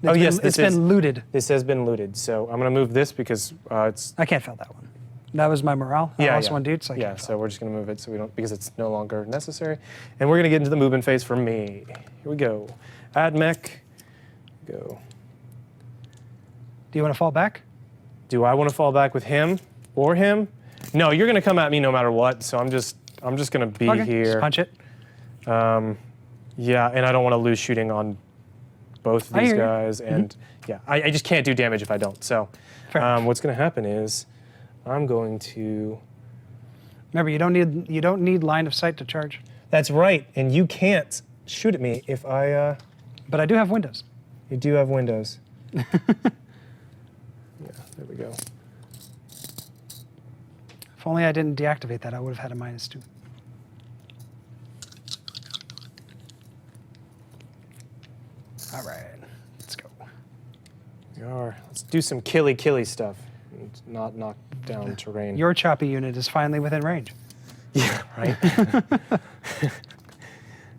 Oh, yes, It's been looted. this has been looted. So I'm gonna move this because it's I can't fail that one. That was my morale. I lost 1 dude, so I yeah. can't So fail. we're just gonna move it so we don't because it's no longer necessary, and we're gonna get into the movement phase for me. Here we go. Admech. Go. Do you want to fall back? Do I want to fall back with him or him? No, you're gonna come at me no matter what. So I'm just gonna be Okay, here. just punch it. Yeah, and I don't want to lose shooting on both of I these hear you. guys, and yeah, I just can't do damage if I don't. So Fair enough. what's going to happen is I'm going to. Remember, you don't need line of sight to charge. That's right, and you can't shoot at me if I But I do have windows. You do have windows. Yeah, there we go. If only I didn't deactivate that, I would have had a -2. All right, let's go. We are. Let's do some killy stuff. And not knock down terrain. Your choppy unit is finally within range. Yeah, right.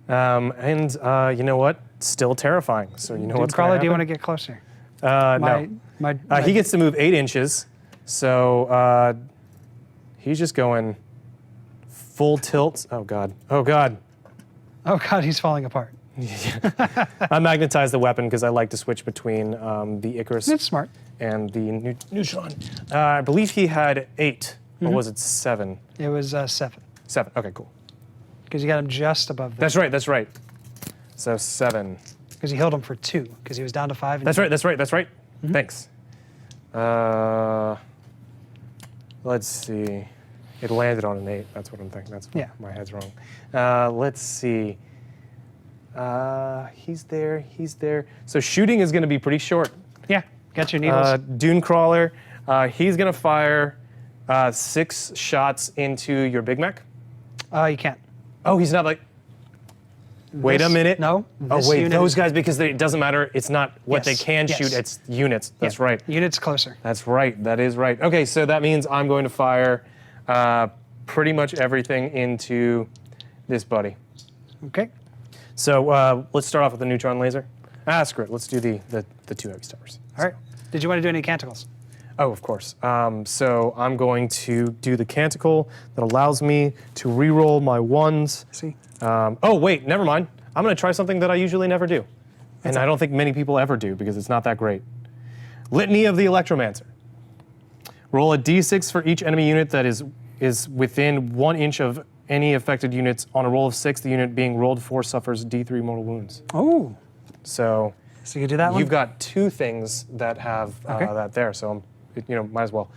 And you know what? Still terrifying. So you know what's going Crawler, to do you want to happen? get closer? No. He gets to move 8 inches. So he's just going full tilt. Oh, God. Oh, God. Oh, God, he's falling apart. I magnetized the weapon because I like to switch between the Icarus That's smart. and the Neutron. I believe he had 8. Or was it 7? It was 7, 7. Okay, cool. because you got him just above that. That's right. That's right. So 7. Because you healed him for 2, because he was down to 5. And That's right. That's right. That's right. Thanks. Let's see. It landed on an 8. That's what I'm thinking. That's what Yeah. my head's wrong. Let's see. He's there. He's there. So shooting is going to be pretty short. Yeah, got your needles. Dune Crawler. He's going to fire 6 shots into your Big Mech. You can't. Oh, he's not like. Wait a This- minute. No. Oh, this wait. unit Those is- guys, because it doesn't matter. It's not what they Yes, can yes. shoot. It's units. That's Yeah, right. Unit's closer. That's right. That is right. Okay, so that means I'm going to fire pretty much everything into this buddy. Okay. So let's start off with the neutron laser. Screw it. Let's do the 2 heavy steppers. All right. Did you want to do any canticles? Oh, of course. So I'm going to do the canticle that allows me to re-roll my 1s. See? Oh, wait, never mind. I'm going to try something that I usually never do. And I don't think many people ever do because it's not that great. Litany of the Electromancer. Roll a d6 for each enemy unit that is within 1 inch of any affected units. On a roll of 6, the unit being rolled for suffers d3 mortal wounds. Oh. So So you can do that one? you've got 2 things that have Okay. that there, so might as well.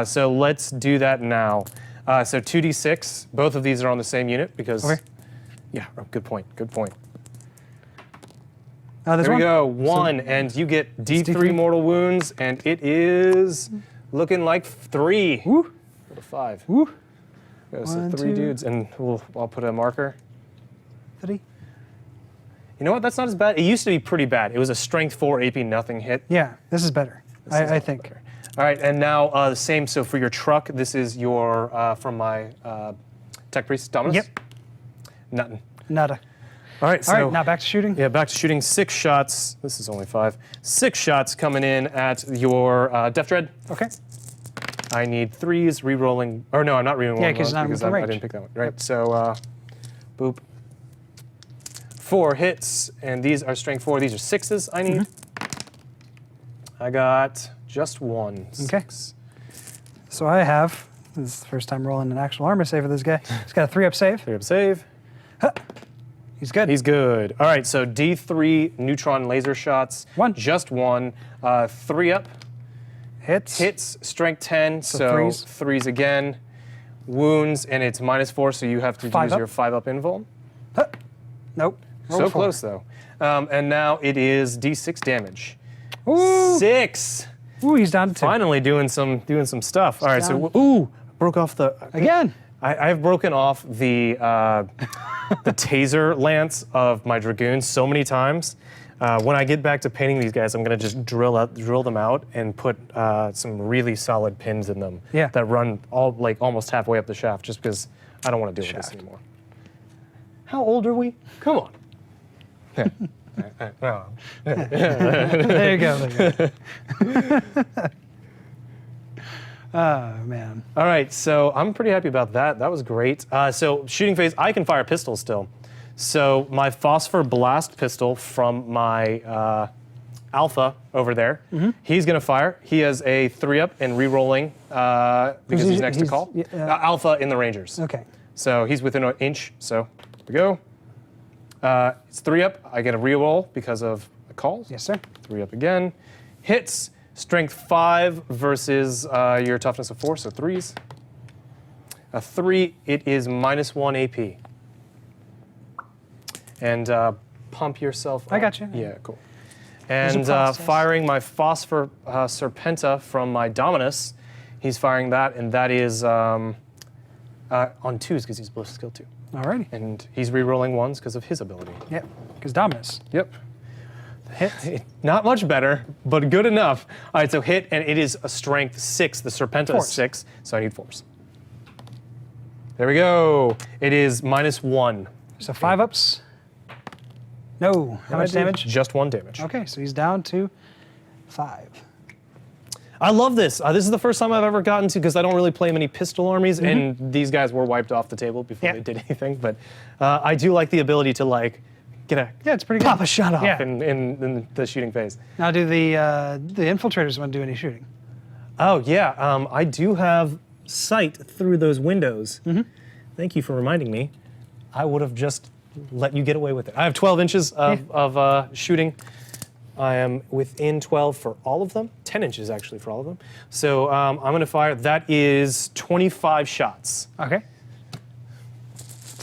So let's do that now. So 2d6. Both of these are on the same unit because. Okay. Yeah. Good point. Good point. There's There we one. go. 1, and you get D3 D3. mortal wounds, and it is looking like 3. Woo. Go to 5. Woo. Go, so 1, 3 2. dudes, and I'll put a marker. 3. You know what? That's not as bad. It used to be pretty bad. It was a strength 4 AP nothing hit. Yeah, this is better. This is a I lot think. better. All right, and now the same. So for your truck, this is your from my Tech Priest Dominus. Yep. Nothing. Nada. All right. So All right, now back to shooting. yeah, back to shooting. 6 shots. This is only 5. 6 shots coming in at your Death Dread. Okay. I need 3s, re-rolling. Or no, I'm not re-rolling. Yeah, 'cause it's not because within I range. didn't pick that one. Right. So boop. 4 hits, and these are strength 4. These are 6s I need. I got just 1. Okay. 6. So I have, this is the first time rolling an actual armor save for this guy. He's got a 3-up save. 3 up save. He's good. He's good. All right, so D3 neutron laser shots. 1. Just 1. 3 up. Hits. Hits, strength 10, so threes. 3s again. Wounds, and it's -4, so you have to 5 use up. your 5 up invuln. Nope. So Rolled 4. close, though. And now it is D6 damage. Ooh. 6. Ooh, he's down to 2. Finally doing some stuff. All right, so down. ooh, broke off the. Again. I've broken off the the taser lance of my dragoons so many times. When I get back to painting these guys, I'm gonna just drill them out and put some really solid pins in them. Yeah. That run almost halfway up the shaft, just because I don't want to deal with this Shaft. anymore. How old are we? Come on. Oh. There you go. There you go. Oh, man. All right, so I'm pretty happy about that. That was great. So shooting phase, I can fire pistols still. So my phosphor blast pistol from my alpha over there, he's gonna fire. He has a 3-up and re-rolling because he's next to Cawl. Alpha in the Rangers. Okay. So he's within an inch. So here we go. It's 3-up. I get a re-roll because of the calls. Yes, sir. 3-up again. Hits. Strength 5 versus your toughness of 4, so 3s. A 3, it is -1 AP. And pump yourself up. I got you. Yeah, cool. There's a And process. firing my Phosphor Serpenta from my Dominus. He's firing that, and that is on 2s because he's Bliss skill 2. Alrighty. And he's re-rolling 1s because of his ability. Yep. Because Dominus. Yep. Hit. Not much better, but good enough. All right, so hit, and it is a strength 6. The Serpenta is 6, so I need 4s. There we go. It is -1. So 5 ups. No. How much damage? Just 1 damage. Okay, so he's down to 5. I love this. This is the first time I've ever gotten to, because I don't really play many pistol armies, and these guys were wiped off the table before they did anything. But I do like the ability to like get a Yeah, it's pretty pop good. a shot off Yeah. in the shooting phase. Now, do the infiltrators want to do any shooting? Oh yeah, I do have sight through those windows. Thank you for reminding me. I would have just let you get away with it. I have 12 inches of shooting. I am within 12 for all of them. 10 inches actually for all of them. So I'm going to fire. That is 25 shots. Okay.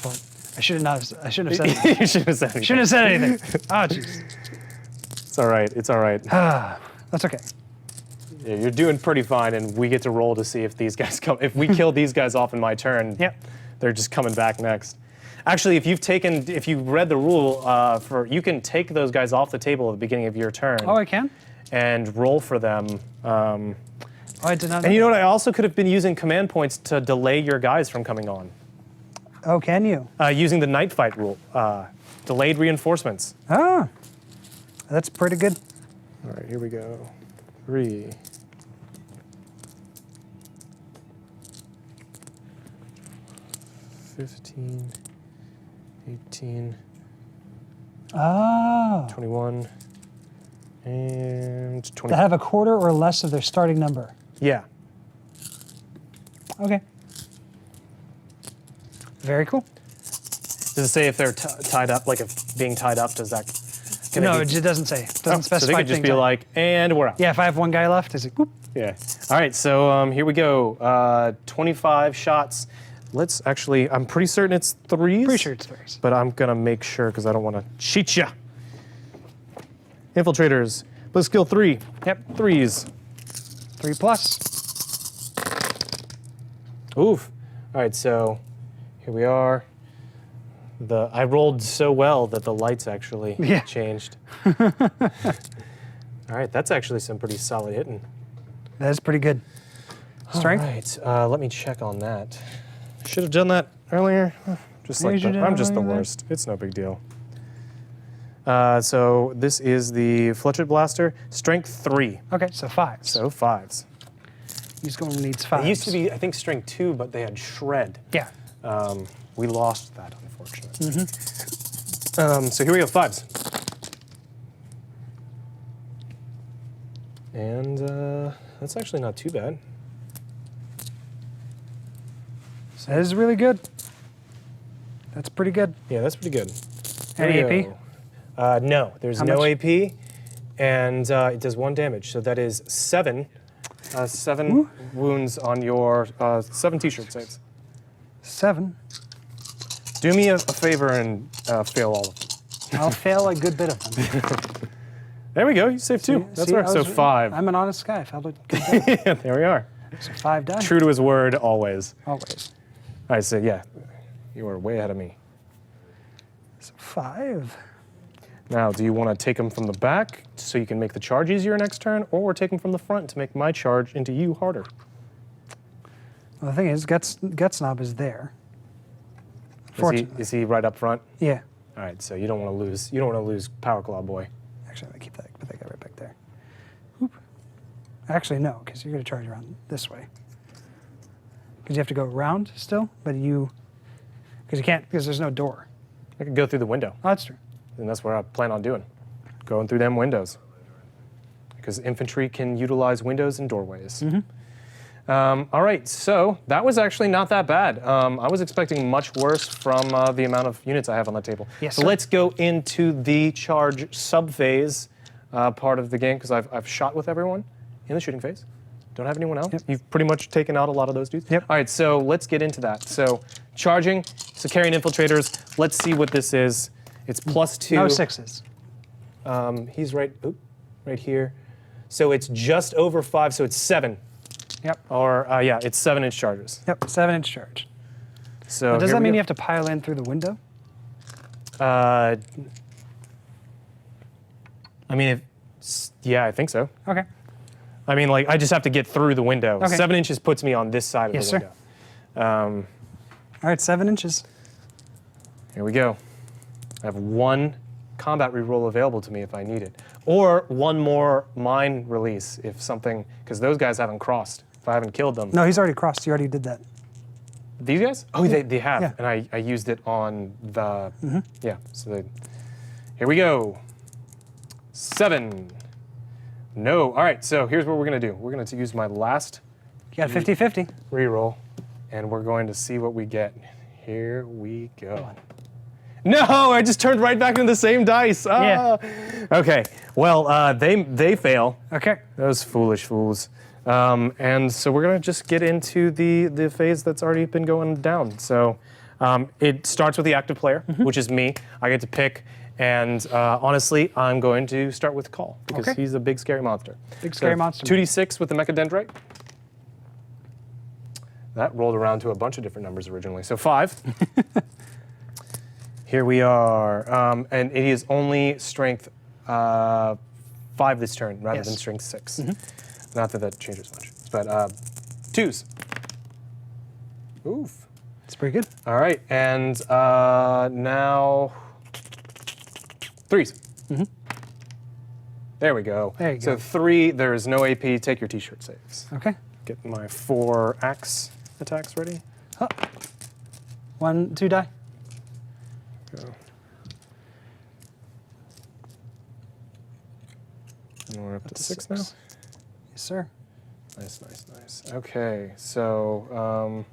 Well, I shouldn't have said anything. You shouldn't have said anything. Shouldn't have said anything. Oh, jeez. It's all right. It's all right. That's okay. Yeah, you're doing pretty fine, and we get to roll to see if these guys come. If we kill these guys off in my turn, Yep. they're just coming back next. Actually, if you read the rule you can take those guys off the table at the beginning of your turn. Oh, I can? And roll for them. Oh, I did not know. And you know what? I also could have been using command points to delay your guys from coming on. Oh, can you? Using the night fight rule. Delayed reinforcements. Oh, that's pretty good. All right, here we go. 3. 15, 18, Oh. 21, and 20. To have a quarter or less of their starting number. Yeah. Okay. Very cool. Does it say if they're tied up, like if being tied up, does that... can No, it be- it doesn't say. It doesn't Oh, specify. so they could just things be on it. like, and we're out. Yeah, if I have one guy left, is it? Whoop. Yeah. All right, so here we go. 25 shots. Let's actually, I'm pretty certain it's 3s. Pretty sure it's 3s. But I'm going to make sure because I don't want to cheat ya. Infiltrators. Bliss skill 3. Yep. 3s. 3+. Oof. All right, so here we are. I rolled so well that the lights actually Yeah. changed. All right, that's actually some pretty solid hitting. That is pretty good. Strength? All right, let me check on that. Should have done that earlier. Just Yeah, like you should that. have I'm just the earlier. worst. It's no big deal. So this is the Fletched Blaster, strength 3, Okay, so 5s. so 5s. He's going to need 5s. It used to be, I think, strength 2, but they had shred. Yeah. We lost that, unfortunately. So here we go, 5s. And that's actually not too bad. That is really good. That's pretty good. Yeah, that's pretty good. Any Here we AP? go. No, there's How no much? AP, and it does 1 damage. So that is 7. 7 Woo. wounds on your 7 t-shirt saves. 7. Do me a favor and fail all of them. I'll fail a good bit of them. There we go. You saved 2. That's See, right. I So was- 5. I'm an honest guy. I failed a good bit. There we are. So 5 die. True to his word, always. Always. All right. So yeah, you are way ahead of me. So 5. Now, do you want to take him from the back so you can make the charge easier next turn, or take him from the front to make my charge into you harder? Well, the thing is, Gutsnob is there. Fortunately. Is he right up front? Yeah. All right, so you don't want to lose. You don't want to lose Power Claw Boy. Actually, I'm going to put that guy right back there. Oop. Actually, no, because you're going to charge around this way. Because you have to go around still, but you... Because you can't, because there's no door. I could go through the window, Oh, that's true. and that's what I plan on doing. Going through them windows. Because infantry can utilize windows and doorways. All right, so that was actually not that bad. I was expecting much worse from the amount of units I have on the table. Yes, so sir. let's go into the charge sub-phase part of the game, because I've shot with everyone in the shooting phase. Don't have anyone else. Yep. You've pretty much taken out a lot of those dudes. Yep. All right, so let's get into that. So charging, so carrying infiltrators. Let's see what this is. It's +2. No 6s. He's right here. So it's just over 5, so it's 7. Yep. Or, yeah, it's 7-inch charges. Yep, 7-inch charge. So Now, does here that we mean go. you have to pile in through the window? I mean, yeah, I think so. Okay. I mean, like, I just have to get through the window. Okay. 7 inches puts me on this side of Yes, the sir. window. All right, 7 inches. Here we go. I have 1 combat reroll available to me if I need it. Or 1 more mine release if something, because those guys haven't crossed. If I haven't killed them. No, he's already crossed. You already did that. These guys? Oh, they have. Yeah. And I used it on the, yeah. So here we go. 7. No. All right, so here's what we're going to do. We're going to use my last You got 50-50. reroll, and we're going to see what we get. Here we go. No, I just turned right back into the same dice. Ah. Okay, well, they fail. Okay. Those foolish fools. And so we're gonna just get into the phase that's already been going down. So it starts with the active player, which is me. I get to pick, and honestly, I'm going to start with Cawl because Okay. he's a big scary monster. Big scary monster. 2d6 with the mechadendrite. That rolled around to a bunch of different numbers originally. So 5. Here we are, and it is only strength 5 this turn rather Yes. than strength 6. Not that that changes much, but 2s. Oof. It's pretty good. All right, and now 3s. There we go. There you so go. 3, there is no AP. Take your t-shirt saves. Okay. Get my 4 axe attacks ready. 1, 2 die. Go. And we're up to 6 now. Yes, sir. Nice, nice, nice. Okay, so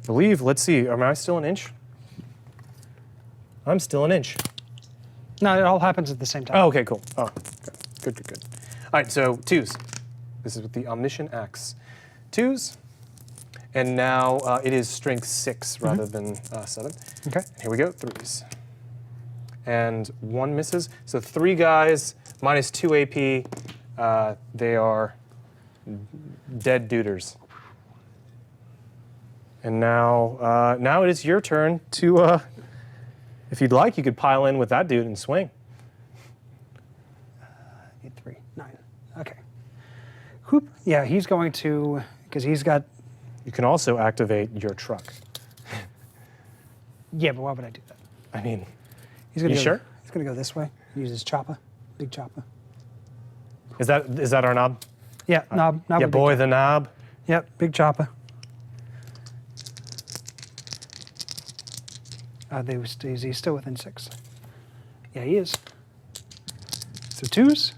believe. Let's see. Am I still an inch? I'm still an inch. No, it all happens at the same time. Oh, okay, cool. Oh, okay. Good, good, good. All right, so 2s. This is with the omniscient axe. 2s, and now it is strength 6 rather than 7. Okay. Here we go. 3s, and 1 misses. So 3 guys minus 2 AP. They are dead duders. And now, now it is your turn to, if you'd like, you could pile in with that dude and swing. Need 3, 9. Okay. Whoop. Yeah, he's going to, because he's got. You can also activate your truck. Yeah, but why would I do that? I mean, He's gonna You go, sure? He's gonna go this way. Use his chopper, big chopper. is that our knob? Yeah, knob. Yeah, with big boy, chopper. the knob. Yep, big chopper. Is he still within 6? Yeah, he is. So 2s.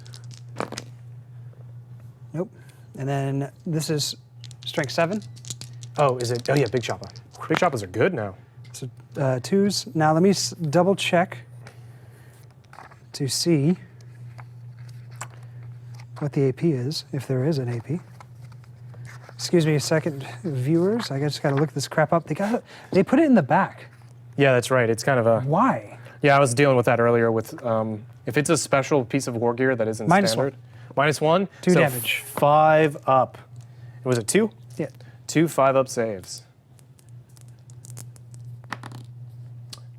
Nope. And then this is strength 7. Oh, is it? Oh yeah, big chopper. Big choppers are good now. So 2s. Now let me double check to see what the AP is, if there is an AP. Excuse me a second, viewers. I just got to look this crap up. They put it in the back. Yeah, that's right. It's kind of a. Why? Yeah, I was dealing with that earlier. With if it's a special piece of war gear that isn't Minus standard. -1. 2 so damage. 5 up. Was it 2? Yeah. 2 5-up saves.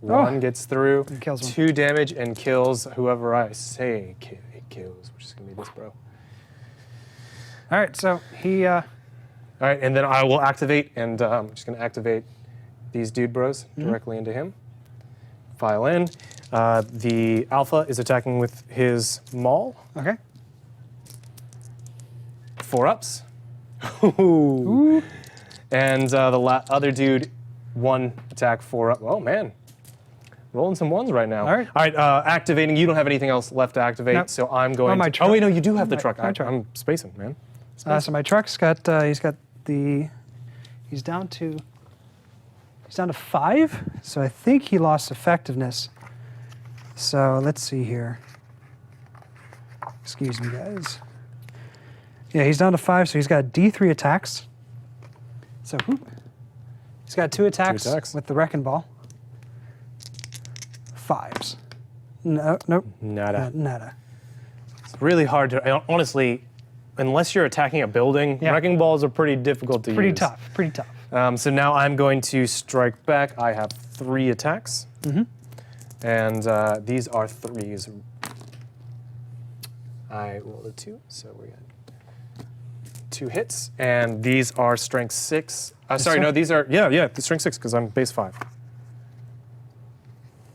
1 gets through. And kills one. 2 damage and kills whoever I say it kills, which is gonna be this bro. All right, so he. All right, and then I will activate, and I'm just going to activate these dude bros directly into him. File in. The alpha is attacking with his maul. Okay. 4 ups. Ooh. And the other dude, 1 attack, 4 up. Oh, man. Rolling some 1s right now. All right. All right, activating. You don't have anything else left to activate, Nope. so I'm going my to... truck. Oh, wait, no, you do have the truck. my truck. I'm spacing, man. So my truck's got. He's got the. He's down to 5. So I think he lost effectiveness. So let's see here. Excuse me, guys. Yeah, he's down to 5. So he's got D3 attacks. So whoop. He's got 2 attacks, attacks. with the wrecking ball. 5s. No, nope. Nada. Nada. It's really hard to, honestly, unless you're attacking a building, Yeah. wrecking balls are pretty difficult to Pretty use. tough. Pretty tough. So now I'm going to strike back. I have 3 attacks. And these are 3s. I rolled a 2, so we got 2 hits. And these are strength 6. Sorry, sir. no, these are, the strength 6 because I'm base 5.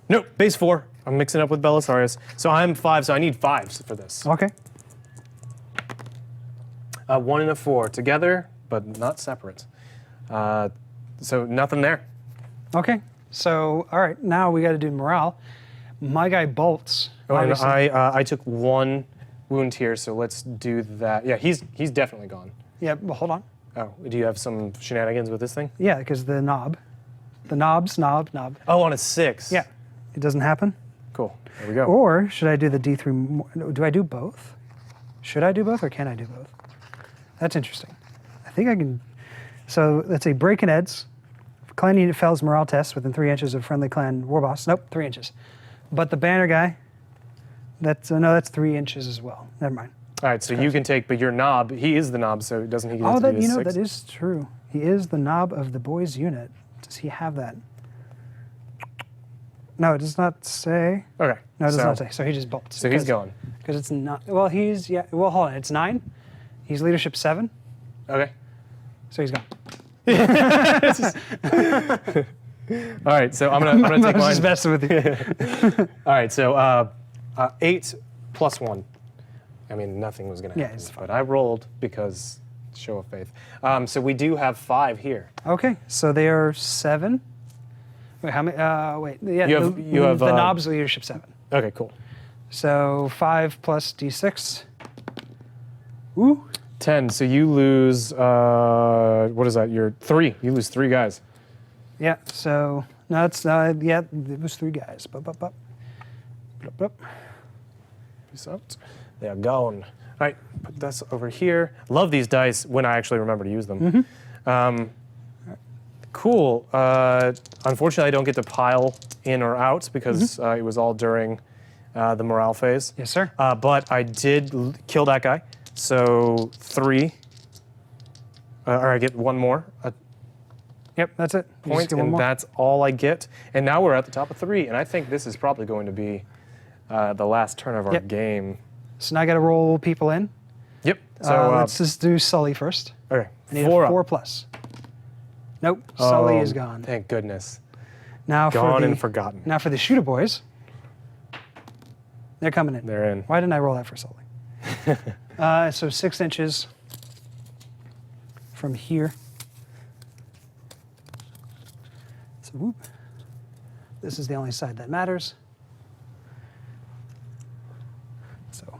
No, base 4. I'm mixing up with Belisarius. So I'm 5, so I need 5s for this. Okay. 1 and a 4 together, but not separate. So nothing there. Okay. So, all right, now we got to do morale. My guy bolts. Oh, and obviously. I took 1 wound here, so let's do that. Yeah, he's definitely gone. Yeah, well, hold on. Oh, do you have some shenanigans with this thing? Yeah, because the knob. The knobs, knob. Oh, on a 6. Yeah. It doesn't happen. Cool. There we go. Or should I do the D3? Do I do both? Should I do both or can I do both? That's interesting. I think I can. So let's say break and eds. Clan unit fails morale test within 3 inches of friendly clan war boss. Nope, 3 inches. But the banner guy, no, that's 3 inches as well. Never mind. All right, so you can take, but your knob, he is the knob, so doesn't he get Oh, to do his that 6? is true. He is the knob of the boys unit. Does he have that? No, it does not say. Okay. No, it does not say. So he just bolts. So he's going. Because it's not. Well, Well, hold on. It's 9. He's leadership 7. Okay. So he's gone. All right, so I'm gonna take I was mine. just messing with you. All right, so 8 plus 1. I mean, nothing was gonna Yeah, happen, it's fine. but I rolled because show of faith. So we do have 5 here. Okay, so they are 7. Wait, how many? Wait, yeah, You have, the knob's leadership 7. Okay, cool. So 5 plus D6. Ooh. 10. So you lose. What is that? You're 3. You lose 3 guys. Yeah. So no, it's yeah. It was 3 guys. Bup, bup, bup. Blup, blup. Peace out. They are gone. All right, put this over here. Love these dice when I actually remember to use them. Cool. Unfortunately, I don't get to pile in or out because it was all during the morale phase. Yes, sir. But I did kill that guy. So 3. Or I get 1 more Yep, that's it. You just point, get one and more. that's all I get. And now we're at the top of 3, and I think this is probably going to be the last turn of our Yep. game. So now I got to roll people in. Yep. So Let's just do Sully first. okay, I need 4 a up. 4 plus. Nope, Sully Oh, is gone. Thank goodness. Now Gone for the and forgotten. now for the shooter boys. They're coming in. They're in. Why didn't I roll that for Sully? So 6 inches from here. So whoop. This is the only side that matters. So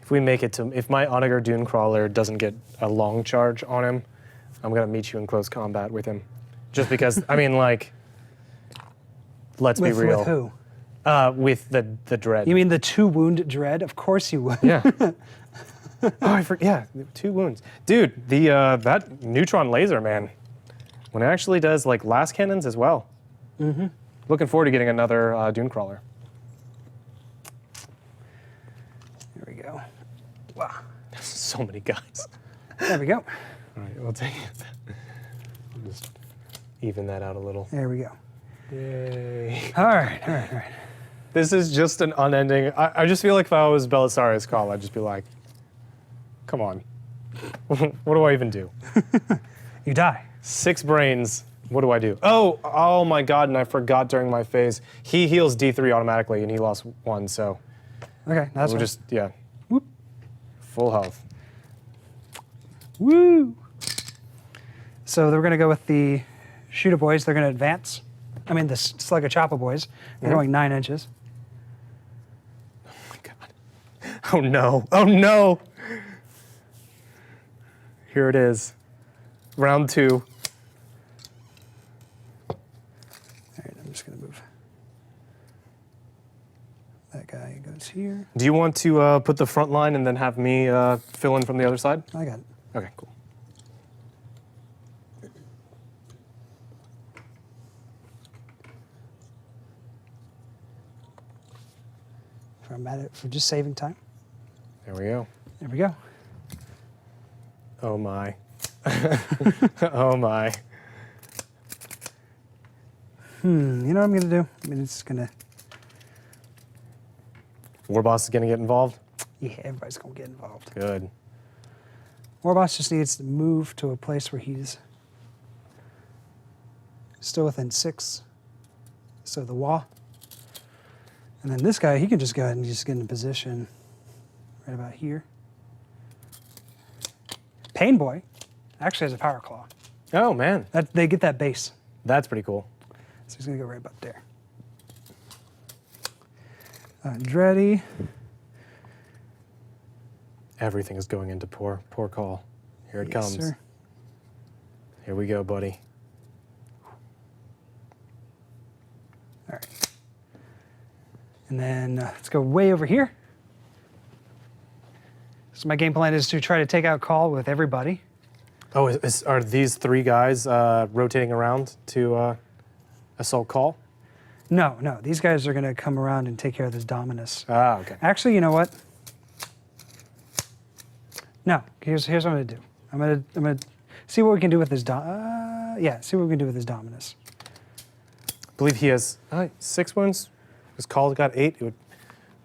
If we make it to, if my Onager Dune Crawler doesn't get a long charge on him, I'm gonna meet you in close combat with him. Just because, I mean, like, let's be real. with who? With the dread. You mean the 2 wound dread? Of course you would. Yeah. Oh, I forgot. Yeah, 2 wounds, dude. The that neutron laser, man, when it actually does like last cannons as well. Looking forward to getting another Dune Crawler. There we go. Wow. So many guys. There we go. All right, we'll take it. We'll just even that out a little. There we go. Yay. All right, all right, all right. This is just an unending. I just feel like if I was Belisarius Cawl, I'd just be like, come on. What do I even do? You die. 6 brains. What do I do? Oh my God, and I forgot during my phase. He heals D3 automatically, and he lost 1, so Okay, that's we'll fine. just, yeah. Whoop. Full health. Woo! So we're going to go with the shooter boys. They're going to advance. I mean, the Slugger Chopper boys. They're going 9 inches. Oh my God. Oh no. Oh no. Here it is. Round 2. All right, I'm just going to move. That guy goes here. Do you want to put the front line and then have me fill in from the other side? I got it. Okay, cool. I'm at it for just saving time. There we go. There we go. Oh my. Oh my. You know what I'm gonna do? I'm just gonna. War boss is gonna get involved? Yeah, everybody's gonna get involved. Good. Warboss just needs to move to a place where he's still within 6. So the wall. And then this guy, he can just go ahead and just get in position right about here. Pain Boy actually has a power claw. Oh man, They get that base. that's pretty cool. So he's gonna go right about there. Dreddy. Everything is going into poor Cawl. Here it Yes, comes. sir. Here we go, buddy. All right. And then let's go way over here. So my game plan is to try to take out Cawl with everybody. Oh, are these 3 guys rotating around to assault Cawl? No, these guys are gonna come around and take care of this Dominus. Ah, okay. Actually, you know what? No, here's what I'm gonna do. I'm gonna see what we can do with this see what we can do with this Dominus. I believe he has 6 wounds. His Cawl's got 8. It would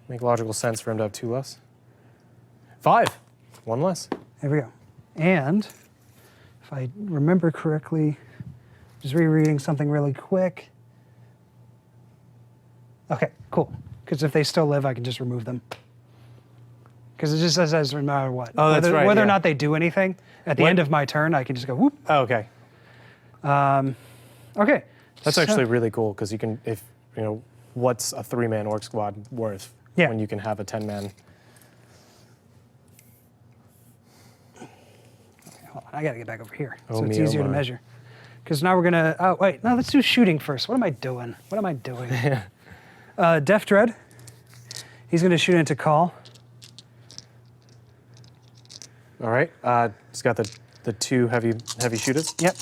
make logical sense for him to have 2 less. 5. 1 less. There we go. And if I remember correctly, just rereading something really quick. Okay, cool. Because if they still live, I can just remove them. Because it just says no matter what. Oh, that's right, Whether or yeah. not they do anything, at the What? end of my turn, I can just go whoop. Oh, okay. Okay. That's so- actually really cool because you can, if you know, what's a 3-man orc squad worth Yeah. when you can have a 10-man? Hold on, I gotta get back over here Oh, so it's me, oh, easier to my. measure. Because now we're gonna. Oh wait, no, let's do shooting first. What am I doing? What am I doing? Def Dread. He's gonna shoot into Cawl. All right. He's got the 2 heavy shooters. Yep.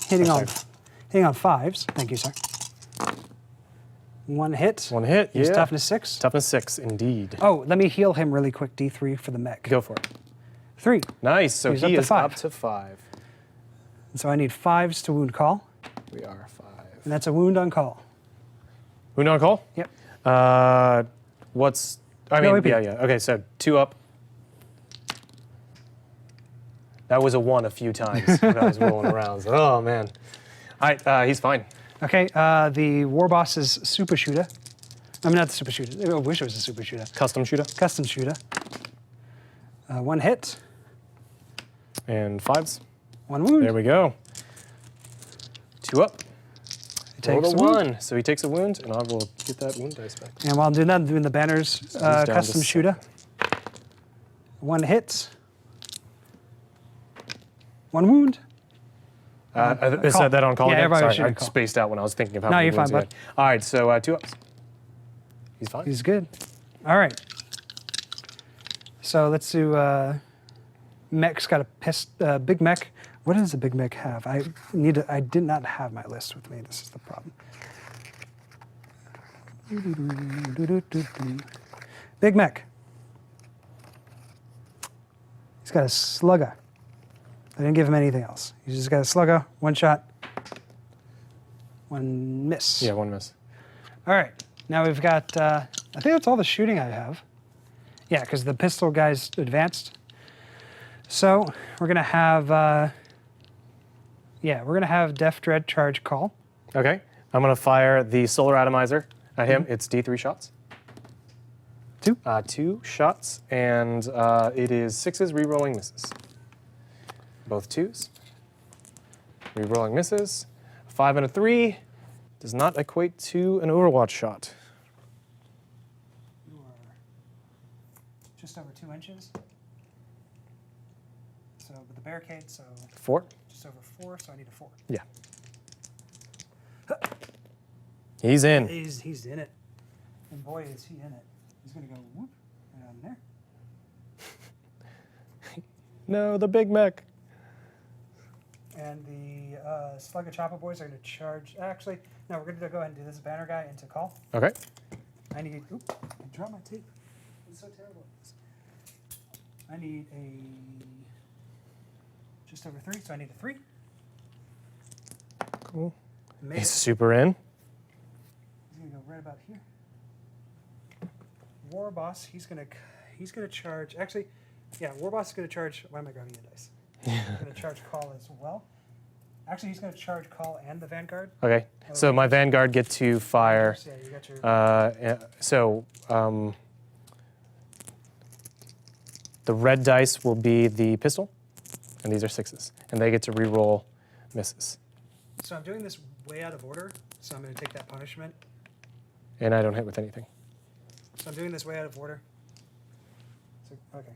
Hitting on Okay. 5s. Thank you, sir. 1 hit. 1 hit. He's Yeah. toughness 6. Toughness 6, indeed. Oh, let me heal him really quick. D3 for the mech. Go for it. 3. Nice. So He's he up to is 5. up to 5. And so I need 5s to wound Cawl, We are 5. and that's a wound on Cawl. Wound on Cawl? Yep. What's? I No, mean, AP. yeah. Okay, so 2 up. That was a 1 a few times when I was rolling around. So, oh man. All right, he's fine. Okay. The Warboss's super shooter. I mean, not the super shooter. I wish it was a super shooter. Custom shooter Custom shooter. 1 hit. and 5s. 1 wound. There we go. 2 up. He Roll takes a a wound. 1. So he takes a wound, and I will get that wound dice back. And while I'm doing that, I'm doing the banners down to custom 7. shooter. 1 hit. 1 wound. I Cawl. said that on Cawl Yeah, again? everybody Sorry, should I Cawl. spaced out when I was thinking of how No, many you're fine, wounds he bud. had. All right, so 2 ups. He's fine. He's good. All right. So let's do. Mech's got a big mech. What does a big mech have? I did not have my list with me. This is the problem. Big mech. He's got a slugger. I didn't give him anything else. He's just got a slugger, 1 shot, 1 miss. Yeah, 1 miss. All right. Now we've got, I think that's all the shooting I have. Yeah, because the pistol guy's advanced. So we're going to have, we're going to have Def Dread charge Cawl. Okay, I'm gonna fire the solar atomizer at him. It's D3 shots. 2. 2 shots, and it is 6s re-rolling misses. Both 2s. Re-rolling misses. 5 and a 3 does not equate to an Overwatch shot. You are just over 2 inches. So with the barricade, so 4. just over 4, so I need a 4. Yeah. He's in. He's in it. And boy, is he in it. He's going to go whoop right on there. No, the big mech. And the Slugger Chopper boys are going to charge. Actually, no, we're going to go ahead and do this banner guy into Cawl. Okay. I need. Oop, I dropped my tape. It's so terrible. I need a just over 3, so I need a 3. Cool. Made He's it. super in. He's gonna go right about here. War Boss, he's gonna charge. Actually, yeah, War Boss is gonna charge. Why am I grabbing a dice? He's gonna charge Cawl as well. Actually, he's gonna charge Cawl and the Vanguard. Okay. So my Vanguard get to fire. Yeah, you got your. The red dice will be the pistol, and these are 6s, and they get to re-roll misses. So I'm doing this way out of order. So I'm gonna take that punishment. And I don't hit with anything. So I'm doing this way out of order. So, okay.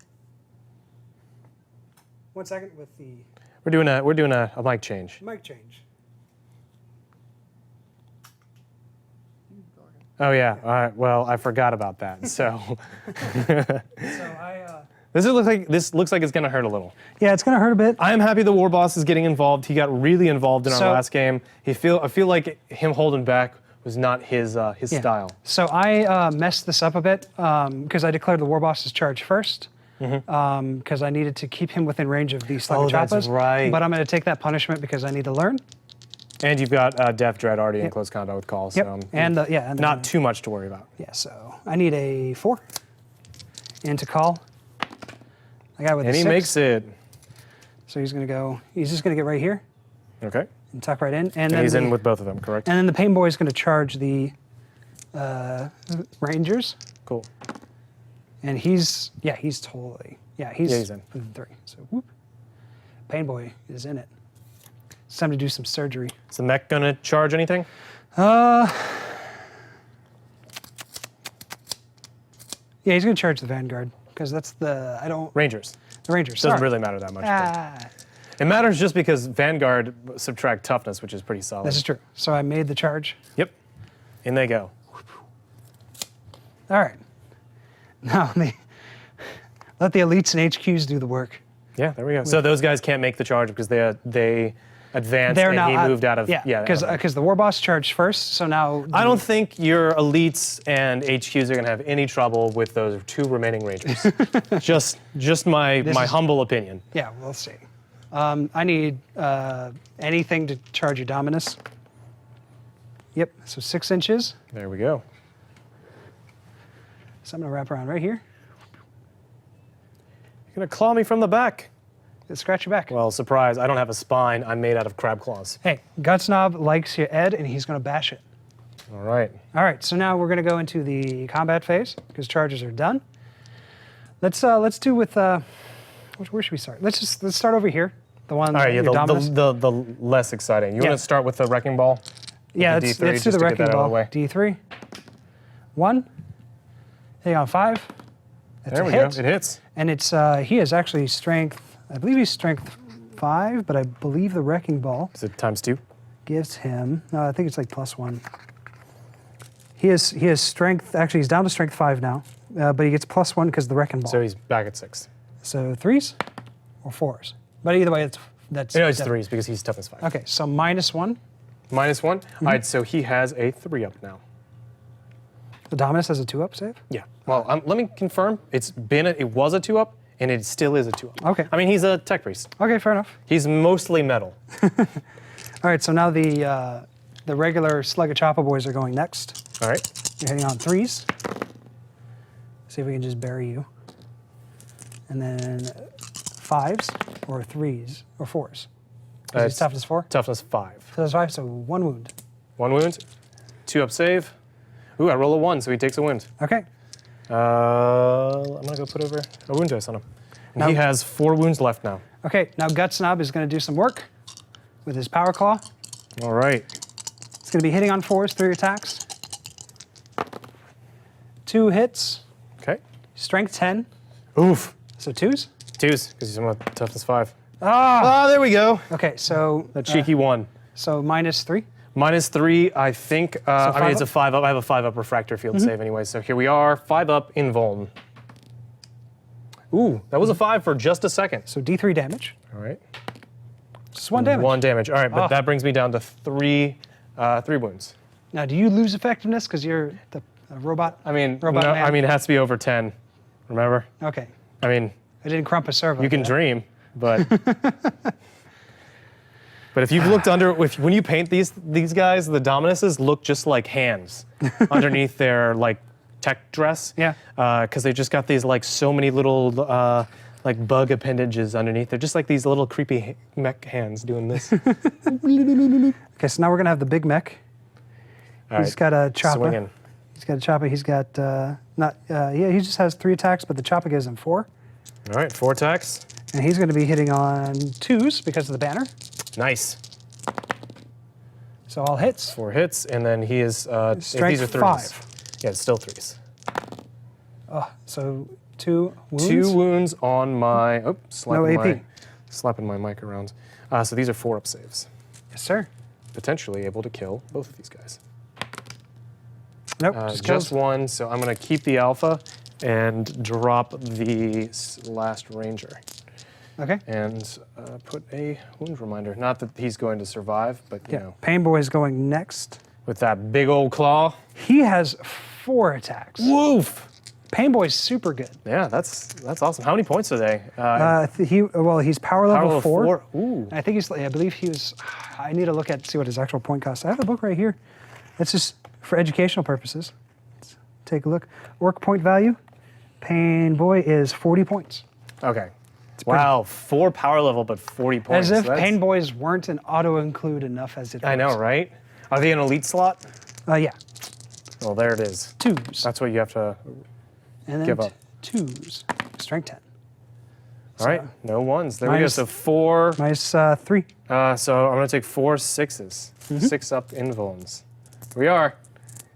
1 second with the We're doing a mic change. mic change. Oh yeah. Well, I forgot about that. So So this looks like it's gonna hurt a little. yeah, it's gonna hurt a bit. I am happy the War Boss is getting involved. He got really involved in our So- last game. I feel like him holding back was not his style. So I messed this up a bit because I declared the War Boss's charge first because I needed to keep him within range of the Slugger Oh, that's Choppas. right. But I'm going to take that punishment because I need to learn. And you've got Death Dread already in close combat with Cawl, Yep. so And not too much to worry about. Yeah. So I need a 4 into Cawl. I got with And a he 6. makes it. So he's going to go. He's just going to get right here Okay. and tuck right in. And And then he's the, in with both of them, correct? And then the Pain Boy is going to charge the Rangers. Cool. And he's totally, he's in. within 3. So whoop. Pain Boy is in it. It's time to do some surgery. Is the mech gonna charge anything? Yeah, he's gonna charge the Vanguard because that's the Rangers. the Rangers. Doesn't Sorry. really matter that much. but Ah, It matters just because Vanguard subtract toughness, which is pretty solid. this is true. So I made the charge. Yep. In they go. All right. Now let the elites and HQs do the work. Yeah, there we go. So those guys can't make the charge because they advanced They're and now he moved out of because the War Boss charged first. So now I don't think your elites and HQs are going to have any trouble with those 2 remaining Rangers. just my is- humble opinion. Yeah, we'll see. I need anything to charge your Dominus. Yep, so 6 inches. There we go. So I'm gonna wrap around right here. You're going to claw me from the back. Scratch your back. Well, surprise, I don't have a spine. I'm made out of crab claws. Hey, Gutsnob likes your Ed, and he's gonna bash it. All right. All right, so now we're gonna go into the combat phase because charges are done. Let's do with where should we start? Let's start over here. The one. All right, yeah, your Dominus. the less exciting. You Yeah. want to start with the Wrecking Ball? Yeah, the let's D3 do just the to get Wrecking that out of Ball. the way. D3. 1. Hang on, 5. That's There a we hit. go. It hits. And it's he is actually strength. I believe he's strength 5, but I believe the Wrecking Ball Is it ×2? gives him. No, I think it's like +1. He has strength. Actually, he's down to strength 5 now, but he gets +1 because of the Wrecking Ball. So he's back at 6. So 3s or 4s. But either way, that's. No, it's 3s because he's toughness 5. Okay, so -1. -1. All right, so he has a 3-up now. The Dominus has a 2-up save. Yeah. Well, let me confirm. It was a 2-up, and it still is a 2-up. Okay. I mean, he's a tech priest. Okay, fair enough. He's mostly metal. All right, so now the regular Slugger Choppa boys are going next. All right. You're hitting on 3s. See if we can just bury you. And then 5s or 3s or 4s. Is It's his toughness 4? Toughness 5. So that's 5, so 1 wound. 1 wound. 2-up save. Ooh, I roll a 1, so he takes a wound. Okay. I'm gonna go put over a wound dice on him. And he has 4 wounds left now. Okay, now Gutsnob is going to do some work with his Power Claw. All right. It's going to be hitting on 4s, 3 attacks. 2 hits, Okay. strength 10, Oof. so 2s. 2s, because he's on toughness 5. Ah! Oh, there we go. Okay, so A cheeky 1. so -3. -3, I think. I mean, it's a 5-up? 5-up. I have a 5-up refractor field save anyway. So here we are, 5-up in Vuln. Ooh, that was a 5 for just a second. So D3 damage. All right. Just 1 damage. 1 damage. All right, but Ah. that brings me down to 3 wounds. Now, do you lose effectiveness because you're the robot? I mean, Robot man. it has to be over 10. remember? Okay. I mean, I didn't crump a servo. you can dream, but but if you've looked under, when you paint these guys, the Dominuses look just like hands underneath their like tech dress. Yeah. Because they just got these like so many little like bug appendages underneath. They're just like these little creepy mech hands doing this. Okay, so now we're gonna have the big mech. All He's right, got a chopper. swinging. He's got a chopper. He's got he just has 3 attacks, but the chopper gives him 4. All right, 4 attacks. And he's going to be hitting on 2s because of the banner. Nice. So all hits. 4 hits, and then he is. If Strength these are 3s. 5. Yeah, it's still 3s. So 2 wounds. 2 wounds on my. Oh, slapping AP. slapping my mic around. So these are 4-up saves. Yes, sir. Potentially able to kill both of these guys. Nope. Just kills. 1, so I'm going to keep the alpha and drop the last ranger. Okay. And put a wound reminder. Not that he's going to survive, but you Yeah. know, Pain Boy is going next. with that big old claw. He has 4 attacks. Woof! Pain Boy's super good. Yeah, that's awesome. How many points are they? He's power level 4. Ooh. I think I believe he was. I need to look at see what his actual point cost. I have the book right here. It's just for educational purposes. Let's take a look. Orc point value. Pain Boy is 40 points. Okay. Wow, 4 power level, but 40 points. As if That's- Pain Boys weren't an auto include enough as it. I know, was. right? Are they an elite slot? Yeah. Well, there it is. 2s. That's what you have to. And then give up. 2s. Strength 10. All right, no 1s. There we go. Minus- So 4. Minus 3. So I'm going to take 4 6s. 6 up invulns. Here we are.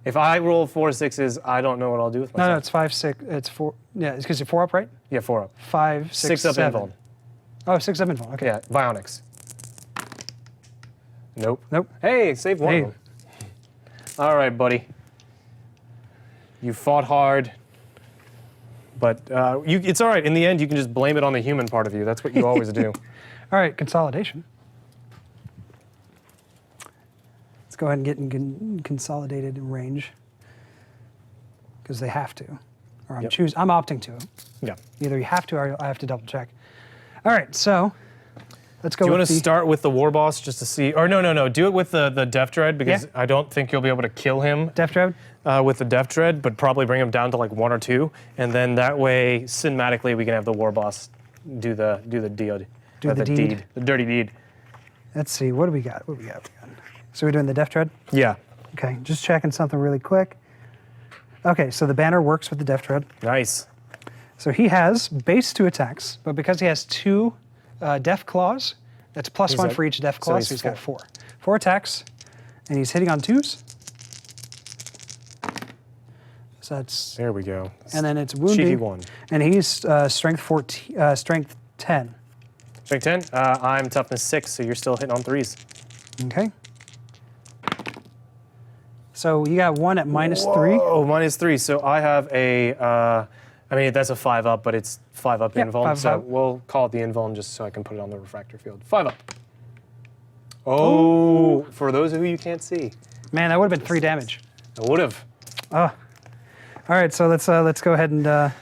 If I roll 4 6s, I don't know what I'll do with myself. No, it's 5, 6. It's 4. Yeah, it's because you're 4 up, right? Yeah, 4 up. 5, 6, 6 up 7. invuln. Oh, 6 up invuln. Okay. Yeah, Bionics. Nope. Nope. Hey, save one Hey. of them. All right, buddy. You fought hard, but it's all right. In the end, you can just blame it on the human part of you. That's what you always do. All right, consolidation. Let's go ahead and get in consolidated range because they have to, or Yep. I'm opting to. Yeah. Either you have to or I have to double check. All right, so let's go. Do you want with to the, start with the war boss just to see? Or no. Do it with the Death Dread because Yeah. I don't think you'll be able to kill him Death Dread? with the Death Dread, but probably bring him down to like 1 or 2, and then that way cinematically we can have the war boss do the deed. Do the deed. The dirty deed. Let's see. What do we got? So we're doing the Death Dread. Yeah. Okay, just checking something really quick. Okay, so the banner works with the Death Dread. Nice. So he has base 2 attacks, but because he has 2 Death Claws, that's plus He's 1 at- for each Death so Claw, he's so he's got 4. 4 attacks, and he's hitting on 2s. So that's, There we go. and then it's Cheeky wounding, 1. and he's strength 14, strength 10. Strength 10. I'm toughness 6, so you're still hitting on 3s. Okay. So you got 1 at -3. Oh, -3. So I have a. I mean, that's a 5 up, but it's 5 up Yeah, invuln. 5 So up. we'll call it the invuln just so I can put it on the refractor field. 5 up. Oh, for those of you can't see, Man, that would have been 3 damage. I would have. Oh. All right, so let's go ahead and I'm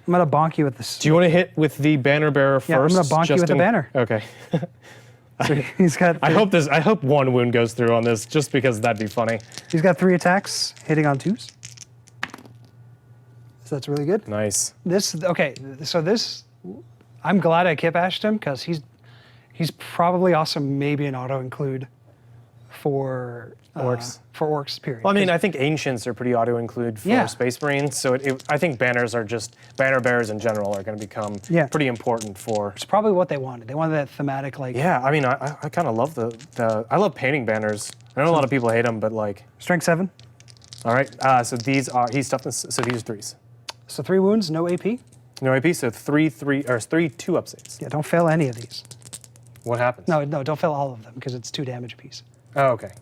gonna bonk you with this. Do you want to hit with the banner bearer first? Yeah, I'm gonna bonk you just with the banner. Okay. So he's got. I hope 1 wound goes through on this, just because that'd be funny. He's got 3 attacks, hitting on 2s. So that's really good. Nice. I'm glad I kip-ashed him because he's probably also maybe an auto include for Orks. For Orks, period. Well, I mean, I think ancients are pretty auto-include for Yeah. Space Marines, so I think banners are just, banner bearers in general are going to become Yeah. pretty important for. It's probably what they wanted. They wanted that thematic, like Yeah, I mean, I kind of love I love painting banners. I know a lot of people hate them, but like, strength 7. all right, so he's toughness, so these are 3s. So 3 wounds, no AP. No AP, so 3 2-up saves. Yeah, don't fail any of these. What happens? No, don't fail all of them because it's 2 damage apiece. Oh, okay.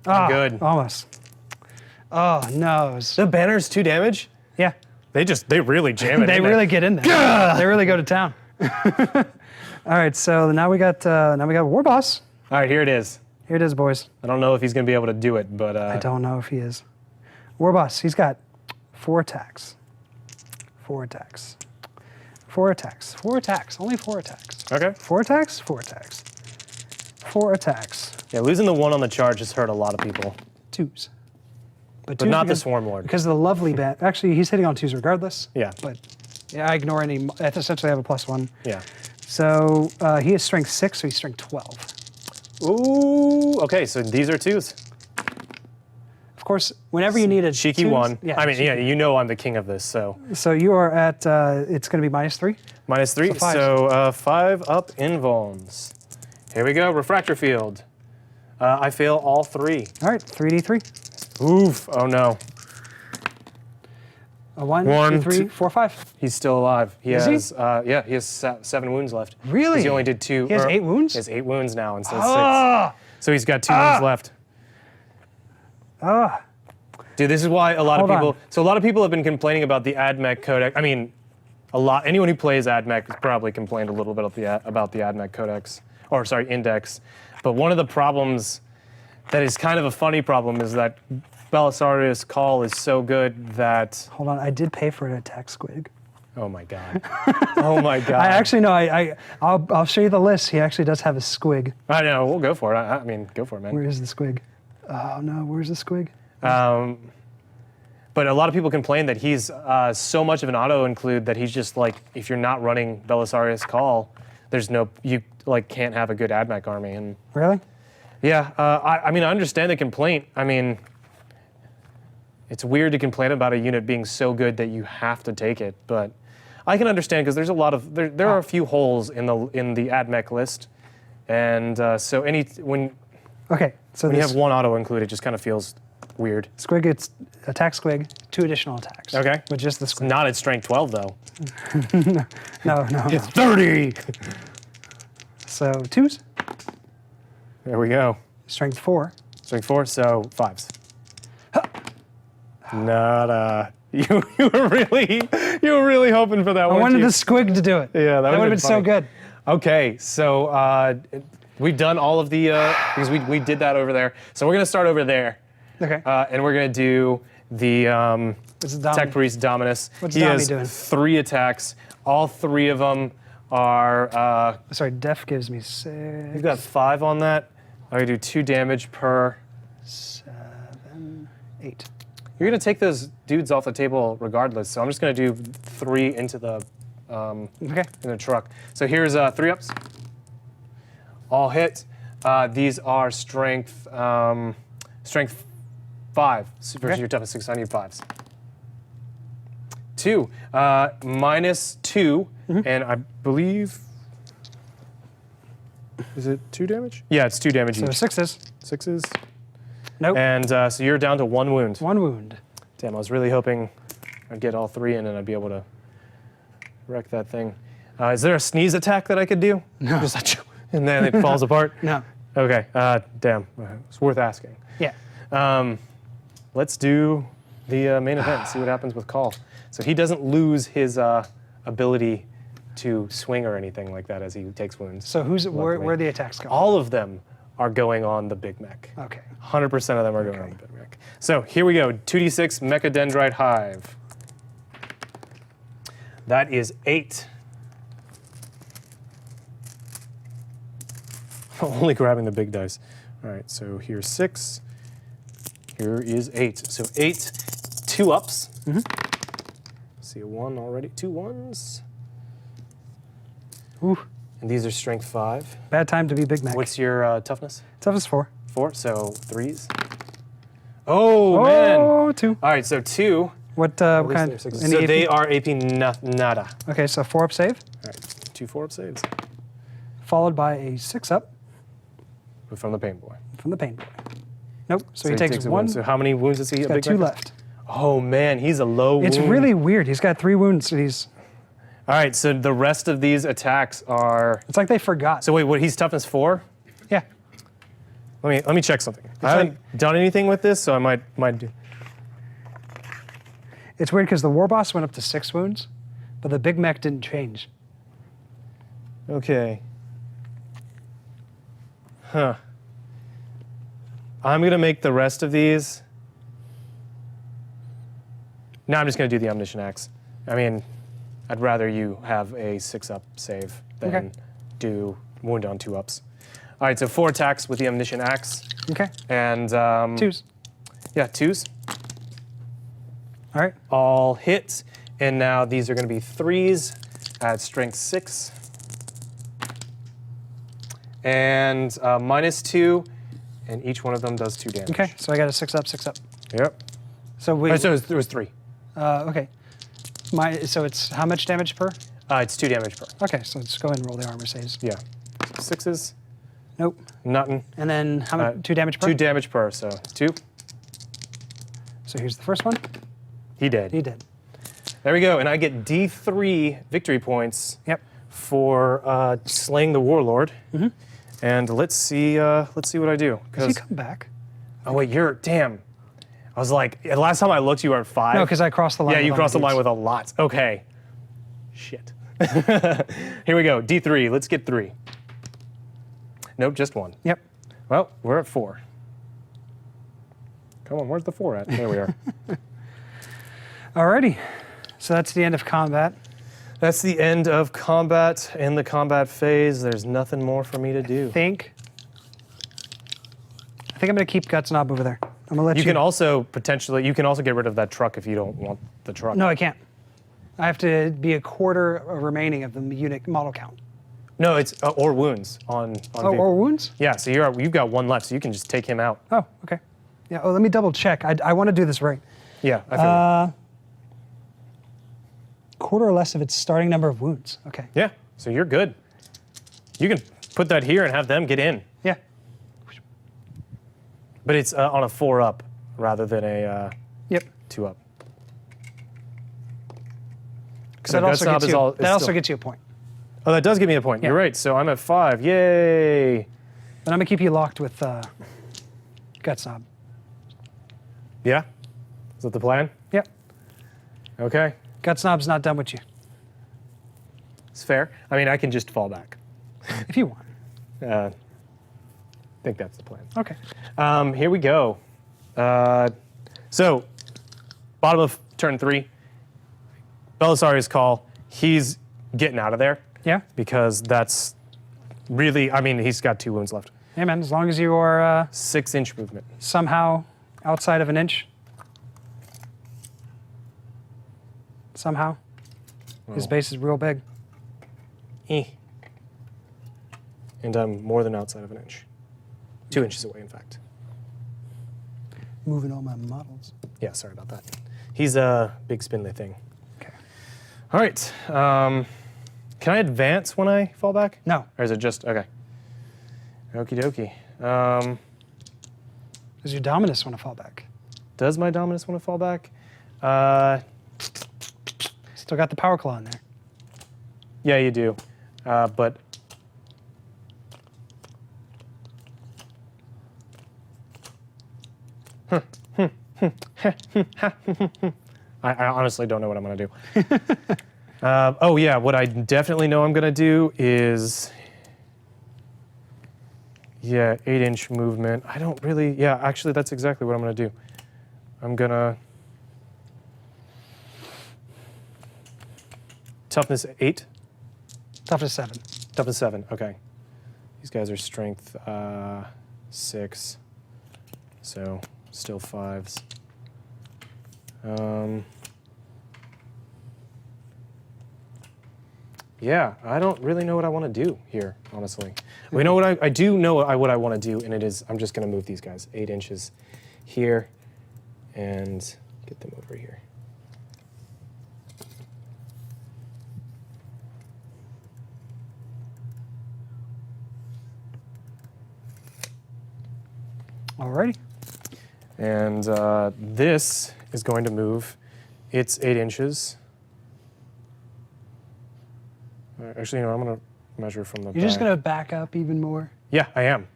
Ah, good. Almost. Oh, nose. The banner's 2 damage? Yeah. They really jam it They in there. really get in there. They really go to town. All right, so now we got War Boss. All right, here it is. Here it is, boys. I don't know if he's going to be able to do it, but. I don't know if he is. War Boss, he's got 4 attacks. 4 attacks. 4 attacks. 4 attacks. Only 4 attacks. Okay. 4 attacks. 4 attacks. 4 attacks. Yeah, losing the 1 on the charge has hurt a lot of people. 2s. But twos not the because- Swarm Lord. Because of the lovely bat. Actually, he's hitting on 2s regardless. Yeah. But yeah, I ignore any. I essentially have a +1. Yeah. So he is strength 6, so he's strength 12. Ooh, okay, so these are 2s. Of course, whenever you need a Cheeky twos- 1. Yeah, I mean, cheeky. yeah, you know I'm the king of this, so. So you are at. It's going to be -3. -3, So fives. so 5 up invulns. Here we go, Refractor Field. I fail all 3. All right, 3d3. Oof, oh no. A 1, 1, 2, 3, 2. 4, 5. He's still alive. He Is he? has, yeah, he has 7 wounds left. Really? 'Cause he only did 2. He has 8 wounds? He has 8 wounds now instead of Ah! 6. So he's got 2 wounds left. Ah! Dude, this is why a lot Hold of on. people. So a lot of people have been complaining about the Admech Codex. I mean, anyone who plays Admech has probably complained a little bit about the Admech Codex, or sorry, Index. But one of the problems that is kind of a funny problem is that Belisarius Cawl is so good that. Hold on, I did pay for an attack squig. Oh my god. Oh my god. I actually know. I'll show you the list. He actually does have a squig. I know. We'll go for it. I mean, go for it, man. Where is the squig? Oh no, where's the squig? But a lot of people complain that he's so much of an auto include that he's just like, if you're not running Belisarius Cawl, there's no, you like can't have a good Admech army. And Really? yeah, I mean, I understand the complaint. I mean, it's weird to complain about a unit being so good that you have to take it, but I can understand because there's a lot of, there are a few holes in the Admech list. And so when Okay, so you this have one auto include, it just kind of feels weird. squig gets attack squig, 2 additional attacks. Okay. With just the squig. Not at strength 12 though. No. It's 30! So 2s, There we go. strength 4. Strength 4, so 5s. Nada. You were really hoping for that I one. wanted the squig to do it. Yeah, that would have been been so funny. good. Okay, so we've done all of the because we did that over there. So we're gonna start over there, Okay. and we're gonna do the This is Tech Priest Dominus. What's he Domi has doing? 3 attacks. All 3 of them are. Sorry, def gives me You've 6, got 5 on that. I do 2 damage per. 7, 8. You're gonna take those dudes off the table regardless. So I'm just gonna do 3 into the Okay. in the truck. So here's 3 ups. All hit. These are strength 5 versus Okay. your toughest 6. I need 5s. 2 -2, and I believe is it 2 damage? Yeah, it's 2 damage So each. 6s. 6s. Nope. And so you're down to 1 wound. 1 wound. Damn, I was really hoping I'd get all 3 in and I'd be able to wreck that thing. Is there a sneeze attack that I could do? No. Just like, and then it falls apart? No. Okay, damn, it's worth asking. Yeah. Let's do the main event, see what happens with Cawl. So he doesn't lose his ability to swing or anything like that as he takes wounds. So where Luckily. are the attacks going? All of them are going on the Big Mech. Okay. 100% of them are going on the Big Mech. So here we go, 2d6 Mechadendrite Hive. That is 8. Only grabbing the big dice. All right, so here's 6. Here is 8. So 8, 2 ups. See a 1 already. 2 1s. Ooh, And these are strength 5. bad time to be Big Mac. What's your toughness? Toughness 4. 4, so 3s. Oh, man. Oh, 2. All right, so 2. What At least kind? they're 6s. Any So AP? they are AP nada. Okay, so 4 up save, All right, 2 4-up saves followed by a 6 up from the Pain Boy. from the Pain Boy. Nope. So, he he takes a 1. wound. So how many wounds does he He's get? got 2 left. Oh man, he's a low It's wound. really weird. He's got 3 wounds. So he's. All right, so the rest of these attacks are. It's like they forgot. So wait, what? He's toughness 4. Yeah. Let me check something. I like- haven't done anything with this, so I might do. It's weird because the War Boss went up to 6 wounds, but the Big Mech didn't change. Okay. Huh. I'm gonna make the rest of these No, I'm just going to do the Omniscient Axe. I mean, I'd rather you have a 6-up save than Okay. do wound on 2-ups. All right, so 4 attacks with the Omniscient Axe. Okay. And 2s. yeah, 2s. All right. All hit. And now these are going to be 3s at strength 6. And -2, and each one of them does 2 damage. Okay. So I got a 6-up, 6-up. Yep. So we. Oh, so it was 3. Okay. So it's how much damage per? It's 2 damage per. Okay. So let's go ahead and roll the armor saves. Yeah. 6s, Nope. nothing. And then how much? 2 damage per. 2 damage per, so 2. So here's the first one. He did. He did. There we go, and I get D3 victory points Yep. for slaying the warlord. Mm-hmm. And let's see what I do. Does he come back? Oh wait, damn. I was like, the last time I looked, you were at 5. No, because I crossed the line. Yeah, you with crossed the all my line with a lot. Okay. Shit. Here we go. D3. Let's get 3. Nope, just 1. dudes. Yep. Well, we're at 4. Come on, where's the 4 at? There we are. Alrighty. So that's the end of combat. That's the end of combat and the combat phase. There's nothing more for me to do. I think I'm gonna keep Guts Knob over there. I'm gonna let you. You can also get rid of that truck if you don't want the truck. No, I can't. I have to be a quarter remaining of the unit model count. No, it's or wounds on Oh, vehicle. or wounds? Yeah, so you've got 1 left, so you can just take him out. Oh, okay. Yeah. Oh, let me double check. I want to do this right. Yeah, I figured. Quarter or less of its starting number of wounds. Okay. Yeah, so you're good. You can put that here and have them get in, Yeah. but it's on a 4-up rather than a Yep. 2-up. That also gets you a point. Oh, that does give me a point. Yeah. You're right. So I'm at 5. Yay! But I'm gonna keep you locked with Guts Knob. Yeah? Is that the plan? Yep. Okay. Guts Knob's not done with you. It's fair. I mean, I can just fall back. If you want. I think that's the plan. Okay. Here we go. So, bottom of turn 3, Belisarius Cawl. He's getting out of there Yeah. because that's really, I mean, he's got 2 wounds left. Hey man, as long as you are 6-inch movement. somehow outside of an inch. Somehow. His base is real big. And I'm more than outside of an inch. 2 inches away, in fact. Moving all my models. Yeah, sorry about that. He's a big spindly thing. Okay. All right. Can I advance when I fall back? No. Or is it just, okay. Okie dokie. Does your Dominus want to fall back? Does my Dominus want to fall back? Still got the Power Claw in there. Yeah, you do. But I honestly don't know what I'm going to do. Oh, yeah, what I definitely know I'm going to do is, yeah, 8-inch movement. I don't really, yeah, actually, that's exactly what I'm going to do. I'm going to toughness 8. Toughness 7. Toughness 7, okay. These guys are strength 6, so still 5s. Yeah, I don't really know what I want to do here, honestly. Well, you know what I do know what I want to do, and it is I'm just going to move these guys 8 inches here and get them over here. Alrighty. And this is going to move. It's 8 inches. Actually, no, I'm going to measure from the back. You're just going to back up even more? Yeah, I am.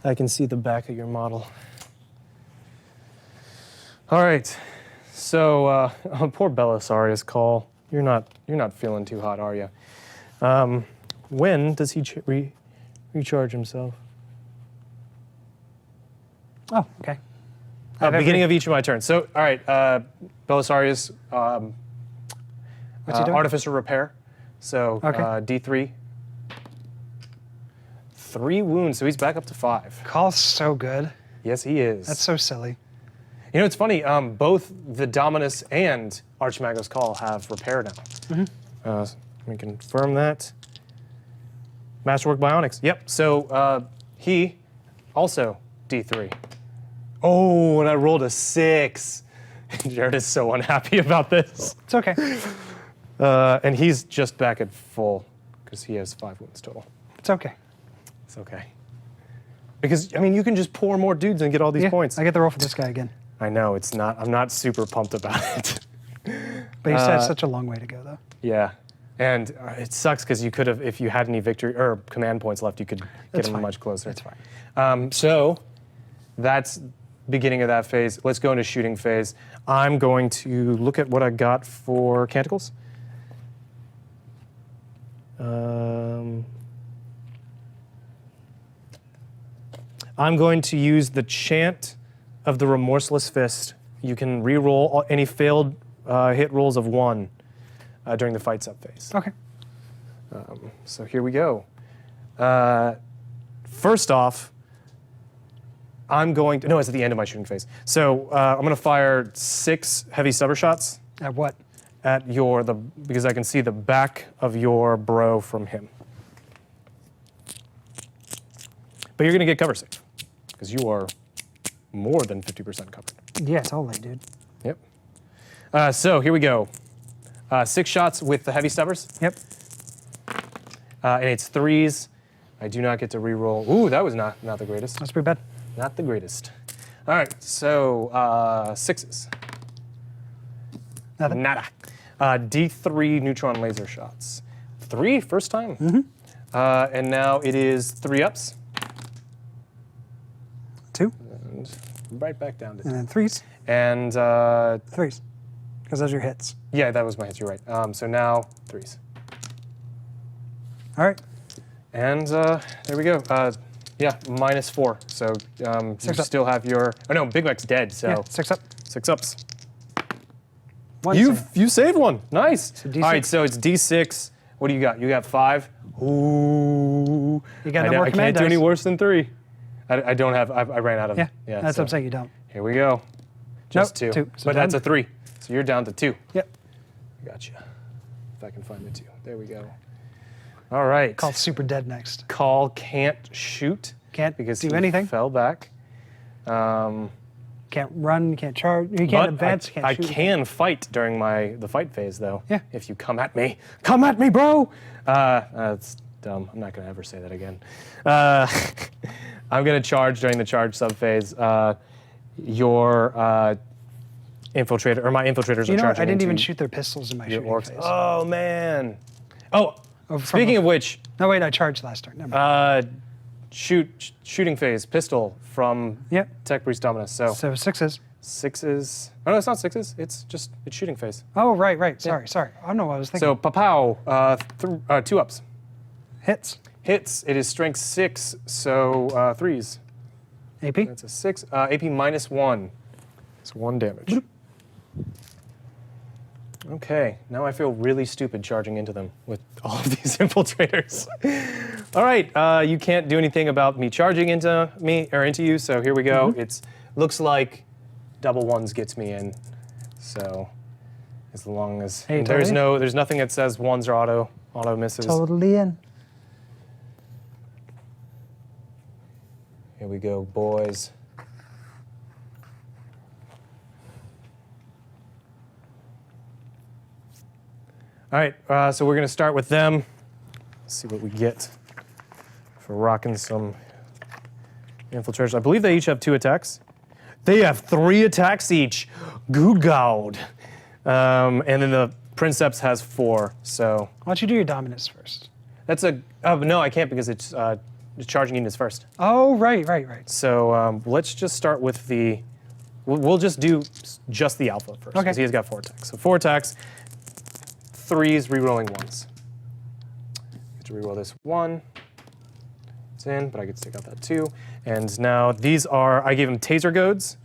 I can see the back of your model. All right. So, poor Belisarius Cawl. You're not feeling too hot, are you? When does he recharge himself? Oh, okay. Beginning of each of my turns. So, all right, Belisarius, What's he doing? Artificer Repair. So, Okay. D3. 3 wounds, so he's back up to 5. Call's so good. Yes, he is. That's so silly. You know, it's funny, both the Dominus and Archmago's Cawl have Repair now. Let me confirm that. Masterwork Bionics. Yep, so he also D3. Oh, and I rolled a 6. Jared is so unhappy about this. It's okay. And he's just back at full because he has 5 wounds total. It's okay. It's okay. Because, I mean, you can just pour more dudes and get all these Yeah, points. I get the roll for this guy again. I know, it's not, I'm not super pumped about it. But he said it's such a long way to go, though. Yeah. And it sucks because you could have, if you had any victory or command points left, you could get him much closer. That's fine. So that's beginning of that phase. Let's go into shooting phase. I'm going to look at what I got for Canticles. I'm going to use the Chant of the Remorseless Fist. You can re-roll any failed hit rolls of 1 during the fight sub phase. Okay. So here we go. First off, I'm going to, no, it's at the end of my shooting phase. So I'm going to fire 6 heavy stubber shots At what? at because I can see the back of your bro from him. But you're going to get cover save because you are more than 50% covered. Yeah, totally, dude. Yep. So here we go. 6 shots with the heavy stubbers. Yep. And it's 3s. I do not get to re-roll. Ooh, that was not the greatest. That's pretty bad. Not the greatest. All right, so 6s. Nothing. Nada. D3 neutron laser shots. 3, first time. And now it is 3 ups. 2. And right back down to 2. And then 3s. And 3s. Because those are your hits. yeah, that was my hits, you're right. So now 3s. All right. And there we go. Yeah, -4. So you 6 up. still have your. Oh no, Big Mac's dead. So Yeah, 6 up. 6 ups. 1 You saved one. Nice. So D6. All right, so it's D6. What do you got? You got 5. Ooh. You got no more I command can't do any dice. worse than 3. I don't have. I ran out of. Yeah, that's so what I'm saying, you don't. Here we go. Just Nope, 2. 2. So But that's done. a 3. So you're down to 2. Yep. Gotcha. If I can find the 2. There we go. All right. Called super dead next. Cawl can't shoot. Can't because do he anything. fell back. Can't run, can't charge, you can't But advance, can't I shoot. can fight during the fight phase, though. Yeah. If you come at me. Come at me, bro! That's dumb. I'm not going to ever say that again. I'm going to charge during the charge sub-phase. Your infiltrator, or my infiltrators You are know what? charging I didn't even into shoot their pistols in my your shooting orcs. phase. Oh, man. Oh, Oh, from speaking a- of which, No, wait, I charged last turn. Never mind. shooting phase, pistol from Yep. Tech Priest Dominus. So So 6s. 6s. Oh, no, it's not 6s. It's shooting phase. Oh, right. Sorry. I don't know what I was thinking. So, pow, 2 ups. Hits. Hits, it is strength 6, so 3s. AP. That's a 6. AP -1. It's 1 damage. Okay, now I feel really stupid charging into them with all of these infiltrators. All right, you can't do anything about me charging into you, so here we go. It's looks like double 1s gets me in. So as long as Hey, there's totally. there's nothing that says 1s are auto misses. Totally in. Here we go, boys. All right, so we're going to start with them. Let's see what we get for rocking some infiltrators. I believe they each have 2 attacks. They have 3 attacks each. Good God. And then the Princeps has 4. So Why don't you do your dominance first? that's a. No, I can't because it's charging units first. Oh, right. So let's just start with the. We'll just do just the alpha first. Okay. Because he has got 4 attacks. So 4 attacks, 3s, re-rolling 1s. Get to re-roll this 1. It's in, but I get to take out that 2. And now these are, I gave him taser goads.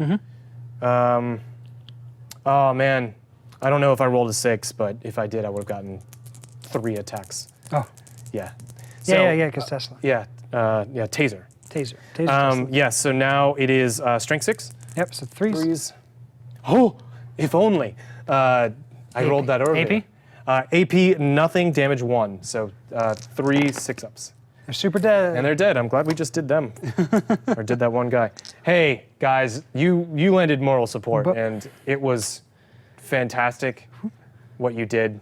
Oh man, I don't know if I rolled a 6, but if I did, I would have gotten 3 attacks. Oh. Yeah. Yeah, because Tesla. Yeah, taser. Taser. Tesla. Yeah, so now it is strength 6. Yep, so 3s. 3s. Oh, if only. I rolled that earlier. AP? AP, nothing, damage 1. So 3 6-ups. They're super dead. And they're dead. I'm glad we just did them. Or did that one guy. Hey, guys, you landed moral support, and it was fantastic what you did.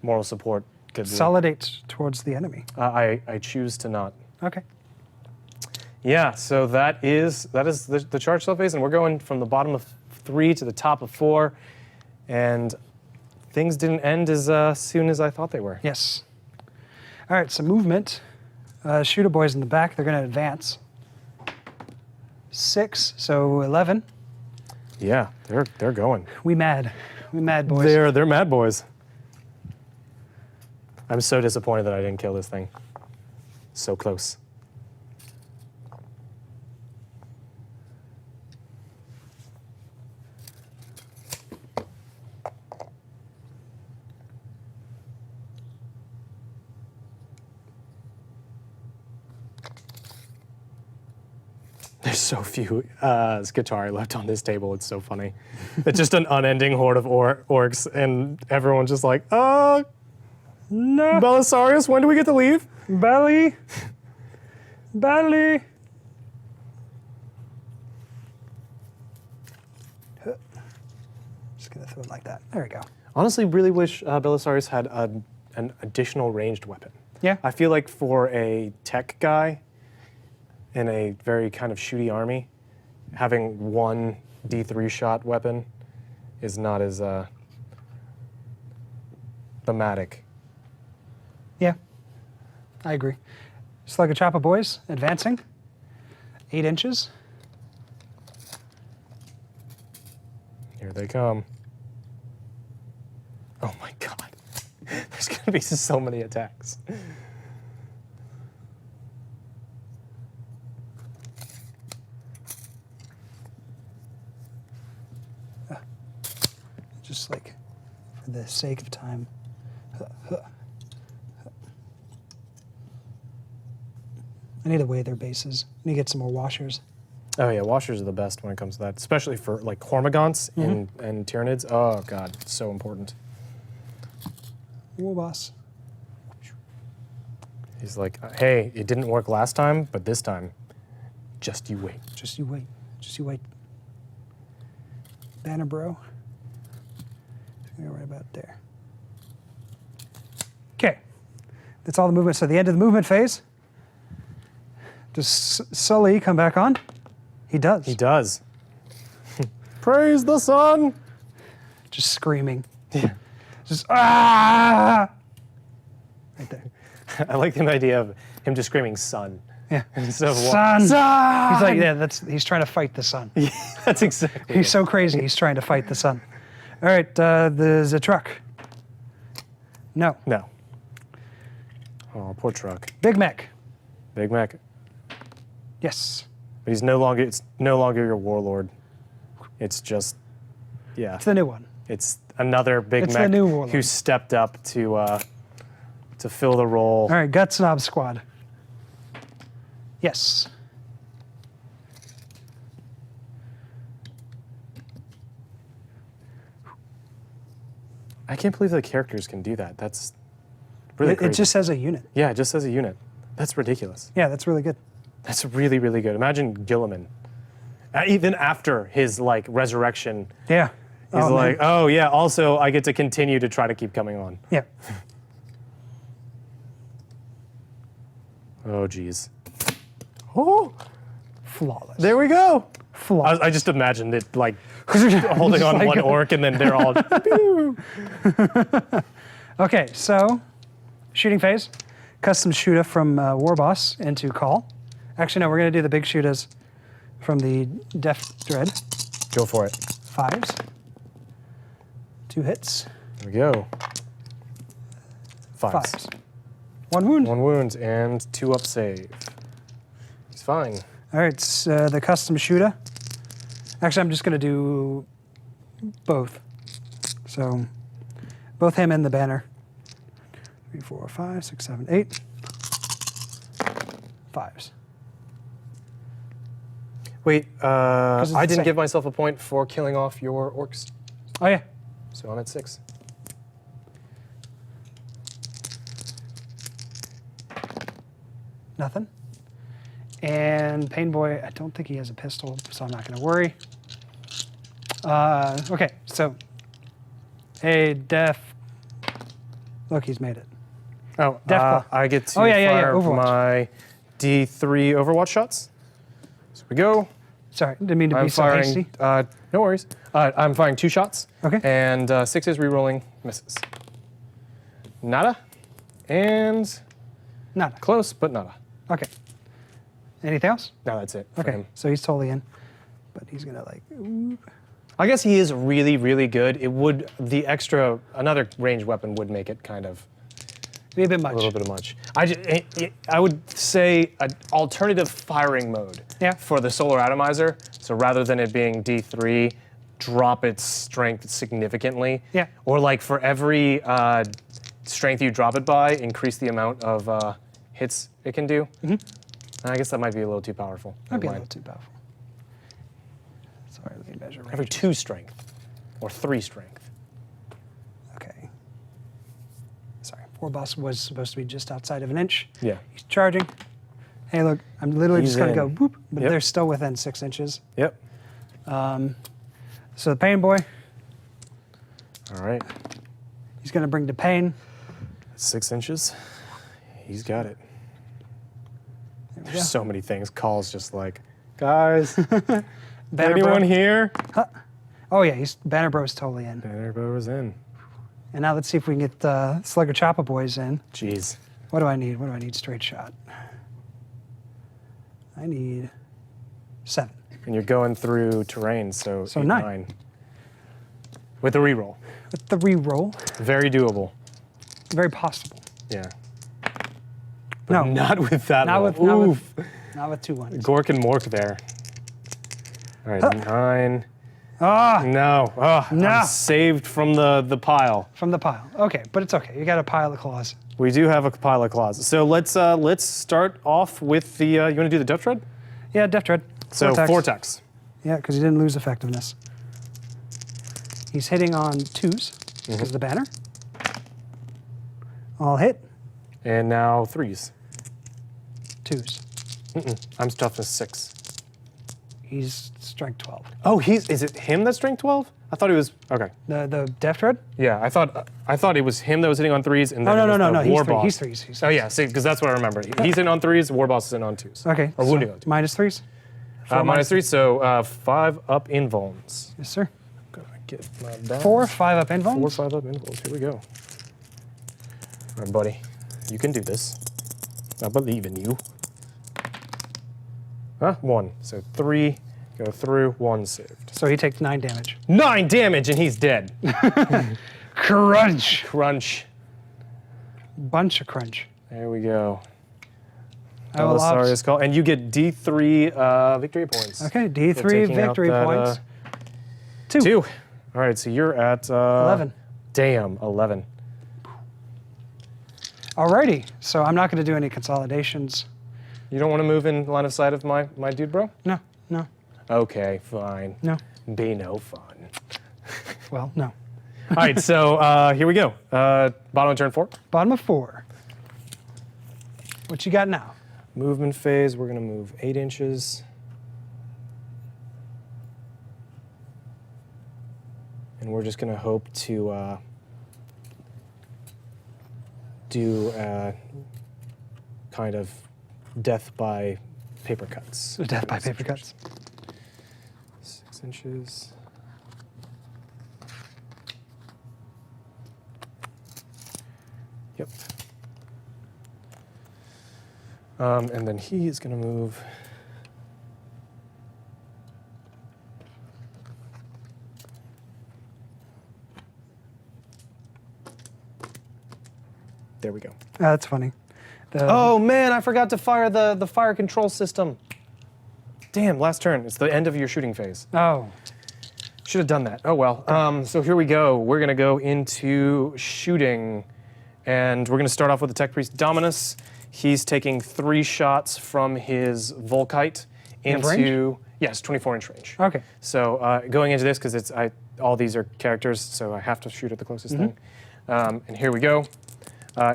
Moral support. Consolidate towards the enemy. I choose to not. Okay. Yeah, so that is the charge cell phase, and we're going from the bottom of 3 to the top of 4, and things didn't end as soon as I thought they were. Yes. All right, so movement. Shooter boys in the back, they're going to advance. 6, so 11. Yeah, they're going. We mad boys. They're mad boys. I'm so disappointed that I didn't kill this thing. So close. There's so few Skitari left on this table. It's so funny. It's just an unending horde of orcs, and everyone's just like, no. Belisarius, when do we get to leave? Belly. Just gonna throw it like that. There we go. Honestly, really wish Belisarius had an additional ranged weapon. Yeah. I feel like for a tech guy in a very kind of shooty army, having one D3 shot weapon is not as thematic. Yeah, I agree. Slug a chopper boys, advancing. 8 inches. Here they come. Oh my god. There's gonna be so many attacks. Just like for the sake of time. I need to weigh their bases. I need to get some more washers. Oh yeah, washers are the best when it comes to that, especially for like Cormagants and Tyranids. Oh god, so important. Whoa, boss. He's like, hey, it didn't work last time, but this time, just you wait. Just you wait. Just you wait. Banner bro. You're right about there. Okay. That's all the movement. So the end of the movement phase. Does Sully come back on? He does. He does. Praise the sun. Just screaming. Yeah. Just, ah! Right there. I like the idea of him just screaming sun. Yeah. Instead of Sun! Sun! He's like, yeah, he's trying to fight the sun. Yeah, that's exactly He's it. so crazy, he's trying to fight the sun. All right, there's a truck. No. No. Oh, poor truck. Big Mech. Big Mac. Yes. But it's no longer your warlord. It's just, yeah. It's the new one. It's another Big It's the Mac new warlord. who stepped up to fill the role. All right, Gut Snob Squad. Yes. I can't believe the characters can do that. That's really It crazy. just says a unit. Yeah, it just as a unit. That's ridiculous. Yeah, that's really good. That's really, really good. Imagine Gilliman. Even after his like resurrection, Yeah. he's Oh, like, man. oh yeah, also I get to continue to try to keep coming on. Yeah. Oh geez. Oh, Flawless. there we go. Flawless. I just imagined it like holding on like one orc and then they're all. Okay, so shooting phase. Custom shooter from Warboss into Cawl. Actually, no, we're going to do the big shooters from the Death Dread. Go for it. 5s. 2 hits. There we go. 5s. 5s. 1 wound. 1 wound and 2 up save. He's fine. All right, it's the custom shooter. Actually, I'm just going to do both. So both him and the banner. 3, 4, 5, 6, 7, 8. 5s. Wait, it's I the didn't same. give myself a point for killing off your orcs, Oh, yeah. so I'm at 6. Nothing. And Pain Boy, I don't think he has a pistol, so I'm not going to worry. Okay, so. Hey, Def. Look, he's made it. Oh, Deathclaw. I get to Yeah, fire Overwatch. my D3 Overwatch shots. So we go. Sorry, didn't mean to I'm be so firing. hasty. No worries. I'm firing 2 shots. Okay. And 6s rerolling misses. Nada. And Nada. close, but nada. Okay. Anything else? No, that's it for Okay, him. so he's totally in. But he's going to like, ooh. I guess he is really, really good. It would, another ranged weapon would make it kind of Be a bit much. a little bit much. I would say an alternative firing mode Yeah. for the solar atomizer. So rather than it being D3, drop its strength significantly. Yeah. Or like for every strength you drop it by, increase the amount of hits it can do. I guess that might be a little too powerful. That'd be a Never little mind. too powerful. Sorry, let me measure Every range. 2 strength or 3 strength. Okay. Sorry, poor boss was supposed to be just outside of an inch. Yeah. He's charging. Hey, look, I'm literally He's just going to go in. boop, but Yep. they're still within 6 inches. Yep. So the Pain Boy, All right. he's going to bring the pain. 6 inches. He's got it. There we There's go. so many things. Call's just like, guys, Banner anyone Bro. here? Oh, yeah, Banner Bro's totally in. Banner Bow is in. And now let's see if we can get Slugger Chopper Boys in. Jeez. What do I need? What do I need? Straight shot. I need 7. And you're going through terrain, so, So 8, 9. 9. With a reroll. With the re-roll, Very doable. very possible. Yeah. No, Not with that not roll. with, not Oof. with, not with 2 ones. Gork and Mork there. All right, 9. Ah, No. Oh, No. I'm saved from the pile. from the pile. Okay, but it's okay. You got a pile of claws. We do have a pile of claws. So let's start off with the. You want to do the Death Tread? Yeah, Death Tread. So Vortex. Vortex. Yeah, because he didn't lose effectiveness. He's hitting on 2s because of the banner. All hit. And now 3s. 2s. I'm toughness 6. He's strength 12. Oh, is it him that's strength 12? I thought he was okay. The Death Tread? Yeah, I thought it was him that was hitting on 3s, and Oh, then no, it was no. the War He's 3. Boss. He's 3s. He's Oh yeah, see, because that's what I remember. He's in on 3s, War Boss is in on 2s. Okay. Or so wounding on 2s. minus 3s? Four Minus 3, so 5 up in vulns. Yes, sir. Gotta get my balance. 4, 5 up in 4, vulns. 5 up in vulns. Here we go. All right, buddy, you can do this. I believe in you. 1. So 3 go through, 1 saved. So he takes 9 damage. 9 damage and he's dead. Crunch. Crunch. Bunch of crunch. There we go. I will Sorry, ops. it's called. And you get D3 victory points. Okay, for D3 taking out victory that, points. 2. All right, so you're at 11. Damn, 11. Alrighty, so I'm not going to do any consolidations. You don't want to move in line of sight of my dude, bro? No, no, Okay, fine. no. Be no fun. Well, no. All right, so here we go. Bottom of turn 4. Bottom of 4. What you got now? Movement phase, we're going to move 8 inches. And we're just going to hope to do kind of death by paper cuts. Death by paper cuts. 6 inches. Yep. And then he is going to move. There we go. That's funny. Oh man, I forgot to fire the fire control system. Damn, last turn. It's the end of your shooting phase. Oh. Should have done that. Oh well. So here we go. We're gonna go into shooting, and we're gonna start off with the Tech Priest Dominus. He's taking 3 shots from his Volkite into range? Yes, 24-inch range. Okay. So going into this, because all these are characters, so I have to shoot at the closest thing. And here we go.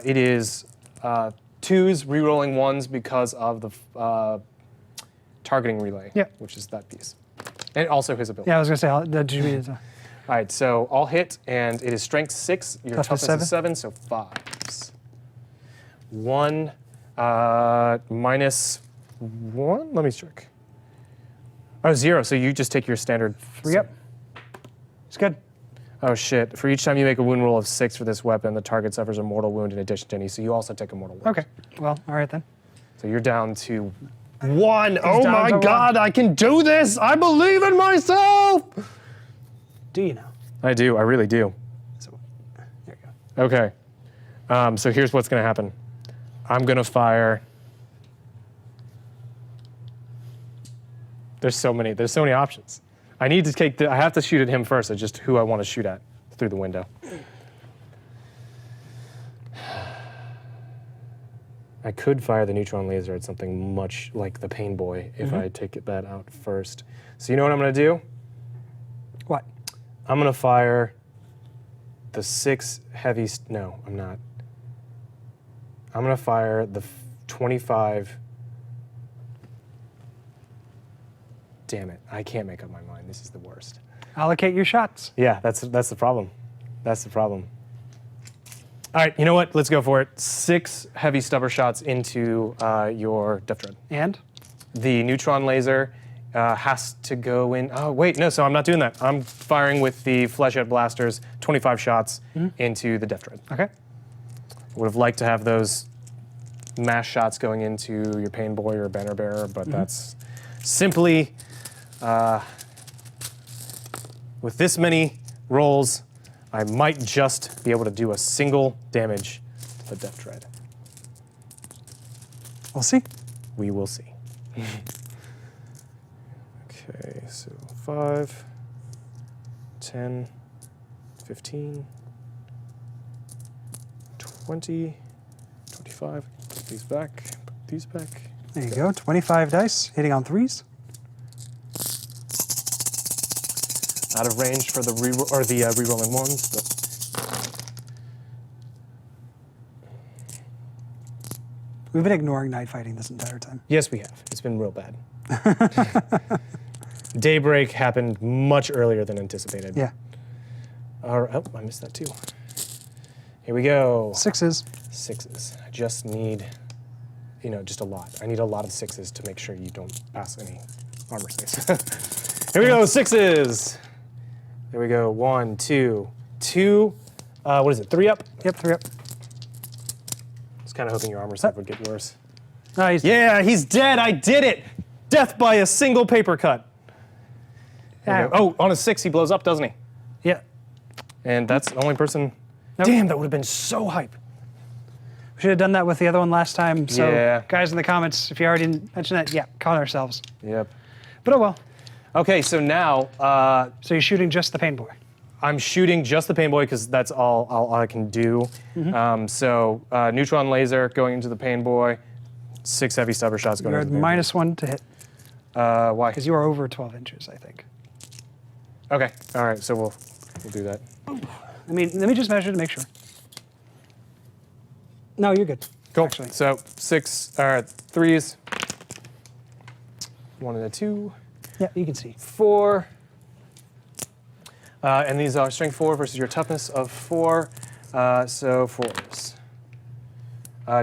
It is 2s re-rolling 1s because of the targeting relay, which is that piece. And also his ability. Yeah, I was gonna say, did you read it? All right, so all hit, and it is strength 6. Your toughness is 7, so 5s. 1 minus 1. Let me check. Oh, 0. So you just take your standard 3 up. It's good. Oh shit! For each time you make a wound roll of 6 for this weapon, the target suffers a mortal wound in addition to any. So you also take a mortal wound. Okay. Well, all right then. So you're down to 1. Oh down my to god! 1. I can do this! I believe in myself. Do you know? I do. I really do. So, there you go. Okay. So here's what's gonna happen. I'm gonna fire. There's so many options. I need to take I have to shoot at him first. It's just who I want to shoot at through the window. I could fire the neutron laser at something much like the Pain Boy if I take that out first. So you know what I'm gonna do? What? I'm gonna fire the 6 heavy, no, I'm not. I'm gonna fire the 25. Damn it, I can't make up my mind. This is the worst. Allocate your shots. Yeah, that's the problem. That's the problem. All right, you know what? Let's go for it. 6 heavy stubber shots into your Death Dread. And? The neutron laser has to go in. Oh, wait, no, so I'm not doing that. I'm firing with the Fleshhead blasters, 25 shots into the Death Dread. Okay. Would have liked to have those mass shots going into your Pain Boy or Banner Bearer, but that's simply, with this many rolls, I might just be able to do a single damage to the Death Dread. We'll see. We will see. Okay, so 5, 10, 15, 20, 25. Put these back. Put these back. There you go. 25 dice, hitting on 3s. Out of range for the re-rolling ones, but We've been ignoring night fighting this entire time. yes, we have. It's been real bad. Daybreak happened much earlier than anticipated. Yeah. Oh, I missed that too. Here we go. 6s. 6s. I just need, just a lot. I need a lot of 6s to make sure you don't pass any armor saves. Here we go, 6s. There we go, 1, 2, 2. What is it, 3 up? Yep, 3 up. I was kind of hoping your armor save would get worse. Nice. Yeah, he's dead. I did it. Death by a single paper cut. Yeah. Oh, on a 6, he blows up, doesn't he? Yeah. And that's the only person. Nope. Damn, that would have been so hype. We should have done that with the other one last time. So, Yeah. guys in the comments, if you already didn't mention that, yeah, caught ourselves. Yep. But oh well. Okay, so now So you're shooting just the Pain Boy. I'm shooting just the Pain Boy because that's all I can do. So neutron laser going into the Pain Boy, 6 heavy stubber shots going You're into at the Pain -1 to hit Boy. Why? because you are over 12 inches, I think. Okay, all right, so we'll do that. I mean, let me just measure to make sure. No, you're good. Cool. Actually. So 3s, 1 and a 2. Yeah, you can see. 4. And these are strength 4 versus your toughness of 4. So 4s.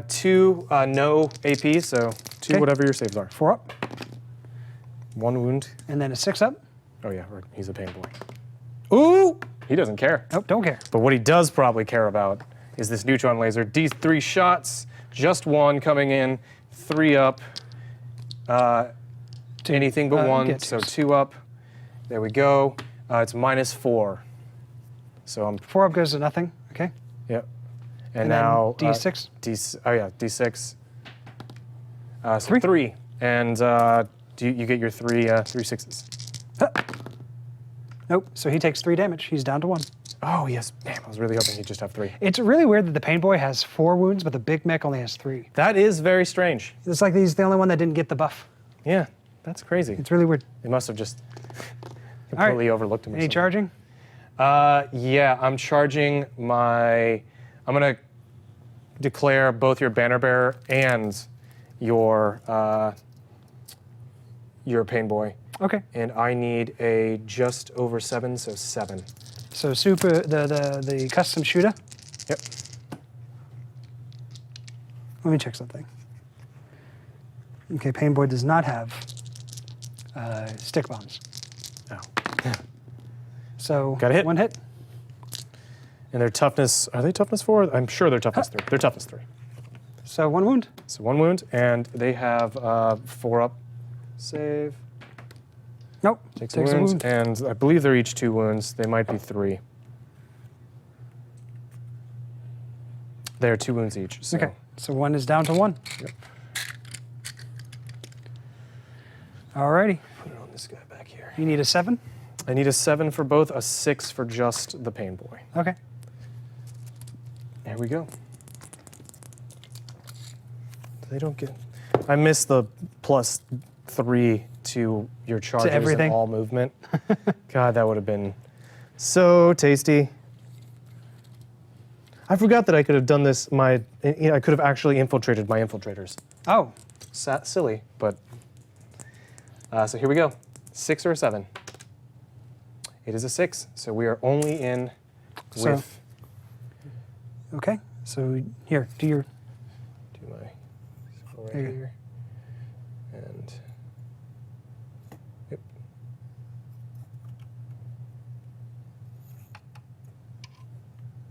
2, no AP, so 2 Okay. whatever your saves are. 4 up, 1 wound. and then a 6 up. Oh yeah, he's a Pain Boy. Ooh! He doesn't care. Nope, don't care. But what he does probably care about is this neutron laser. D3 shots, just 1 coming in, 3 up. Anything but 1, get so 2s. 2 up. There we go. It's -4. So I'm, 4 up goes to nothing. Okay. yep. And And now then D6. D6. So 3. 3. And you get your three sixes? Huh. Nope. So he takes 3 damage. He's down to 1. Oh yes, damn! I was really hoping he'd just have 3. It's really weird that the Pain Boy has 4 wounds, but the Big Mech only has 3. That is very strange. It's like he's the only one that didn't get the buff. Yeah, that's crazy. It's really weird. They must have just completely overlooked him. Or Any something. charging? Yeah, I'm charging my. I'm gonna declare both your banner bearer and your Pain Boy, Okay. and I need a just over 7, so 7. So the custom shooter. Yep. Let me check something. Okay, Pain Boy does not have stick bombs. Oh. So Got a hit. 1 hit. And their toughness. Are they toughness 4? I'm sure they're toughness 3. They're toughness 3. So 1 wound. So 1 wound, and they have 4 up. Save. Nope. Takes a a wound, wound. and I believe they're each 2 wounds. They might be 3. They are 2 wounds each. So. Okay. So 1 is down to 1. Yep. Alrighty. Put it on this guy back here. You need a 7. I need a 7 for both, a 6 for just the Pain Boy. Okay. There we go. They don't get. I missed the +3 to your charges everything? and all movement. God, that would have been so tasty. I forgot that I could have done this. I could have actually infiltrated my infiltrators. Oh. Silly, but. So here we go. 6 or a 7. It is a 6, so we are only in So- with. Okay. So here, do your. Do my scroll right There you go. here. And. Yep.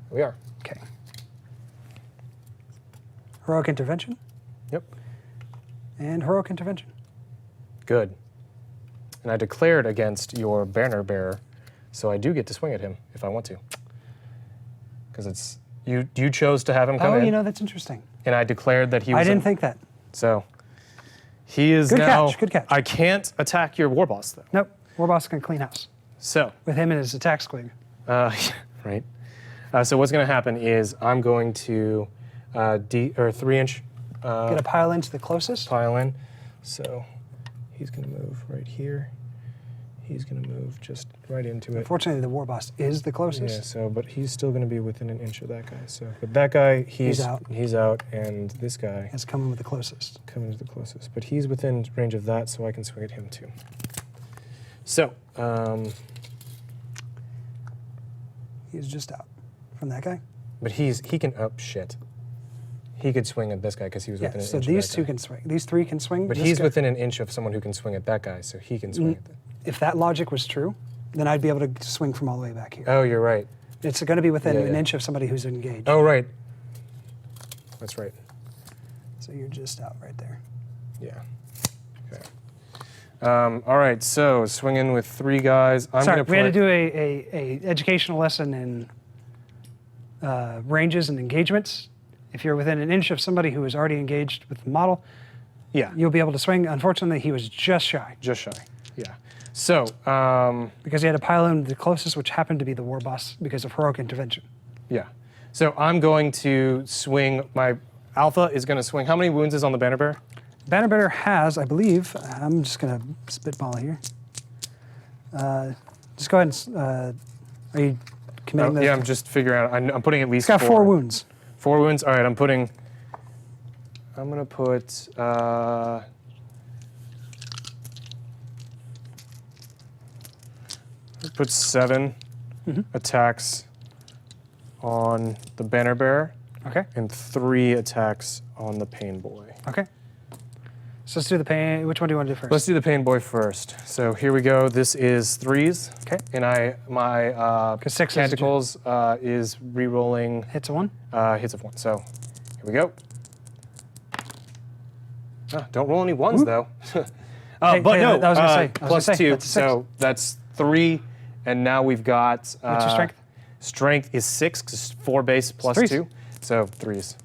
Here we are. Okay. Heroic intervention Yep. and heroic intervention. Good. And I declared against your banner bearer, so I do get to swing at him if I want to. Because it's you chose to have him come Oh, in, you know, that's interesting. and I declared that he was. I didn't think that. So he is Good now. catch, good catch. I can't attack your war boss though. Nope. Warboss can clean house So with him and his attack squig. right. So what's going to happen is I'm going to 3-inch Get a pile into the closest. pile in. So he's going to move right here. He's going to move just right into it. Unfortunately, the Warboss is the closest. Yeah, so, but he's still going to be within an inch of that guy. So, but that guy, he's out. He's out, and this guy Has come in with the closest. coming to the closest. But he's within range of that, so I can swing at him too. So, He's just out from that guy. but he can shit. He could swing at this guy because he was Yeah. within an So inch. these of that two guy. can swing. These 3 can swing. But This he's guy- within an inch of someone who can swing at that guy, so he can swing at that. If that logic was true, then I'd be able to swing from all the way back here. Oh, you're right. It's going to be within Yeah, an yeah. inch of somebody who's engaged. Oh, right. That's right. So you're just out right there. Yeah. Okay. All right. So swinging with 3 guys. I'm Sorry, gonna we had to play- do a educational lesson in ranges and engagements. If you're within an inch of somebody who is already engaged with the model, Yeah. you'll be able to swing. Unfortunately, he was just shy Just shy. Yeah. So, because he had to pile in the closest, which happened to be the Warboss because of heroic intervention. yeah. So I'm going to swing. My alpha is going to swing. How many wounds is on the banner bearer? Banner Bearer has, I believe, I'm just going to spitball here. Just go ahead and, are you committing those? Yeah, I'm just figuring out. I'm putting at least It's got 4 wounds. 4 wounds. All right. I'm going to put. Put 7 attacks on the banner bearer Okay, and 3 attacks on the pain boy. okay. So let's do the pain. Which one do you want to do first? Let's do the pain boy first. So here we go. This is 3s. Okay. And my 'Cause 6 is canticles is re-rolling Hits a 1. hits of 1. So here we go. Don't roll any 1s though. Hey, but hey, no, I was gonna say- I was gonna plus say, 2. that's a 6. So that's 3. And now we've got. What's your strength? Strength is 6 because 4 base plus 3s. 2. So 3s.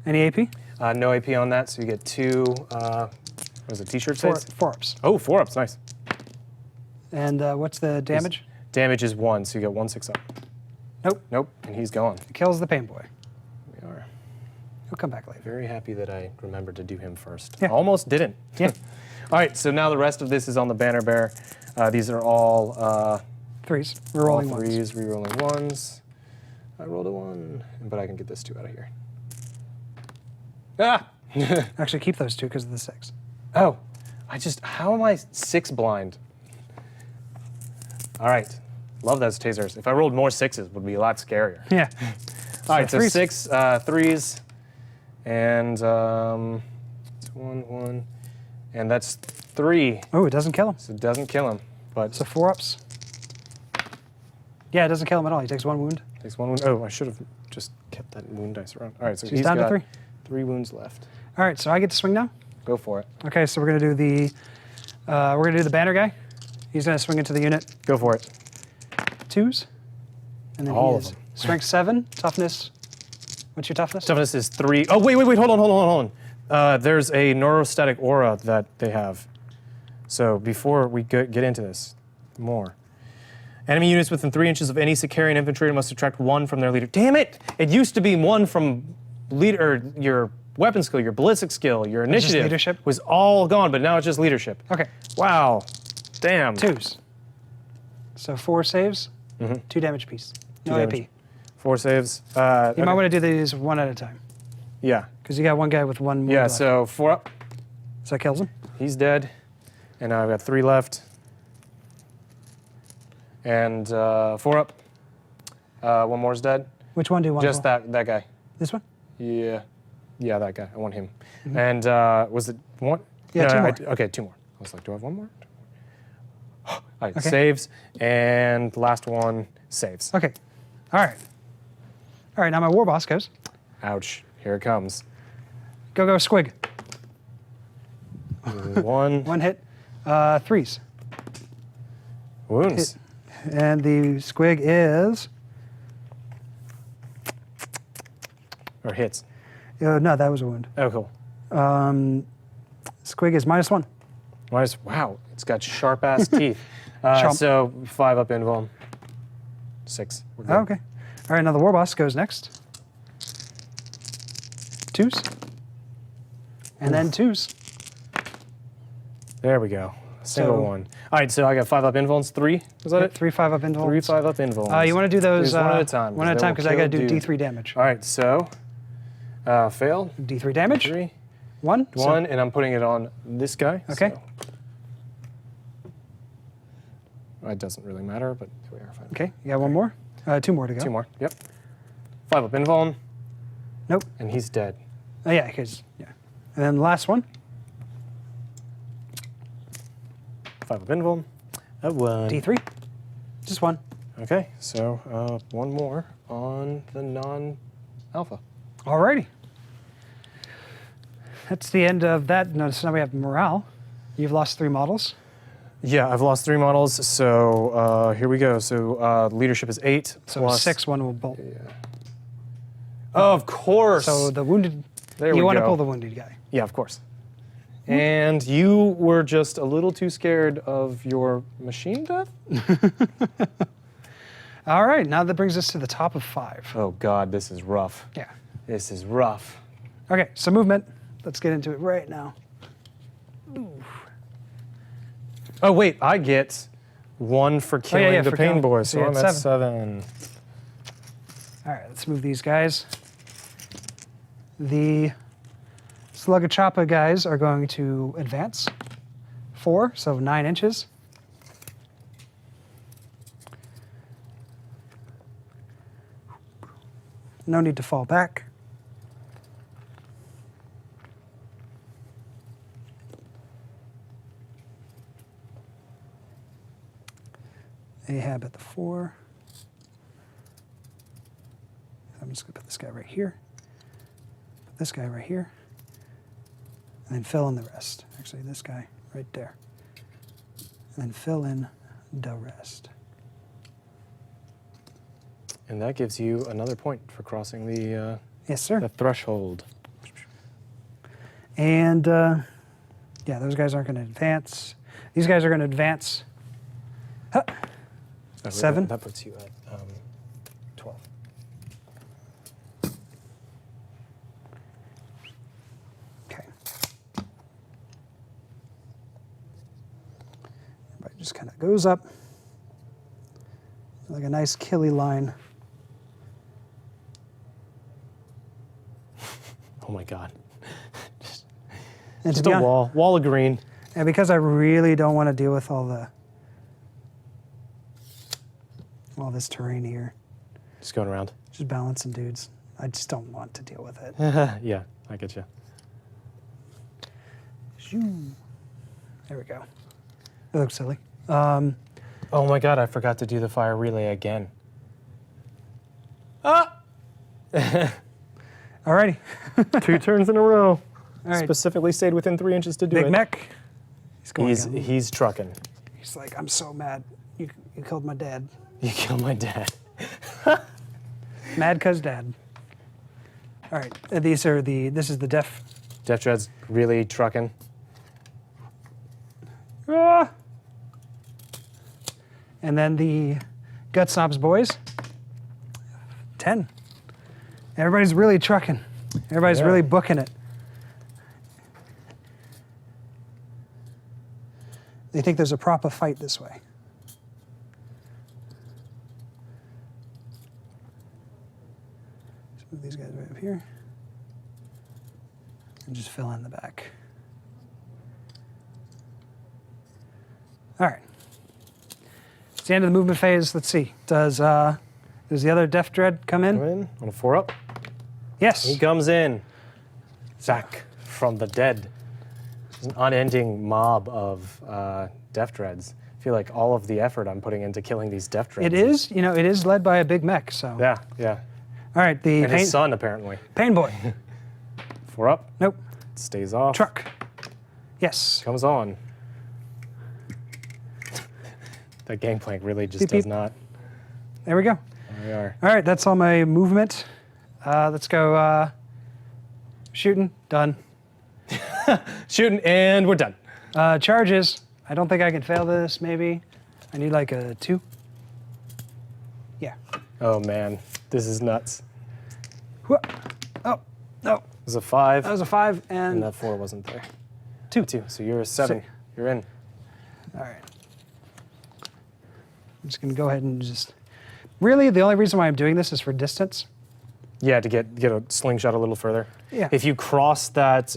Any AP? No AP on that, so you get 2 What is it, t-shirt Four, saves? 4-ups. Oh, 4-ups, nice. And what's the damage? Damage is 1, so you get 1 6-up. Nope. Nope, and he's gone. It kills the pain boy. We are He'll come back later. very happy that I remembered to do him first. Yeah. Almost didn't. Yeah. All right, so now the rest of this is on the banner bear. These are all 3s. We're rolling all 1s. 3s, re-rolling 1s. I rolled a 1, but I can get this 2 out of here. Ah! Actually, keep those 2 because of the 6. Oh, how am I 6 blind? All right, love those tasers. If I rolled more 6s, it would be a lot scarier. Yeah. All right, so 3s. 6 3s, and it's 1 1, and that's 3. Oh, it doesn't kill him. So it doesn't kill him, but So 4-ups. Yeah, it doesn't kill him at all. He takes 1 wound. takes 1 wound. Oh, I should have just kept that wound dice around. All right, so He's he's down to got 3. 3 wounds left. All right, so I get to swing now. Go for it. Okay, so we're gonna do the banner guy. He's gonna swing into the unit. Go for it. 2s. And then All he of is them. strength 7, toughness. What's your toughness? Toughness is 3. Oh, wait, hold on. There's a neurostatic aura that they have. So before we get into this more. Enemy units within 3 inches of any Sicarian infantry must subtract 1 from their leader. Damn it! It used to be 1 from leader, your weapon skill, your ballistic skill, your just initiative. leadership? Was all gone, but now it's just leadership. Okay, Wow. Damn. 2s. So 4 saves, 2 damage piece. No 2 AP. damage. 4 saves. You Okay. might want to do these 1 at a time Yeah. because you got 1 guy with 1 wound Yeah, left. so 4 up. So that kills him. He's dead. And now I've got 3 left. And 4 up. 1 more's dead. Which one do you want? Just to roll? that guy. This one? Yeah. Yeah, that guy. I want him. And was it 1? Yeah, 2 more. Okay, 2 more. I was like, do I have 1 more? All right, Okay. saves. And the last one saves. Okay. All right. All right, now my war boss goes. Ouch. Here it comes. Go, squig. 1. 1 hit. 3s. Wounds. And the squig is... Or hits. no, that was a wound. Oh, cool. Squig is -1. Wow, it's got sharp ass teeth. Sharp. So 5 up invuln. 6. We're good. Oh, okay. All right, now the war boss goes next. 2s. And then 2s. There we go. Single So- 1. All right, so I got 5 up invulns. 3. Was that it? 3 5 up into 3 5 up invulns. You want to do those There's one at a time. One at a time because I got to do D3 damage. All right, so fail. D3 damage. 3, 1. 1, and I'm putting it on this guy. Okay. So. It doesn't really matter, but here we are. Fine. Okay, you got 1 more. 2 more to go. 2 more. Yep. 5 up invuln, Nope. and he's dead. Oh yeah, because yeah. And then the last one. 5 up invuln. A 1. D3. Just 1. Okay, so 1 more on the non-alpha. Alrighty. That's the end of that. Notice now we have morale. You've lost 3 models. Yeah, I've lost 3 models, so here we go. So leadership is 8 So plus 6, 1 will bolt. Yeah. Of course. So the wounded. There you we want to go. pull the wounded guy. Yeah, of course. And you were just a little too scared of your machine death? All right, now that brings us to the top of 5. Oh God, this is rough. Yeah. This is rough. Okay, so movement. Let's get into it right now. Oh wait, I get 1 for killing the for pain killing- boy, so so you I'm had at 7. 7. All right, let's move these guys. The Slugachapa guys are going to advance 4, so 9 inches. No need to fall back. Ahab at the 4. I'm just going to put this guy right here. Put this guy right here. And then fill in the rest. Actually, this guy right there. And then fill in the rest. And that gives you another point for crossing the Yes, sir. threshold. And Yeah, those guys aren't going to advance. These guys are going to advance. Huh. Oh, 7. That puts you at 12. Okay. Everybody just kind of goes up. Like a nice killy line. Oh my God. And Just to be a hon- wall of green. And because I really don't want to deal with all this terrain here, Just going around. just balancing dudes. I just don't want to deal with it. Yeah, I get you. Shoo. There we go. It looks silly. Oh my God, I forgot to do the fire relay again. Ah! Alrighty. 2 turns in a row. All right. Specifically stayed within 3 inches to do Big it. Mech. He's going again. He's trucking. He's like, I'm so mad. You killed my dad. You killed my dad. Mad cuz dad. All right. This is the def. Death Dread's really trucking. Ah! And then the Gut Snobs boys. 10. Everybody's really trucking. Everybody's Yeah. really booking it. They think there's a proper fight this way. Let's move these guys right up here. And just fill in the back. All right. It's the end of the movement phase. Let's see. Does the other Death Dread come in? Come in on a 4 up. Yes. He comes in. Back from the dead. There's an unending mob of Death Dreads. I feel like all of the effort I'm putting into killing these Death Dreads. It is. You know, it is led by a big mech. So. Yeah, yeah. All right. The And his son, apparently. Pain Boy. 4 up. Nope. Stays off. Truck. Yes. Comes on. That gangplank really just Beep, does beep. not. There we go. There we are. All right. That's all my movement. Let's go. Shooting. Done. Shooting, and we're done. Charges. I don't think I can fail this. Maybe. I need like a 2. Yeah. Oh man, this is nuts. Whoa. Oh no. It was a 5, That was a 5 and and that 4 wasn't there. 2. 2, so you're a 7. Six. You're in. All right. I'm just gonna go ahead and just. Really, the only reason why I'm doing this is for distance. Yeah, to get a slingshot a little further. Yeah. If you cross that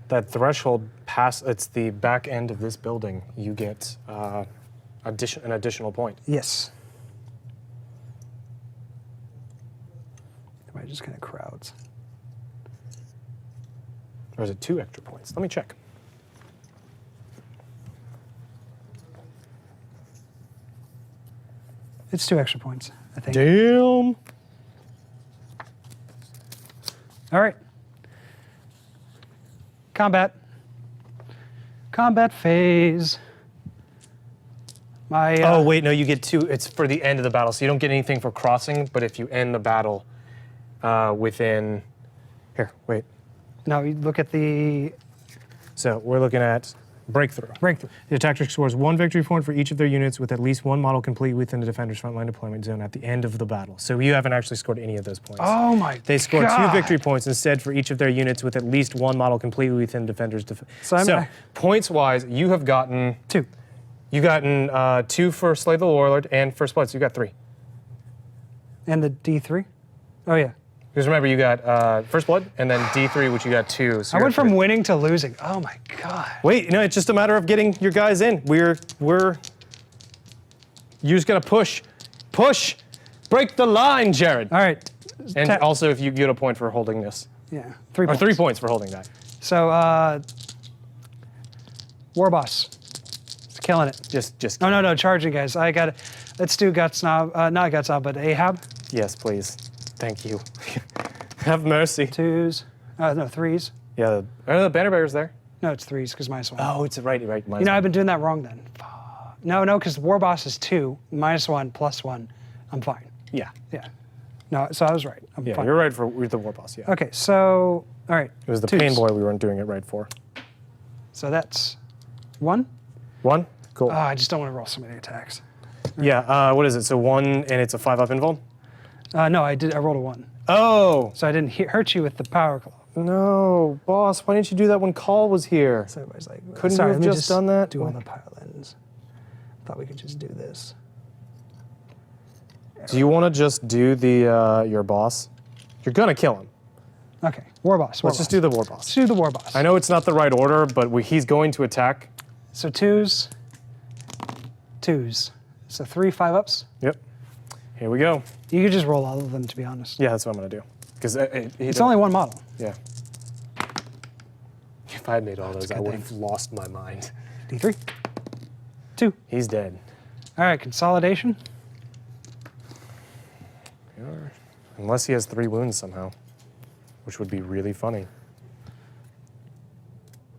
that threshold past, it's the back end of this building, you get an additional point. Yes. Am I just kind of crowds? Or is it 2 extra points? Let me check. It's 2 extra points, I think. Damn. All right. Combat. Combat phase. My. Oh wait, no, you get 2. It's for the end of the battle, so you don't get anything for crossing. But if you end the battle within, here, wait. No, you look at the So we're looking at breakthrough. breakthrough. The attacker scores 1 victory point for each of their units with at least 1 model complete within the defender's frontline deployment zone at the end of the battle. So you haven't actually scored any of those points. Oh my They score God. 2 victory points instead for each of their units with at least 1 model completely within defender's So points-wise, you have gotten 2. 2 for Slay the Warlord and First Blood, so you got 3. And the D3? Oh yeah. Because remember, you got First Blood and then D3, which you got 2. So I you're went at from 3. winning to losing. Oh my God. Wait, no, it's just a matter of getting your guys in. You're just gonna push, break the line, Jared. All right. And also, if you get a point for holding this, Yeah. 3 or points. 3 points for holding that. So, War Boss. It's killing it. Just. No, charging, guys. I got it. Let's do Guts Snob. Not Guts Snob, but Ahab. Yes, please. Thank you. Have mercy. 2s. No, 3s. Yeah. Are the banner bearers there? No, it's 3s because -1. Oh, it's right. You know, I've been doing that wrong then. No, because War Boss is 2, -1, +1. I'm fine. Yeah. Yeah. No, so I was right. I'm Yeah, fine. you're right for the war boss. Yeah. Okay, so, all right. It was the 2s. pain boy we weren't doing it right for. So that's 1. 1? Cool. Oh, I just don't want to roll so many attacks. Yeah, what is it? So 1 and it's a 5 up invuln? No, I rolled a 1. Oh! So I didn't hurt you with the power claw. No, boss, why didn't you do that when Cawl was here? So everybody's like, Couldn't sorry, you have let me just done that? Do all the pylons. Thought we could just do this. Do you want to just do the your boss? You're gonna kill him. Okay, war boss. Let's just do the war boss. Let's do the war boss. I know it's not the right order, but he's going to attack. So 2s. So 3 5-ups. Yep. Here we go. You could just roll all of them, to be honest. Yeah, that's what I'm gonna do. Because It's only one model. Yeah. If I had made all those, a I good would thing. have lost my mind. D3. 2. He's dead. All right, consolidation. Unless he has 3 wounds somehow, which would be really funny.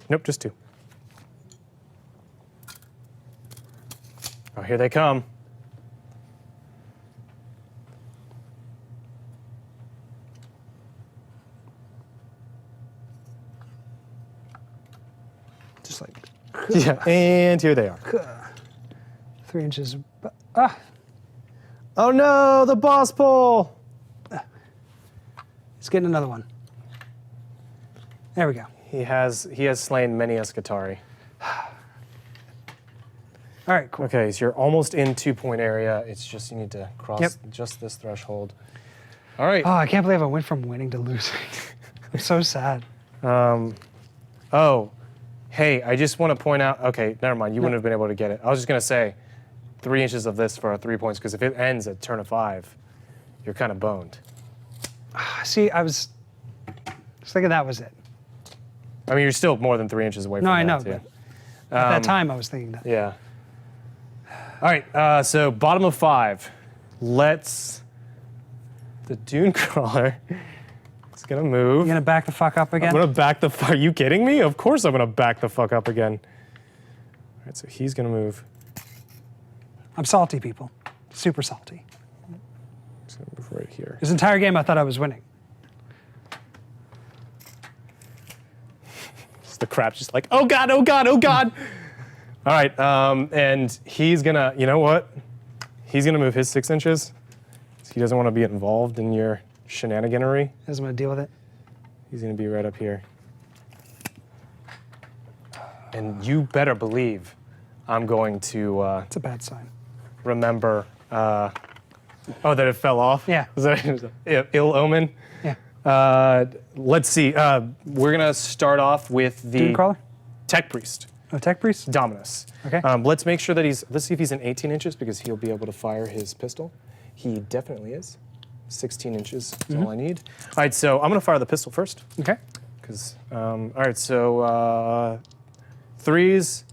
Nope, just 2. Oh, here they come. Just like Yeah, and here they are. 3 inches. Ah, Oh no, the boss pole! he's getting another one. There we go. He has slain many Escatari. All right, cool. Okay, so you're almost in 2-point area. It's just you need to cross Yep. just this threshold. All right. Oh, I can't believe I went from winning to losing. I'm so sad. Oh, hey, I just want to point out. Okay, never mind. You wouldn't have been able to get it. I was just gonna say, 3 inches of this for 3 points because if it ends at turn of 5, you're kind of boned. See, I was thinking that was it. I mean, you're still more than 3 inches away from No, that. I know, Yeah. but at that time I was thinking that. Yeah. All right, so bottom of 5. Let's. The Dune Crawler is gonna move. You gonna back the fuck up again? I'm gonna back the fuck. Are you kidding me? Of course I'm gonna back the fuck up again. All right, so he's gonna move. I'm salty, people. Super salty. He's gonna move right here. This entire game I thought I was winning. The crap's just like, oh god, oh god, oh god. All right, and he's gonna, you know what? He's gonna move his 6 inches. He doesn't want to be involved in your shenaniganery. Doesn't want to deal with it. He's gonna be right up here. And you better believe I'm going to It's a bad sign. remember, oh, that it fell off? Yeah. Was that ill omen? Yeah. Let's see, we're gonna start off with the Dune crawler? Tech Priest. Oh, tech priest? Dominus. Okay. Let's make sure that let's see if he's in 18 inches because he'll be able to fire his pistol. He definitely is. 16 inches is all I need. All right, so I'm gonna fire the pistol first. Okay. Because, all right, so 3s,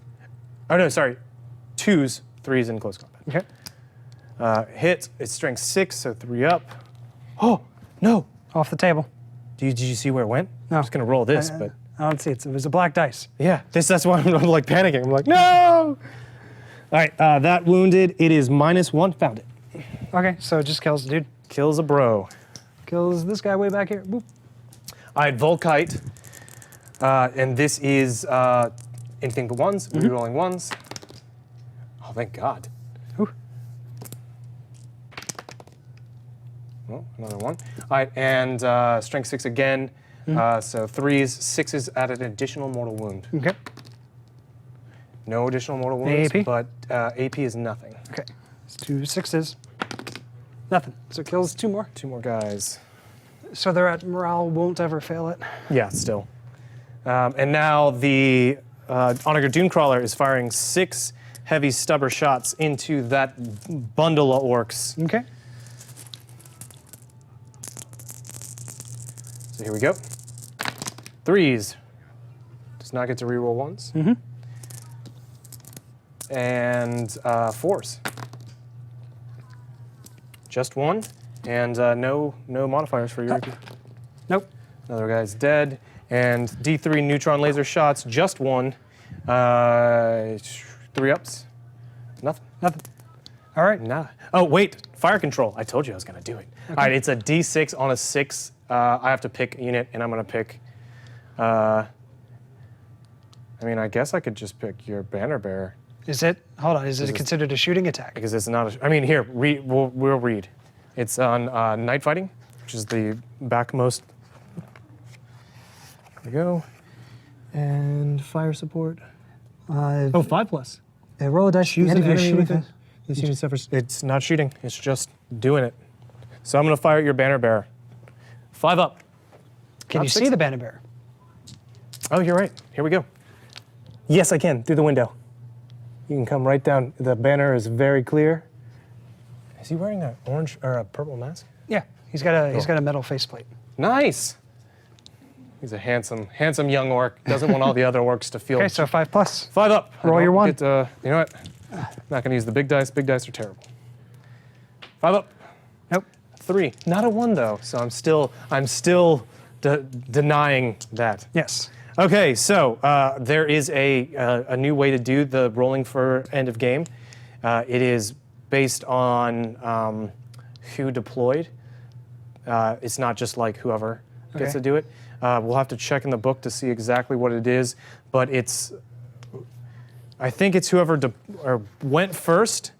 oh no, sorry, 2s, 3s in close combat. Okay. Hit, it's strength 6, so 3 up. Oh, no. Off the table. Did you see where it went? No. I'm just gonna roll this, but I don't see it. It was a black dice. yeah, that's why I'm like panicking. I'm like, no! All right, that wounded, it is -1, found it. Okay, so it just kills the dude. Kills a bro. Kills this guy way back here. Boop. I had Volkite, and this is anything but 1s, rerolling 1s. Oh, thank God. Ooh. Oh, another 1. All right, and strength 6 again. So 3s, 6s add an additional mortal wound. Okay. No additional mortal wounds, AP? but AP is nothing. Okay. It's 2 6s. Nothing. So it kills 2 more. 2 more guys. So they're at morale won't ever fail it. Yeah, still. And now the Onager Dunecrawler is firing 6 heavy stubber shots into that bundle of orcs. Okay. So here we go. 3s. Does not get to reroll 1s. And 4s. Just 1. And no modifiers for your AP. Nope. Another guy's dead. And D3 neutron laser shots, just 1. 3 ups. Nothing. Nothing. All right. Nada. Oh, wait. Fire control. I told you I was going to do it. All right, it's a D6 on a 6. I have to pick a unit, and I'm going to pick I mean, I guess I could just pick your banner bearer Is it? Hold on. Is it Is this- considered a shooting attack? because it's not. I mean, here, we'll read. It's on night fighting, which is the backmost. There we go. And fire support. Oh, 5+. Roll a dice. Choose the end an of your enemy shooting with it. This unit suffers. It's not shooting. It's just doing it. So I'm gonna fire at your banner bearer. 5 up. Can Not you 6. see the banner bearer? Oh, you're right. Here we go. Yes, I can, through the window. You can come right down. The banner is very clear. Is he wearing an orange or a purple mask? Yeah. He's got a metal faceplate. Nice. He's a handsome young orc. Doesn't want all the other orcs to feel. Okay, so 5+. 5 up. I Roll your don't one. get, you know what? Not gonna use the big dice. Big dice are terrible. 5 up. Nope. 3. Not a 1 though. So I'm still denying that. Yes. Okay, so there is a new way to do the rolling for end of game. It is based on who deployed. It's not just like whoever gets Okay. to do it. We'll have to check in the book to see exactly what it is, but I think it's whoever went first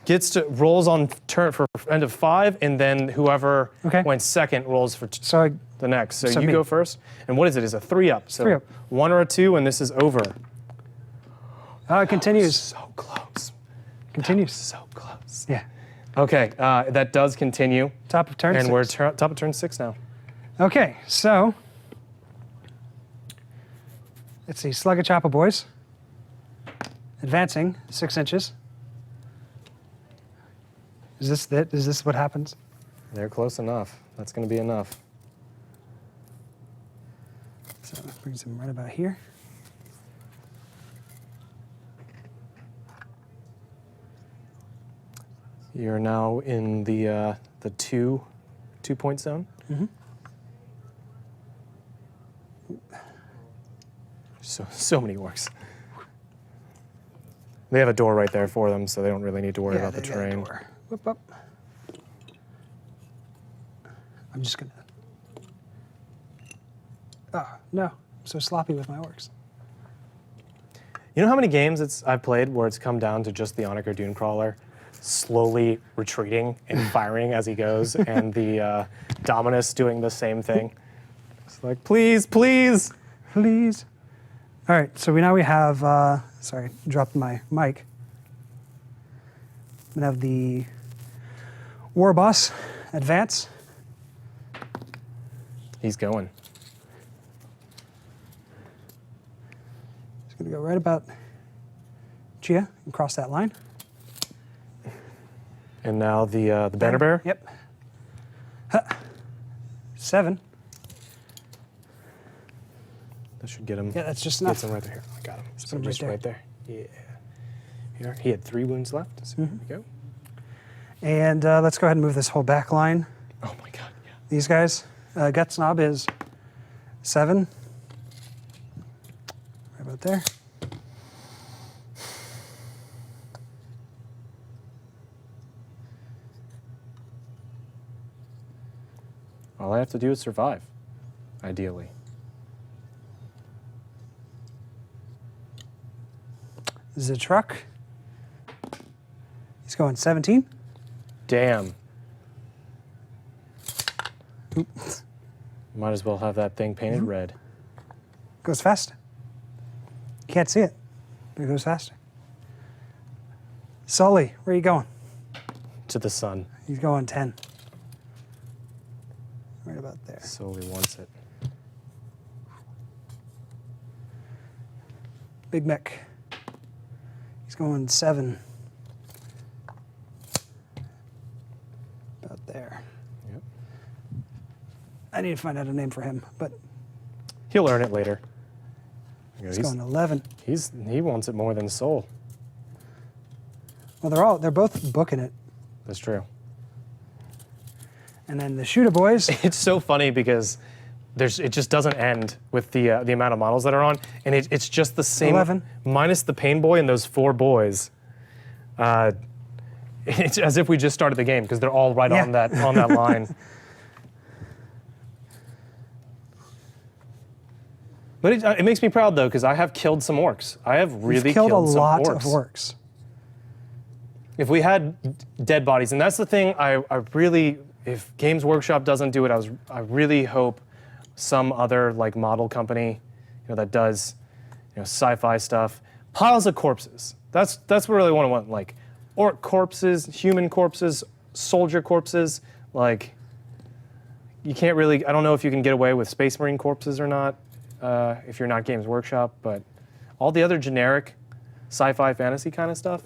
gets to rolls on turn for end of 5, and then whoever Okay. went second rolls for So the next. So, So you me. go first. And what is it? It's a 3 up. So 3 up. 1 or a 2, and this is over. it continues. So close. Continues. So close. Yeah. Okay, that does continue. Top of turn And 6. we're top of turn 6 now. Okay, so let's see. Slug a chopper, boys. Advancing 6 inches. Is this it? Is this what happens? They're close enough. That's going to be enough. So that brings him right about here. You're now in the 2-point zone. Mm-hmm. So many orcs. They have a door right there for them, so they don't really need to worry about the they got a terrain. door. Whoop up. I'm just gonna. Oh no! I'm so sloppy with my orcs. You know how many games I've played where it's come down to just the Oniker Dunecrawler slowly retreating and firing as he goes, and the Dominus doing the same thing? It's like, please, please. Please. All right, so now we have, sorry, dropped my mic. We have the War Boss advance. He's going. He's gonna go right about Chia and cross that line. And now the banner bearer. Yep. 7. That should get him. Yeah, that's just Gets enough. him right there. I got him. So him right just there. right there. Yeah. Here, he had 3 wounds left. So here we go. And let's go ahead and move this whole back line. Oh my God. Yeah. These guys, Gut Snob is 7. Right about there. All I have to do is survive, ideally. This is a truck. He's going 17. Damn. Might as well have that thing painted red. Goes faster. You can't see it, but it goes faster. Sully, where are you going? To the sun. He's going 10. Right about there. Solely wants it. Big Mech. He's going 7. About there. Yep. I need to find out a name for him, but He'll earn it later. Yeah, he's going 11. he wants it more than Soul. Well, they're both booking it. That's true. And then the Shooter Boys. It's so funny because it just doesn't end with the amount of models that are on, and it's just the same 11. minus the Pain Boy and those 4 boys. It's as if we just started the game because they're all right Yeah. on that line. But it makes me proud though, because I have killed some orcs. I have really You've killed a some lot orcs. of orcs. If we had dead bodies, and that's the thing, I really, if Games Workshop doesn't do it, I really hope some other like model company, that does, sci-fi stuff, piles of corpses. That's what I really want. Like orc corpses, human corpses, soldier corpses. Like you can't really. I don't know if you can get away with Space Marine corpses or not, if you're not Games Workshop. But all the other generic sci-fi fantasy kind of stuff.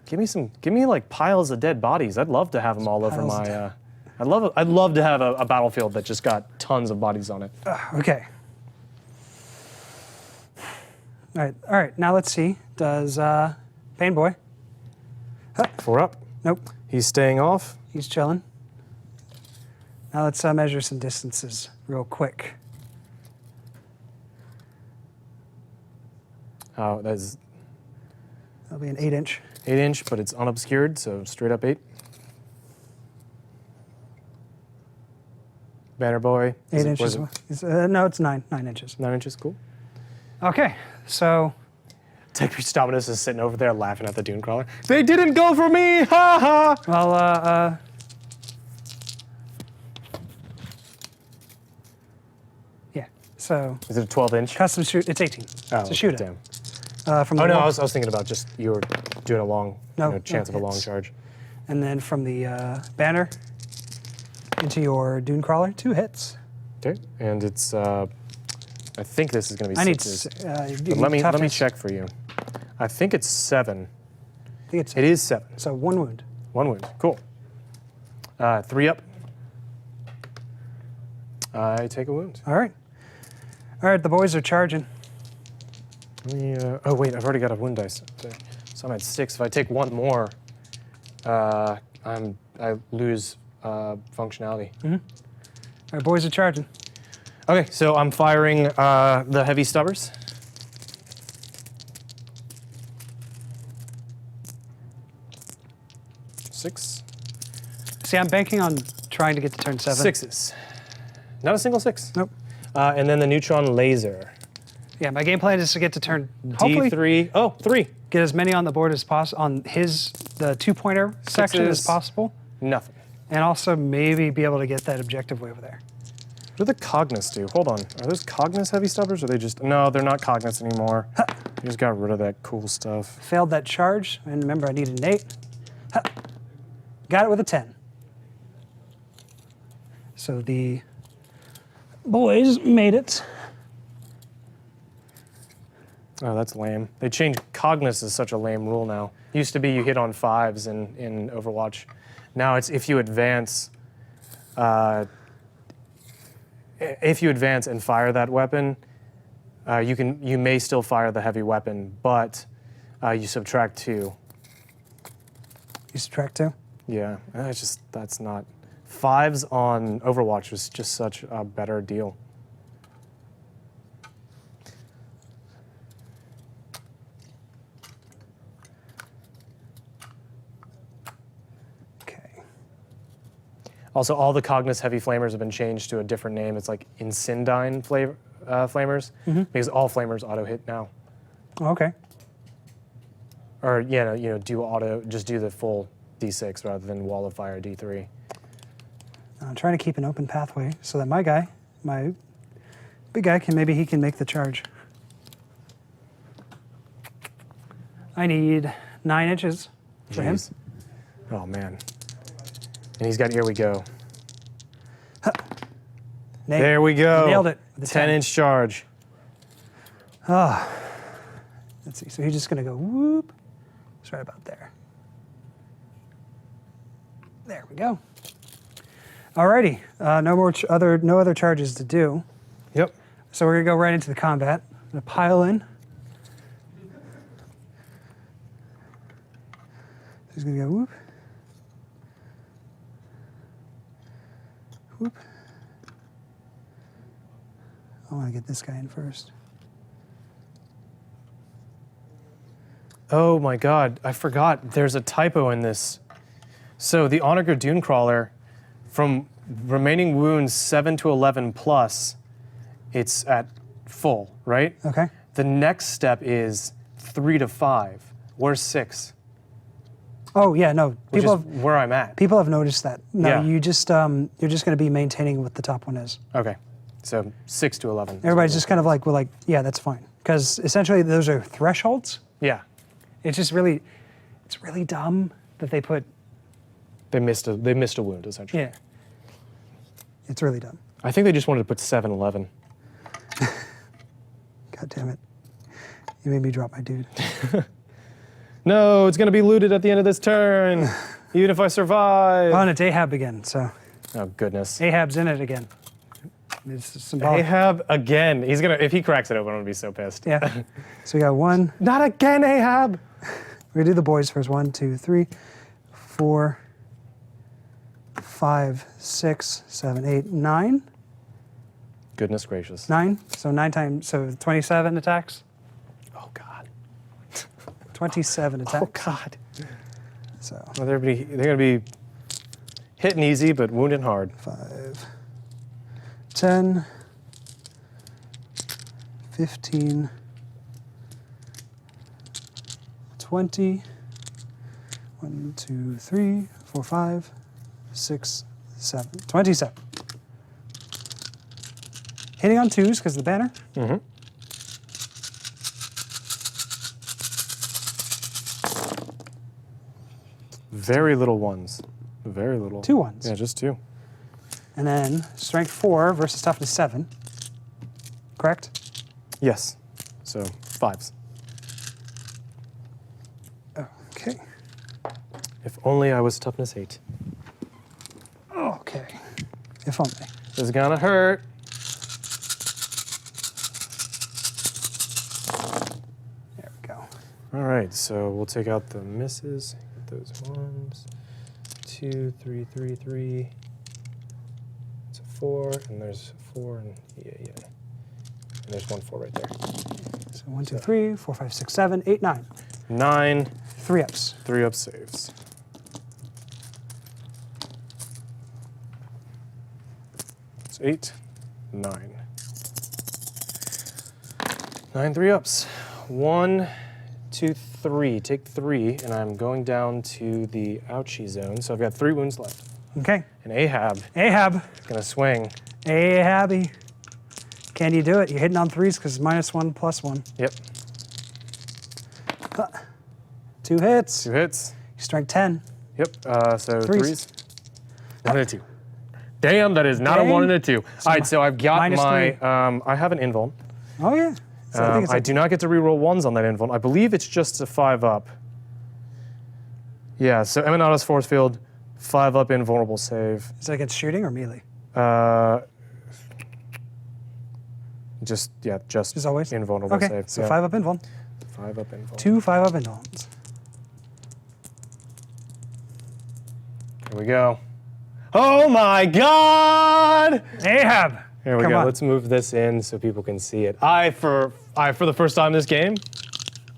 Give me like piles of dead bodies. I'd love to have them all over my. I'd love to have a battlefield that just got tons of bodies on it. Okay. All right. Now let's see. Does Pain Boy? 4 up. Nope. He's staying off. He's chilling. Now let's measure some distances real quick. That'll That'll be an 8-inch. 8-inch, but it's unobscured, so straight up 8. Banner Boy. 8 inches. No, it's 9 inches. 9 inches, cool. Okay, so Tech Reach Dominus is sitting over there laughing at the Dune Crawler. They didn't go for me! Ha ha! well, yeah. So Is it a 12-inch? custom shoot. It's 18. Oh, it's a shooter. damn. From the Oh no, wall. I was thinking about just you were doing a long chance of a long hits. charge. And then from the banner into your Dune Crawler, 2 hits. Okay, and it's I think this is going to be I need. 6. Give But let me toughness. check for you. I think it's 7. I think it's It is 7. so 1 wound. 1 wound. Cool. 3 up. I take a wound. All right. All right. The boys are charging. Oh wait, I've already got a wound dice. So I'm at 6. If I take 1 more, I lose functionality. All right, boys are charging. Okay, so I'm firing the heavy stubbers. Six. See, I'm banking on trying to get to turn 7. 6s. Not a single 6. Nope. And then the neutron laser. Yeah, my game plan is to get to turn. Hopefully, D3. Oh, 3. get as many on the board as possible on the 2-pointer section as Sixes. possible, Nothing. and also maybe be able to get that objective way over there. What do the Cognis do? Hold on. Are those Cognis heavy stubbers, or are they just... No, they're not Cognis anymore. You just got rid of that cool stuff. Failed that charge, and remember I needed an 8. Ha. Got it with a 10. So the boys made it. Oh, that's lame. They changed Cognis is such a lame rule now. Used to be you hit on 5s in Overwatch. Now it's if you advance and fire that weapon, you may still fire the heavy weapon, but you subtract 2. You subtract 2? Yeah, that's not. 5s on Overwatch was just such a better deal. Okay. Also, all the Cognis heavy flamers have been changed to a different name. It's like Incendine flamers, because all flamers auto hit now. Okay. Or just do the full D6 rather than wall of fire D3. I'm trying to keep an open pathway so that my big guy maybe he can make the charge. I need 9 inches for him. Jeez. Oh man. And he's got Here We Go. There we go. Nailed it with the 10-inch charge. Let's see. So he's just gonna go whoop. It's right about there. There we go. Alrighty. No other charges to do. Yep. So we're gonna go right into the combat. I'm gonna pile in. He's gonna go whoop. Whoop. I want to get this guy in first. Oh my god, I forgot. There's a typo in this. So the Onager Dune Crawler, from remaining wounds 7 to 11 plus, it's at full, right? Okay. The next step is 3 to 5. Where's 6? Oh yeah, no. Which People is where I'm at. people have noticed that. No, Yeah. you just you're just going to be maintaining what the top one is. Okay, so 6 to 11. Everybody's just kind of like, we're like, yeah, that's fine, because essentially those are thresholds. Yeah, It's really dumb that they put. they missed a wound essentially. Yeah. It's really dumb. I think they just wanted to put 7-11. God damn it! You made me drop my dude. No, it's gonna be looted at the end of this turn, even if I survive. Oh, and it's Ahab again. So Oh goodness. Ahab's in it again. It's symbolic. Ahab again. He's gonna, if he cracks it open, I'm gonna be so pissed. Yeah. So we got 1. Not again, Ahab. We're gonna do the boys first. 1, 2, 3, 4, 5, 6, 7, 8, 9. Goodness gracious. 9. So 9 times. So 27 attacks. Oh God. 27 Oh attacks. God. So Well, they're gonna be hitting easy, but wounding hard. 5, 10, 15, 20. 1, 2, 3, 4, 5, 6, 7. 27. Hitting on 2s because of the banner. Mm-hmm. Very little ones. Very little. 2 1s. Yeah, just 2. And then strength 4 versus toughness 7. Correct? Yes. So 5s. Okay. If only I was toughness 8. Okay. If only. This is gonna hurt. There we go. All right, so we'll take out the misses. Get those 1s. 2, 3, 3, 3. It's a 4, and there's 4, and yeah. And there's 1 4 right there. So 1, 2, 3, 4, 5, 6, 7, 8, 9. 9, 3 ups. 3 up saves. It's 8, 9. 9 3 ups. 1, 2, 3. Take 3, and I'm going down to the ouchie zone. So I've got 3 wounds left. Okay. And Ahab Ahab. is gonna swing. Ahabby. Can you do it? You're hitting on 3s because -1, +1. Yep. 2 hits. 2 hits. Strength 10. Yep. So Threes. 3s. 1 and a 2. Damn, that is not a Dang. 1 and a 2. All right, so I've got -3. my. I have an invuln. Oh, yeah. So I think it's I a- do not get to reroll 1s on that invuln. I believe it's just a 5 up. Yeah, so Eminata's force field, 5 up invulnerable save. Is that against shooting or melee? Just As always? invulnerable Okay, save. so yeah. 5 up invuln. 5 up invuln. 2 5 up invulns. Here we go. Oh my God! Ahab. Here we Come go. on. Let's move this in so people can see it. For the first time this game.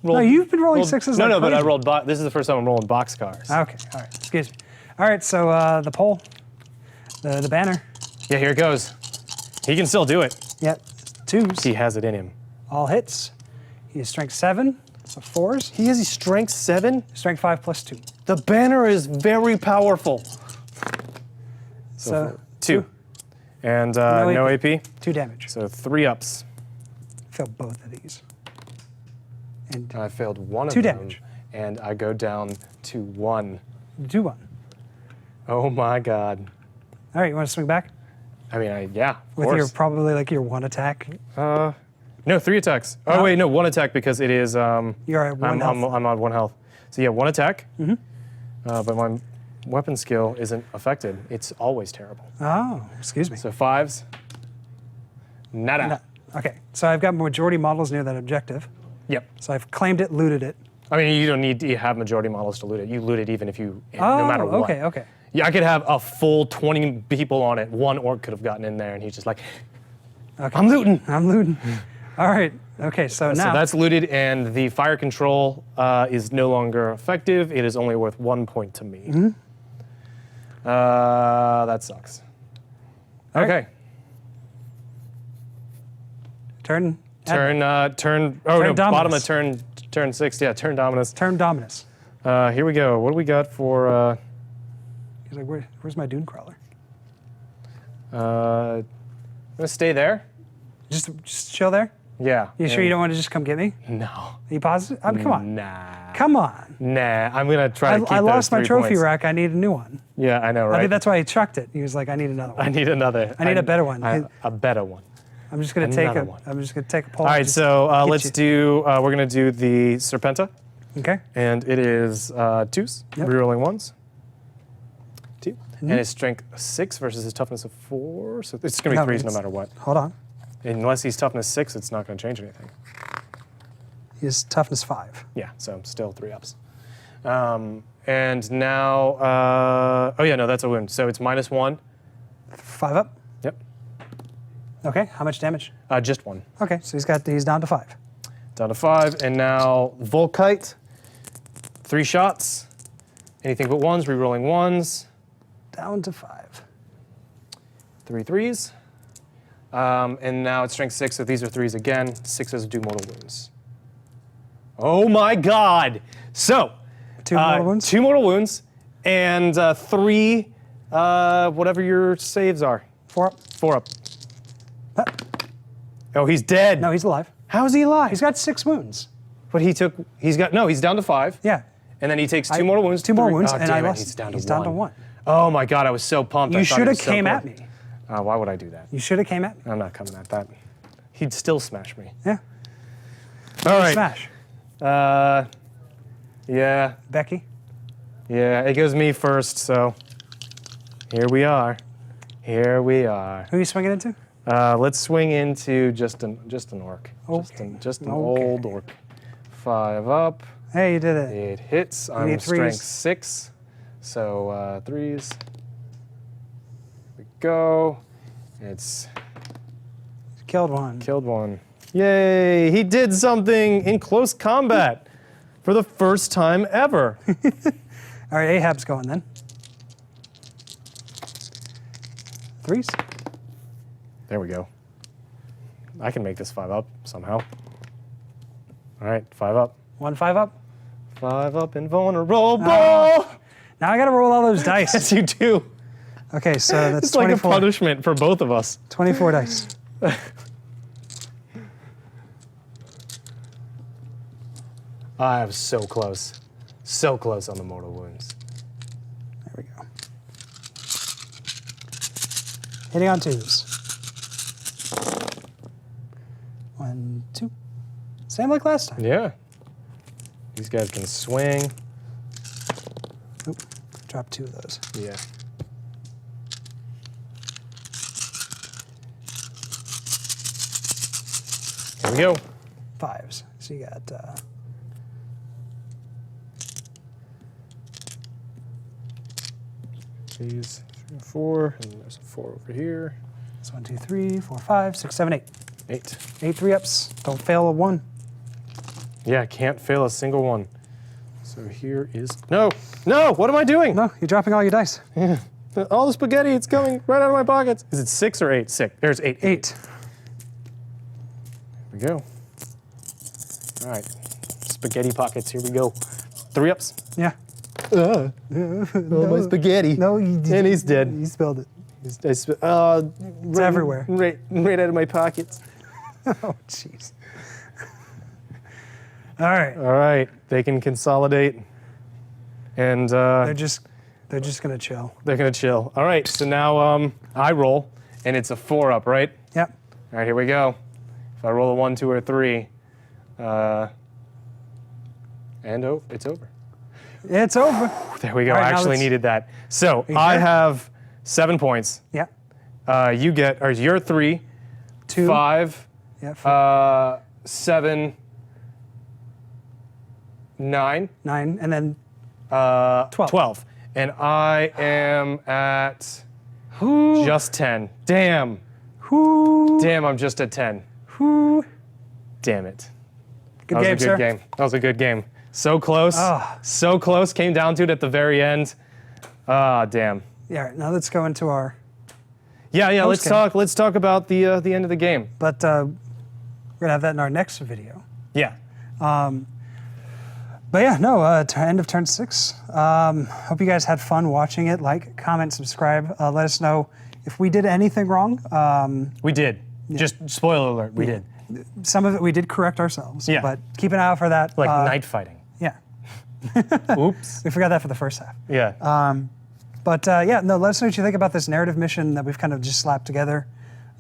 No, you've been rolling 6s. No, like but I crazy. rolled. This is the first time I'm rolling boxcars. Okay, all right. Excuse me. All right, so the pole, the banner. Yeah, here it goes. He can still do it. Yep, 2s. He has it in him. All hits. He has strength 7, so 4s. He has a strength 7. Strength 5 +2. The banner is very powerful. So 2. And No no AP. AP. 2 damage. So 3 ups. Failed both of these. And I failed 1 of 2 them. damage. And I go down to 1. do 1. Oh my God. All right, you want to swing back? I mean, yeah, of With your course. probably like your 1 attack. No, 3 attacks. Oh, wait, no, 1 attack because it is. You're at 1 health. I'm on 1 health. So yeah, 1 attack. But my weapon skill isn't affected. It's always terrible. Oh, excuse me. So 5s. Nada. No. Okay, so I've got majority models near that objective. Yep. So I've claimed it, looted it. I mean, you don't need to have majority models to loot it. You loot it even if you, Oh, no matter what. okay, okay. Yeah, I could have a full 20 people on it. 1 orc could have gotten in there, and he's just like, Okay. I'm looting. I'm looting. All right. Okay, so So now that's looted, and the fire control is no longer effective. It is only worth 1 point to me. That sucks. All right. Okay. turn Turn, oh Turn no, bottom dominus. of turn 6, yeah, turn dominus. Turn dominus. Here we go. What do we got for, He's like, where's my dune crawler? I'm gonna stay there. Just chill there? Yeah. You sure you don't want to just come get me? No. Are you positive? Come on. Nah. Come on. Nah, I'm gonna try to keep I those lost my 3 trophy points. rack. I need a new one. Yeah, I know, right? I think that's why he chucked it. He was like, I need another one. I need another. I need a better one. A better one. I'm just gonna take another a. one. I'm just gonna take a poll. All right, Just so hit let's you. do. We're gonna do the Serpenta, Okay. and it is 2s, Yep. rerolling 1s. 2, and his strength 6 versus his toughness of 4. So it's gonna be No, 3s no it's- matter what. Hold on. Unless he's toughness 6, it's not gonna change anything. He's toughness 5. Yeah, so still 3 ups. And now, oh yeah, no, that's a wound. So it's -1. 5 up. Yep, Okay. How much damage? just 1. Okay. So he's down to 5. Down to 5, and now Volkite, 3 shots. Anything but 1s, rerolling 1s. Down to 5. 3 3s. And now it's strength 6, so these are 3s again. 6s do mortal wounds. Oh my god! So, 2 mortal wounds. 2 mortal wounds, and 3, whatever your saves are. 4 up. 4 up. Ah, Oh, he's dead. no, he's alive. How is he alive? He's got 6 wounds. But he's down to 5. Yeah. And then he takes 2 mortal wounds. 2 more wounds, Oh, and damn I it, lost. He's down to 1. 1. Oh my god, I was so pumped. You I thought should it have was so came cool. at me. Why would I do that? You should have came at me. I'm not coming at that. He'd still smash me. Yeah. All right. Smash. Yeah, Becky. yeah. It goes me first, so here we are. Here we are. Who are you swinging into? Let's swing into just an orc. Okay. Just an Okay. old orc. 5 up. Hey, you did it. It hits. I'm need strength threes. 6. So 3s. We go. It's Killed one. killed 1. Yay! He did something in close combat for the first time ever. All right, Ahab's going then. 3s. There we go. I can make this 5 up somehow. All right, 5 up. 1 5 up. 5 up, invulnerable. Now I gotta roll all those dice. Yes, you do. Okay, so that's It's like a 24. punishment for both of us. 24 dice. I was so close. So close on the mortal wounds. There we go. Hitting on 2s. 1 2. Same like last time. Yeah. These guys can swing. Oop, drop 2 of those. Yeah. Here we go. 5s. So you got These 3 and 4, and there's a 4 over here. it's 1 2 3 4 5 6 7 8. 8. 8 3-ups. Don't fail a 1. Yeah, can't fail a single one. So here is no. What am I doing? No, you're dropping all your dice. All the spaghetti, it's coming right out of my pockets. Is it 6 or 8? 6. There's 8. 8. Here we go. All right, spaghetti pockets. Here we go. 3 ups. Yeah. Oh, my spaghetti. No, you did. And he's dead. You spilled it. It's everywhere. Right out of my pockets. Oh, jeez. All right. All right, they can consolidate, and They're just gonna chill. they're gonna chill. All right, so now I roll, and it's a 4 up, right? Yep. All right, here we go. If I roll a 1, 2, or 3, and oh, it's over. It's over. There we go. All right, I now actually let's- needed that. So you I sure? have 7 points. Yeah. You get, or you're 3, 2. 5, Yeah. 7, 9, 9, and then 12. 12. And I am at who? just 10. Damn. Who? Damn, I'm just at 10. Who? Damn it. Good That was game, a good sir. game. That was a good game. So close. Ah. So close. Came down to it at the very end. Ah, damn. Yeah. All right, now let's go into our. Yeah. Let's Post-game. talk. Let's talk about the end of the game. But We're gonna have that in our next video. Yeah. But yeah, no, end of turn 6. Hope you guys had fun watching it. Like, comment, subscribe. Let us know if we did anything wrong. We did. Just spoiler alert, we did. Some of it we did correct ourselves. Yeah. But keep an eye out for that. Like night fighting. Yeah. Oops. We forgot that for the first half. Yeah. But yeah, no, let us know what you think about this narrative mission that we've kind of just slapped together.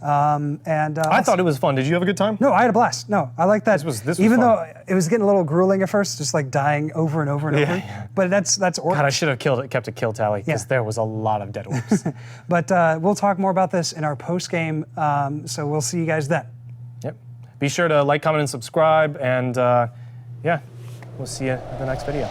I thought it was fun. Did you have a good time? No, I had a blast. No, I like that. This was even fun. though it was getting a little grueling at first, just like dying over and over and over. Yeah. But that's Orcs. God, I should have kept a kill tally because there was a lot of dead orcs. But we'll talk more about this in our post game. So we'll see you guys then. Yep. Be sure to like, comment, and subscribe. And yeah, we'll see you in the next video.